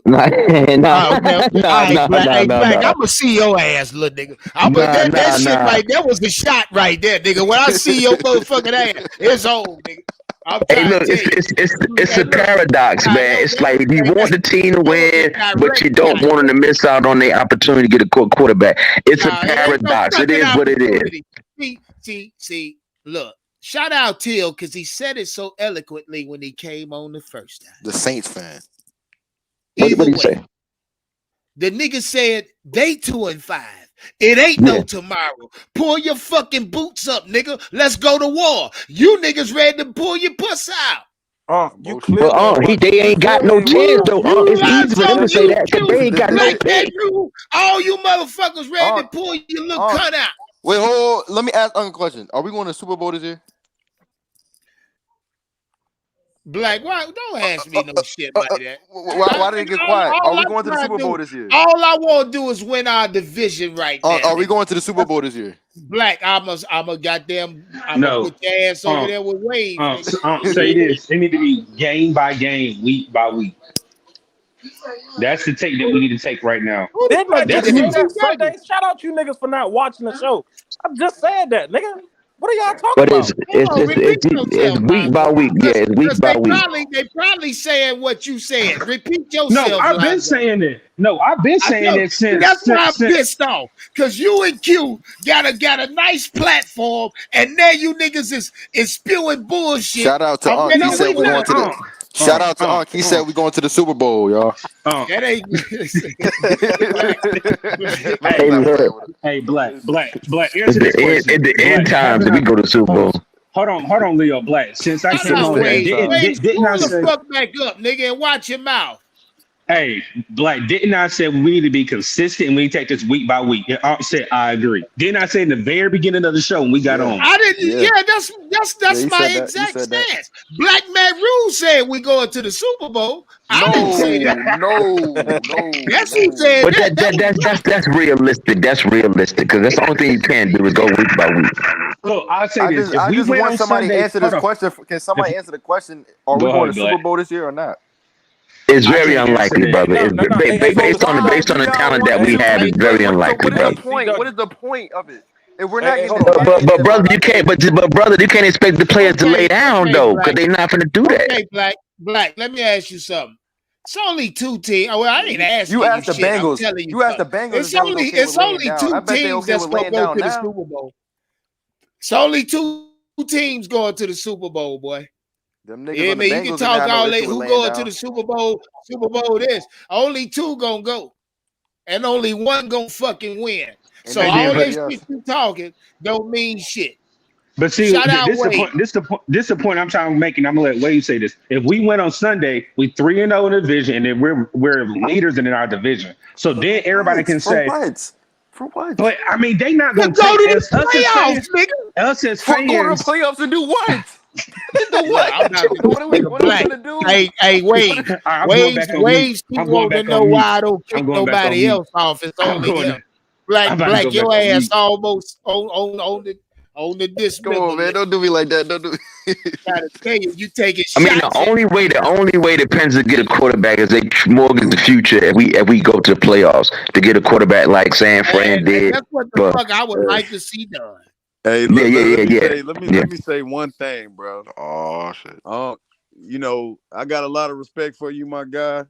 Nah, Oh, okay, okay. All right, Black. Hey, Black, nah. I'ma see your ass, little nigga. That shit Nah. right there was the shot right there, nigga. When I see your motherfucking ass, it's on, nigga. I'm Hey, trying look, to tell you. it's a paradox, man. It's like you want the team to That was win, a but you direct don't shot. want them to miss out on the opportunity to get a quarterback. It's a Nah, it ain't no paradox. It fucking is what it is. opportunity. See, look. Shout out Till because he said it so eloquently when he came on the first time. The Saints fan. What Either did he way, say? the nigga said they 2-5. It ain't Yeah. no tomorrow. Pull your fucking boots up, nigga. Let's go to war. You niggas ready to pull your puss out. You clearly But they ain't got no chance though. It's easy for them to say that because they ain't got no chance. All you motherfuckers ready to pull your little cut out. Wait, hold on. Let me ask Uncle a question. Are we going to the Super Bowl this year? Black, why don't ask me no shit like that. Why did it get quiet? Are we going to the Super Bowl this year? All I want to do is win our division right now. Are we going to the Super Bowl this year? Black, I'm a goddamn. I'm No. gonna put your ass over there with Wade. Say this. It need to be game by game, week by week. That's the take that we need to take right now. Didn't I That's just say me. that Sunday? Shout out you niggas for not watching the show. I just said that, nigga. What are y'all talking But about? it's week by week. Yeah, it's week by week. They probably saying what you said. Repeat yourself. No, I've been saying it. No, I've been saying it since. That's why I'm pissed off. Cause you and Q got a nice platform, and now you niggas is spewing bullshit. Shout out to Unc. He said we're going to the. Shout out to Unc. He said we're going to the Super Bowl, y'all. That ain't. Hey, Black. It's the end times that we go to Super Bowl. Hold on, Leo. Black. Since I came on here, didn't I say? Fuck back up, nigga, and watch your mouth. Hey, Black, didn't I say we need to be consistent and we take this week by week? And I said I agree. Didn't I say in the very beginning of the show when we got on? I didn't. Yeah, that's my exact stance. Black Matt Rule said we going to the Super Bowl. I didn't say that. No. Yes, he said But that's realistic. That's realistic because that's the only thing you can do is go week by week. Look, I'll say this. I just want somebody to answer this question. Can somebody answer the question? Are we going to Super Bowl this year or not? It's very unlikely, brother. Based on the talent that we have, it's very unlikely, brother. What is the point of it? If we're not getting but brother, you can't. But brother, you can't expect the players to lay down though, because they're not going to do that. Okay, Black. Let me ask you something. It's only two teams. Well, I ain't asking you. Asked the shit. Bengals. You asked the Bengals. It's only two teams that's going to go to the Super Bowl. It's only two teams going to the Super Bowl, boy. Them niggas yeah, man, you can talk all day. Who going to the Super Bowl? Super Bowl this. Only two gonna go. And only one gonna fucking win. And so all this shit you talking don't mean shit. But see, this is the point I'm trying to make, and I'm gonna let Wade say this. If we win on Sunday, we 3-0 in the division, and then we're leaders in our division. So then everybody can say for what? But I mean, they not gonna go to the playoffs, nigga. Us as fans, go to the playoffs and do what? Hey, Waves keep wanting to know why I don't kick nobody else off. It's only him. Black, your ass almost on the dismissal. Come on, man. Don't do me like that. Don't do me. Gotta tell you taking shots. I mean, the only way the Panthers to get a quarterback is they mortgage the future if we go to the playoffs to get a quarterback like San Fran did. That's what the fuck I would like to see done. Hey, let me say one thing, bro. Oh shit. You know, I got a lot of respect for you, my guy.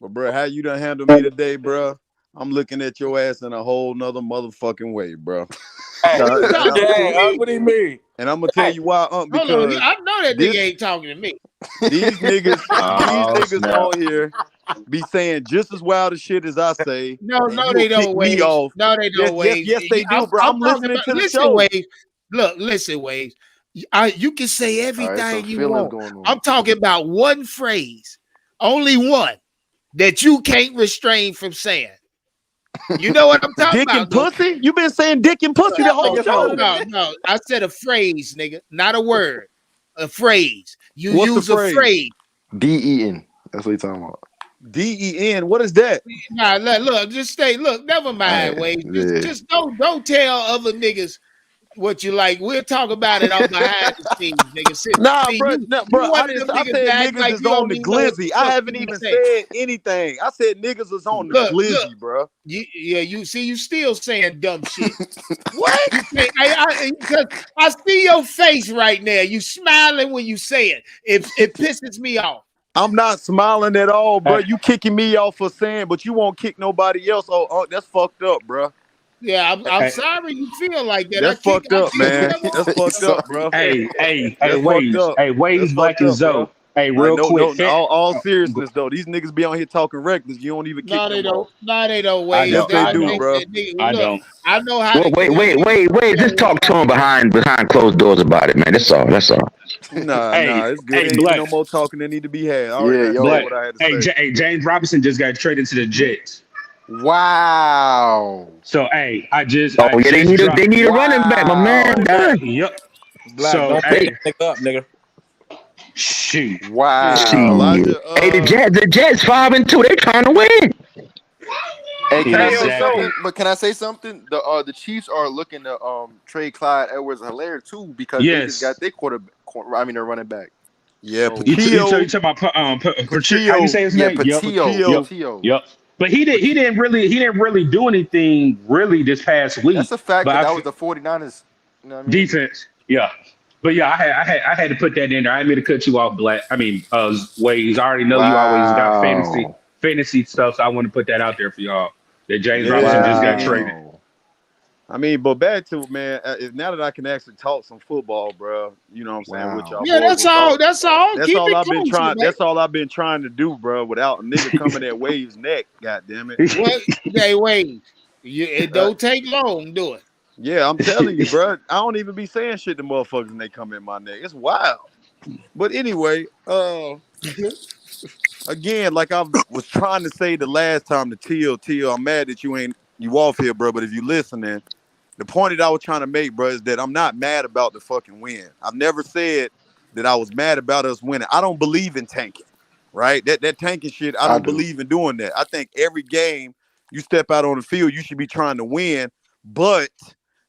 But bro, how you done handled me today, bro? I'm looking at your ass in a whole nother motherfucking way, bro. What do you mean? And I'm gonna tell you why, because I know that nigga ain't talking to me. These niggas on here be saying just as wild as shit as I say. No, they don't. Wade. No, they don't. Wade. Yes, they do, bro. I'm listening to the show. Wade. Look, listen, Wade. You can say everything you want. I'm talking about one phrase, only one, that you can't restrain from saying. You know what I'm talking about? Dick and pussy? You been saying dick and pussy the whole show. No. I said a phrase, nigga, not a word. A phrase. You What's use a phrase. D-E-N. That's what you're talking about. D-E-N. What is that? Nah, look, just stay. Look, never mind, Wade. Just don't tell other niggas what you like. We'll talk about it on behind the scenes, nigga. Nah, See, bro, you I one of them said niggas that act niggas like is you on don't the even know what glizzy. the I fuck haven't you even say. said anything. I said niggas is on the glizzy, bro. You see, you still saying dumb shit. What? Because I see your face right now. You smiling when you say it. It pisses me off. I'm not smiling at all, bro. You kicking me off for saying, but you won't kick nobody else. Oh, that's fucked up, bro. Yeah, I'm sorry you feel like that. That's fucked up, man. That's fucked up, bro. That's fucked up. Wade's black as Zoe. Hey, real quick. All seriousness though, these niggas be on here talking reckless. You don't even kick them off. No, they don't. Wade. Yes, they do, bro. I don't. I know how. Wait. Just talk to him behind closed doors about it, man. That's all. Nah, it's good. Ain't Black. no more talking that need to be had. I already said what I had to say. James Robinson just got traded to the Jets. Wow. So they need a running back, my man. Yep. Black, so don't pick up, nigga. Shoot. Wow. The Jets 5-2. They trying to win. Hey, can I say something? The Chiefs are looking to trade Clyde Edwards-Helaire too because they just got their their running back. Yeah, so, you talking about Patillo? How you say his name? Patillo. Yep. But he didn't really do anything really this past week. That's a fact. That was the 49ers. You know what I mean? Defense. Yeah. But yeah, I had to put that in there. I didn't mean to cut you off, Black. I mean, Waze. I already know you always got fantasy stuff, so I want to put that out there for y'all. That James Robinson just got traded. I mean, but back to it, man. Now that I can actually talk some football, bro, you know what I'm saying? With y'all. Yeah, that's all. That's all. That's all I've been trying. That's all I've been trying to do, bro. Without a nigga coming at Wave's neck. God damn it. Hey, Wade. It don't take long, do it. Yeah, I'm telling you, bro. I don't even be saying shit to motherfuckers when they come in my neck. It's wild. But anyway, again, like I was trying to say the last time to Teal, I'm mad that you off here, bro. But if you listening, the point that I was trying to make, bro, is that I'm not mad about the fucking win. I've never said that I was mad about us winning. I don't believe in tanking, right? That tanking shit, I don't believe in doing that. I think every game you step out on the field, you should be trying to win. But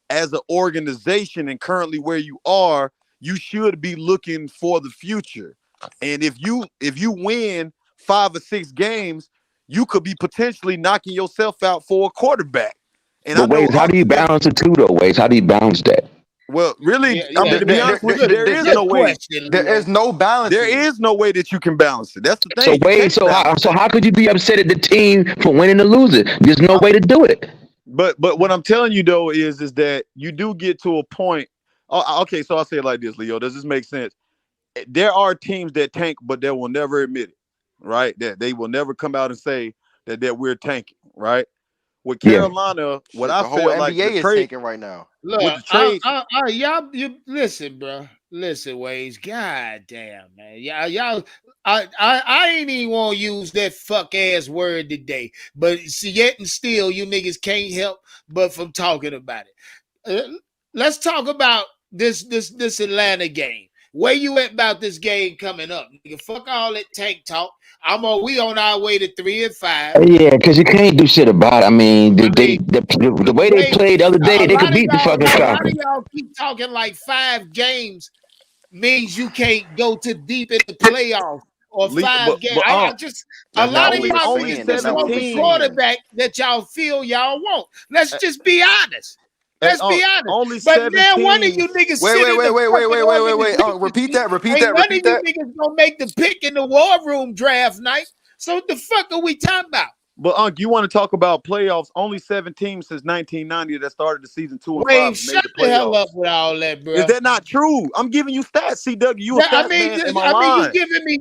as an organization and currently where you are, you should be looking for the future. And if you win 5 or 6 games, you could be potentially knocking yourself out for a quarterback. And but Waze, how do you balance the two though, Waze? How do you balance that? Well, really, I mean, to be honest with you, there is no way. There is no balance. There is no way that you can balance it. That's the thing. So Waze, so how could you be upset at the team for winning or losing? There's no way to do it. But what I'm telling you though is that you do get to a point. Okay, so I'll say it like this, Leo. Does this make sense? There are teams that tank, but they will never admit it, right? That they will never come out and say that we're tanking, right? With Carolina, what I feel like the NBA is tanking right now. Look, with the trade, y'all, you listen, bro. Listen, Waze. God damn, man. Y'all. I ain't even want to use that fuck ass word today, but see, yet and still, you niggas can't help but from talking about it. Let's talk about this Atlanta game. Where you at about this game coming up, nigga? Fuck all that tank talk. We on our way to 3-5. Yeah, because you can't do shit about it. I mean, the way they played the other day, they could beat the fucking Falcons. A lot Falcons. of y'all keep talking like 5 games means you can't go too deep in the playoffs or 5 games. A lot of y'all niggas want the quarterback that y'all feel y'all want. Let's just be honest. Let's be honest. But now one of you niggas wait. Repeat that. One of you niggas gonna make the pick in the war room draft night. So what the fuck are we talking about? But you want to talk about playoffs? Only 7 teams since 1990 that started the season 2 and 5 Wait, made shut the the hell up with all that, bro. Is that not true? I'm giving you stats, CW. You a stats man. Am I lying?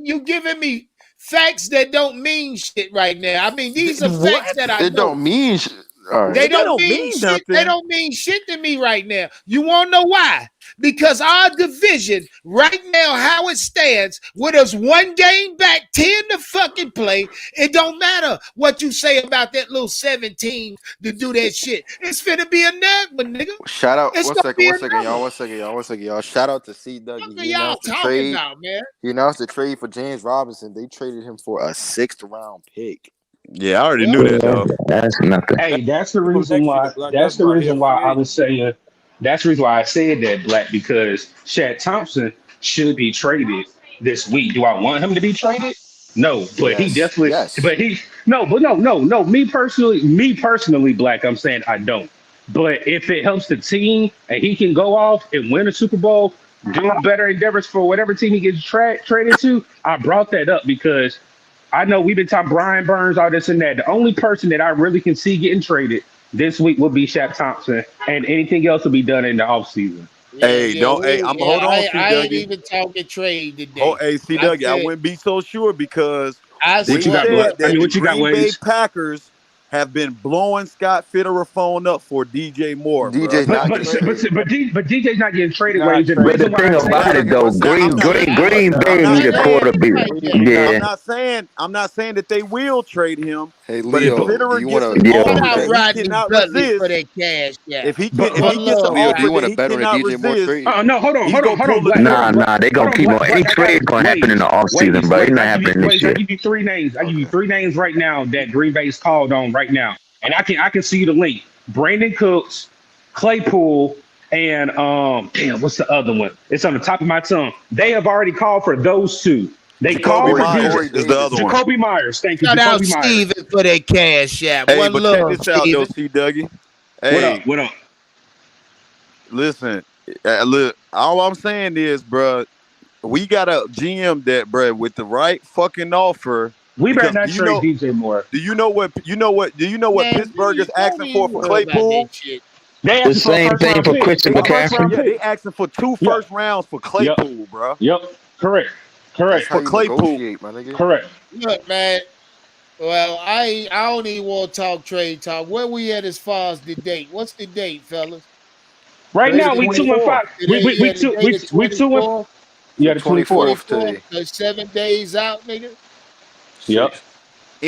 you giving me facts that don't mean shit right now. I mean, these are facts that I know. It don't mean shit. Right. They don't mean shit. Nothing. They don't mean shit to me right now. You want to know why? Because our division right now, how it stands, with us 1 game back, 10 to fucking play. It don't matter what you say about that little 17 to do that shit. It's finna be a number, nigga. Shout out. One second, y'all. Shout out to CW. What are y'all talking about, man? He announced the trade for James Robinson. They traded him for a 6th round pick. Yeah, I already knew that, though. That's nothing. Hey, that's the reason why. That's the reason why I was saying. That's the reason why I said that, Black, because Shaq Thompson should be traded this week. Do I want him to be traded? No, but he Yes. definitely. Yes. But he no, but no. Me personally, Black. I'm saying I don't. But if it helps the team and he can go off and win a Super Bowl, do better endeavors for whatever team he gets traded to, I brought that up because I know we've been talking Brian Burns, all this and that. The only person that I really can see getting traded this week will be Shaq Thompson, and anything else will be done in the offseason. Hey, don't. Hey, I'm hold on, C I ain't Dougie. even talking trade today. Oh, hey, C Dougie, I wouldn't be so sure because I they What you got, said Black? that the What you got, Green Bay Waves? Packers have been blowing Scott Fitterer phone up for DJ Moore, bro. DJ's not But getting traded. but DJ's not getting traded, Not Waves. And the But the reason why thing I say about that, it though, Green Bay need a quarterback. Yeah. I'm not saying that they will trade him. Hey, But if Leo, do Fitterer you gets want an to? Yeah. offer Shout that out he Rodney cannot Dudley resist, for that cash. Yeah. if he One gets an love, Leo, do offer you want that to he bet on a cannot DJ Moore resist, trade? oh no, hold he's gonna pull the on, Nah, trigger. they gonna keep on. Any trade gonna happen in the offseason, bro. It's not happening this Waves, I year. give you three names. I give you three names right now that Green Bay's called on right now, and I can see you the link. Brandon Cooks, Claypool, and damn, what's the other one? It's on the top of my tongue. They have already called for those two. They called for Myers is the other one. Jacoby Myers. Thank you, Shout out Jacoby Myers. Steven for that cash app. Hey, One but check love, this out though, Steven. C Dougie. What Hey, up? What up? listen, look, all I'm saying is, bro, we got a GM that, bro, with the right fucking offer. We better Because not trade DJ Moore. do you know what Man, Pittsburgh is don't asking even for worry about Claypool? that shit. They The asking for a same first thing round for pick. Christian A first round McCaffrey. Yeah, they pick. asking for two Yep. first rounds for Claypool, bro. Yep. Correct. That's how For you Claypool. negotiate, my nigga. Correct. Look, man. Well, I don't even want to talk trade talk. Where we at as far as the date? What's the date, fellas? Right Today now, the we 2-5. Today, We yeah, today the we 2. 24th. Yeah, the 24th 24th. today. That's 7 days out, nigga. Yep.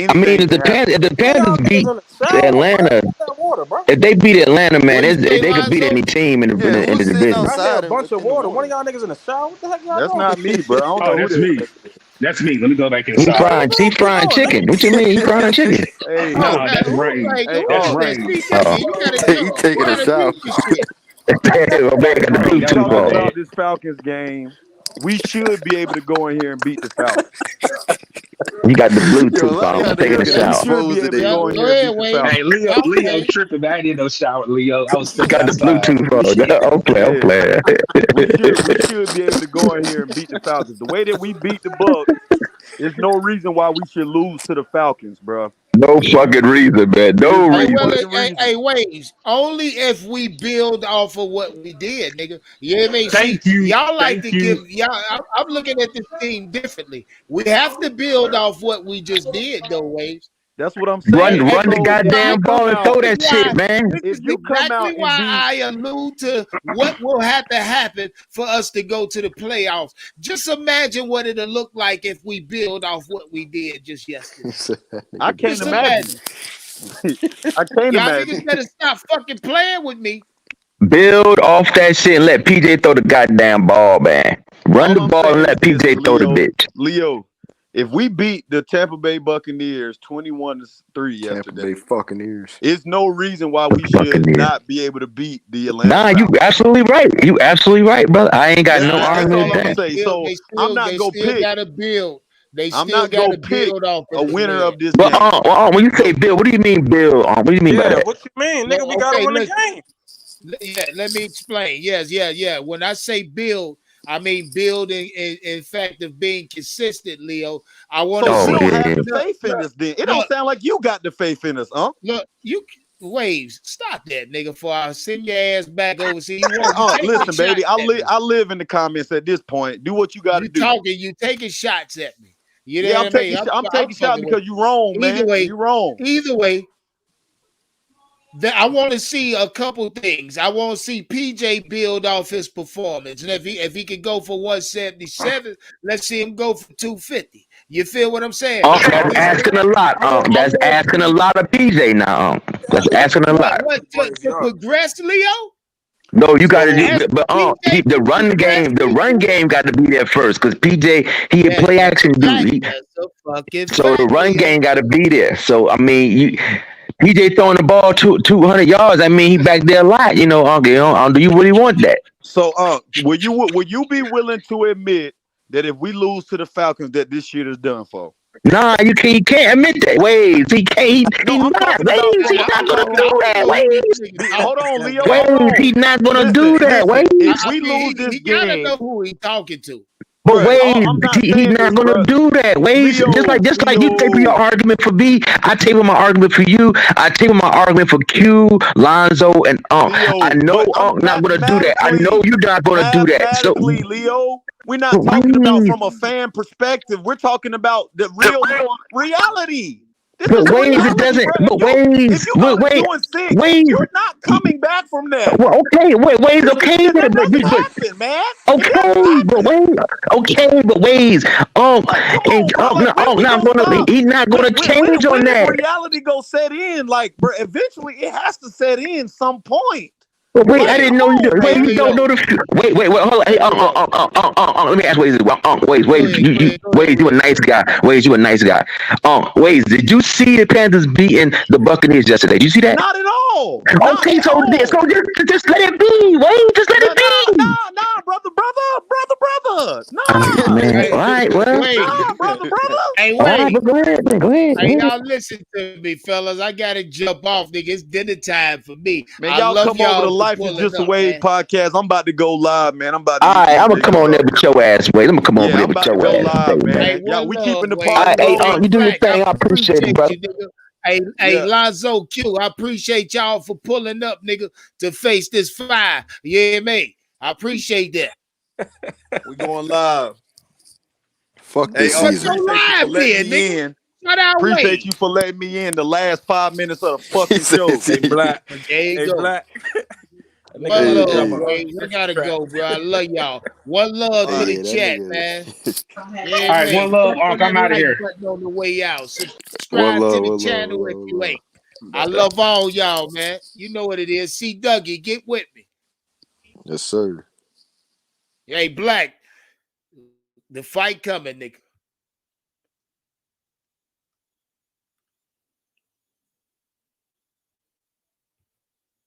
I mean, Anything if the can happen. Panthers beat in the shower, Atlanta, Get that water, bro. if they beat Atlanta, man, What you say, they could beat Lonzo? any team in Yeah, the who's sitting division. I hear a outside bunch of in the water. One water? of y'all niggas in the shower. What the heck y'all That's doing? not me, bro. I don't Oh, know who that's that me. is. That's me. Let me go back He inside. frying chicken. What you mean? He frying chicken? Hey, No, that's Who, rain. like, hey, who That's is that? rain. See, Oh, you gotta He know. taking You a gotta shower. do this shit. my man got the Rain. we That was Bluetooth my talking on. bad. about this Falcons game. We should be able to go in here and beat the Falcons. He got the Yo, a Bluetooth lot of on. y'all Taking a niggas getting We shower. should be exposed able to today, Yeah, go in go here and ahead, beat the Wayne. Falcons. Hey, Leo Okay. tripping. I ain't in no shower, Leo. I was He standing got the outside. Bluetooth on. We should be able to go in here and beat the Falcons. The way that we beat the Bucs, there's no reason why we should lose to the Falcons, bro. No fucking reason, man. No There's no reason. fucking reason. Hey, Waves. Only if we build off of what we did, nigga. You hear me? Thank See, you. y'all like Thank to you. give y'all. I'm looking at this thing differently. We have to build off what we just did, though, Waves. That's what I'm Run saying. the So goddamn ball and throw that shit, man. This if is you come exactly out and why be I allude to what will have to happen for us to go to the playoffs. Just imagine what it'll look like if we build off what we did just yesterday. I can't Just imagine. I can't Y'all imagine. niggas better stop fucking playing with me. Build off that shit and let PJ throw the goddamn ball, man. Run All the I'm ball and saying let is this, PJ throw the bitch. Leo, if we beat the Tampa Bay Buccaneers 21-3 Tampa yesterday, Bay fucking ears. it's no reason why we should Buccaneers. not be able to beat the Atlanta Nah, you Falcons. absolutely right. You absolutely right, brother. I ain't got no That's argument all with I'm gonna that. say. So I'm not They gonna still pick. gotta build. They I'm still not gonna gotta pick build off a of this winner win. of this But game. when you say build, what do you mean build? What do you mean by Yeah, that? what you mean, nigga? We gotta Okay, win the listen. game. Yeah, let me explain. Yes. When I say build, I mean building in fact of being consistent, Leo. I want to So you see. don't have the Look, faith in us, then. It look, don't sound like you got the faith in us, huh? look, you Waves, stop that, nigga, before I send your ass back over. See, you want Listen, baby, I live in the comments at this point. Do what you got to do. you taking shots at me. You know Yeah, what I mean? I'm taking shots because you wrong, man. You wrong. Either way, I want to see a couple things. I want to see PJ build off his performance, and if he can go for 177, let's see him go for 250. You feel what I'm saying? That's asking a lot. That's asking a lot of PJ now. That's asking a lot. What to progress, Leo? No, you got to do, but the run game got to be there first because PJ he a play action dude. So the run game got to be there. So I mean, PJ throwing the ball 200 yards. I mean, he back there a lot. You know, do you really want that? So, will you be willing to admit that if we lose to the Falcons, that this shit is done for? Nah, you can't admit that. Waves, he can't. He's not gonna do that. Waves. Hold on, Leo. Waves, he's not gonna do that. Waves. If we lose this he gotta game, know who he talking to. But Waves, he's not gonna do that. Waves, just like you tape your argument for B, I tape my argument for you. I tape my argument for Q, Lonzo, and I know not gonna do that. I know you're not gonna do that. So, Leo, we're not talking about from a fan perspective. We're talking about the real reality. But Waves, it doesn't. But Waves, Waves, you're not coming back from that. Well, okay, Waves, okay, happen, man. Okay, but Waves, he's not gonna change on that. Reality go set in, like, bro. Eventually, it has to set in some point. But wait, I didn't know you. Wait, you don't know the. Wait, hold on. Hey, let me ask Waze. Waze, you a nice guy. Waze, you a nice guy. Waze, did you see the Panthers beating the Buccaneers yesterday? Did you see that? Not at all. Okay, so just let it be. Waze, just let it be. Nah, brother. Nah, man. All right, well. Nah, brother. Hey, wait. Go ahead. Hey, y'all listen to me, fellas. I gotta jump off, nigga. It's dinner time for me. Man, y'all come over to Life is Just a Wave podcast. I'm about to go live, man. I'm gonna come on there with your ass, Waze. I'm gonna come over there with your ass, live, man. Hey, yeah, we keeping the party. Hey, you do your thing. I appreciate it, brother. Hey, Lonzo Q, I appreciate y'all for pulling up, nigga, to face this fire. You hear me? I appreciate that. We going live. Fuck this season. Appreciate you for letting me in the last 5 minutes of the fucking show. Hey, Black. Hey, Black. One love, Waves. I gotta go, bro. I love y'all. One love to the chat, man. All right, one love. I'm out of here. On the way out. Subscribe to the channel if you ain't. I love all y'all, man. You know what it is. See Dougie, get with me. Yes, sir. Hey, Black. The fight coming, nigga.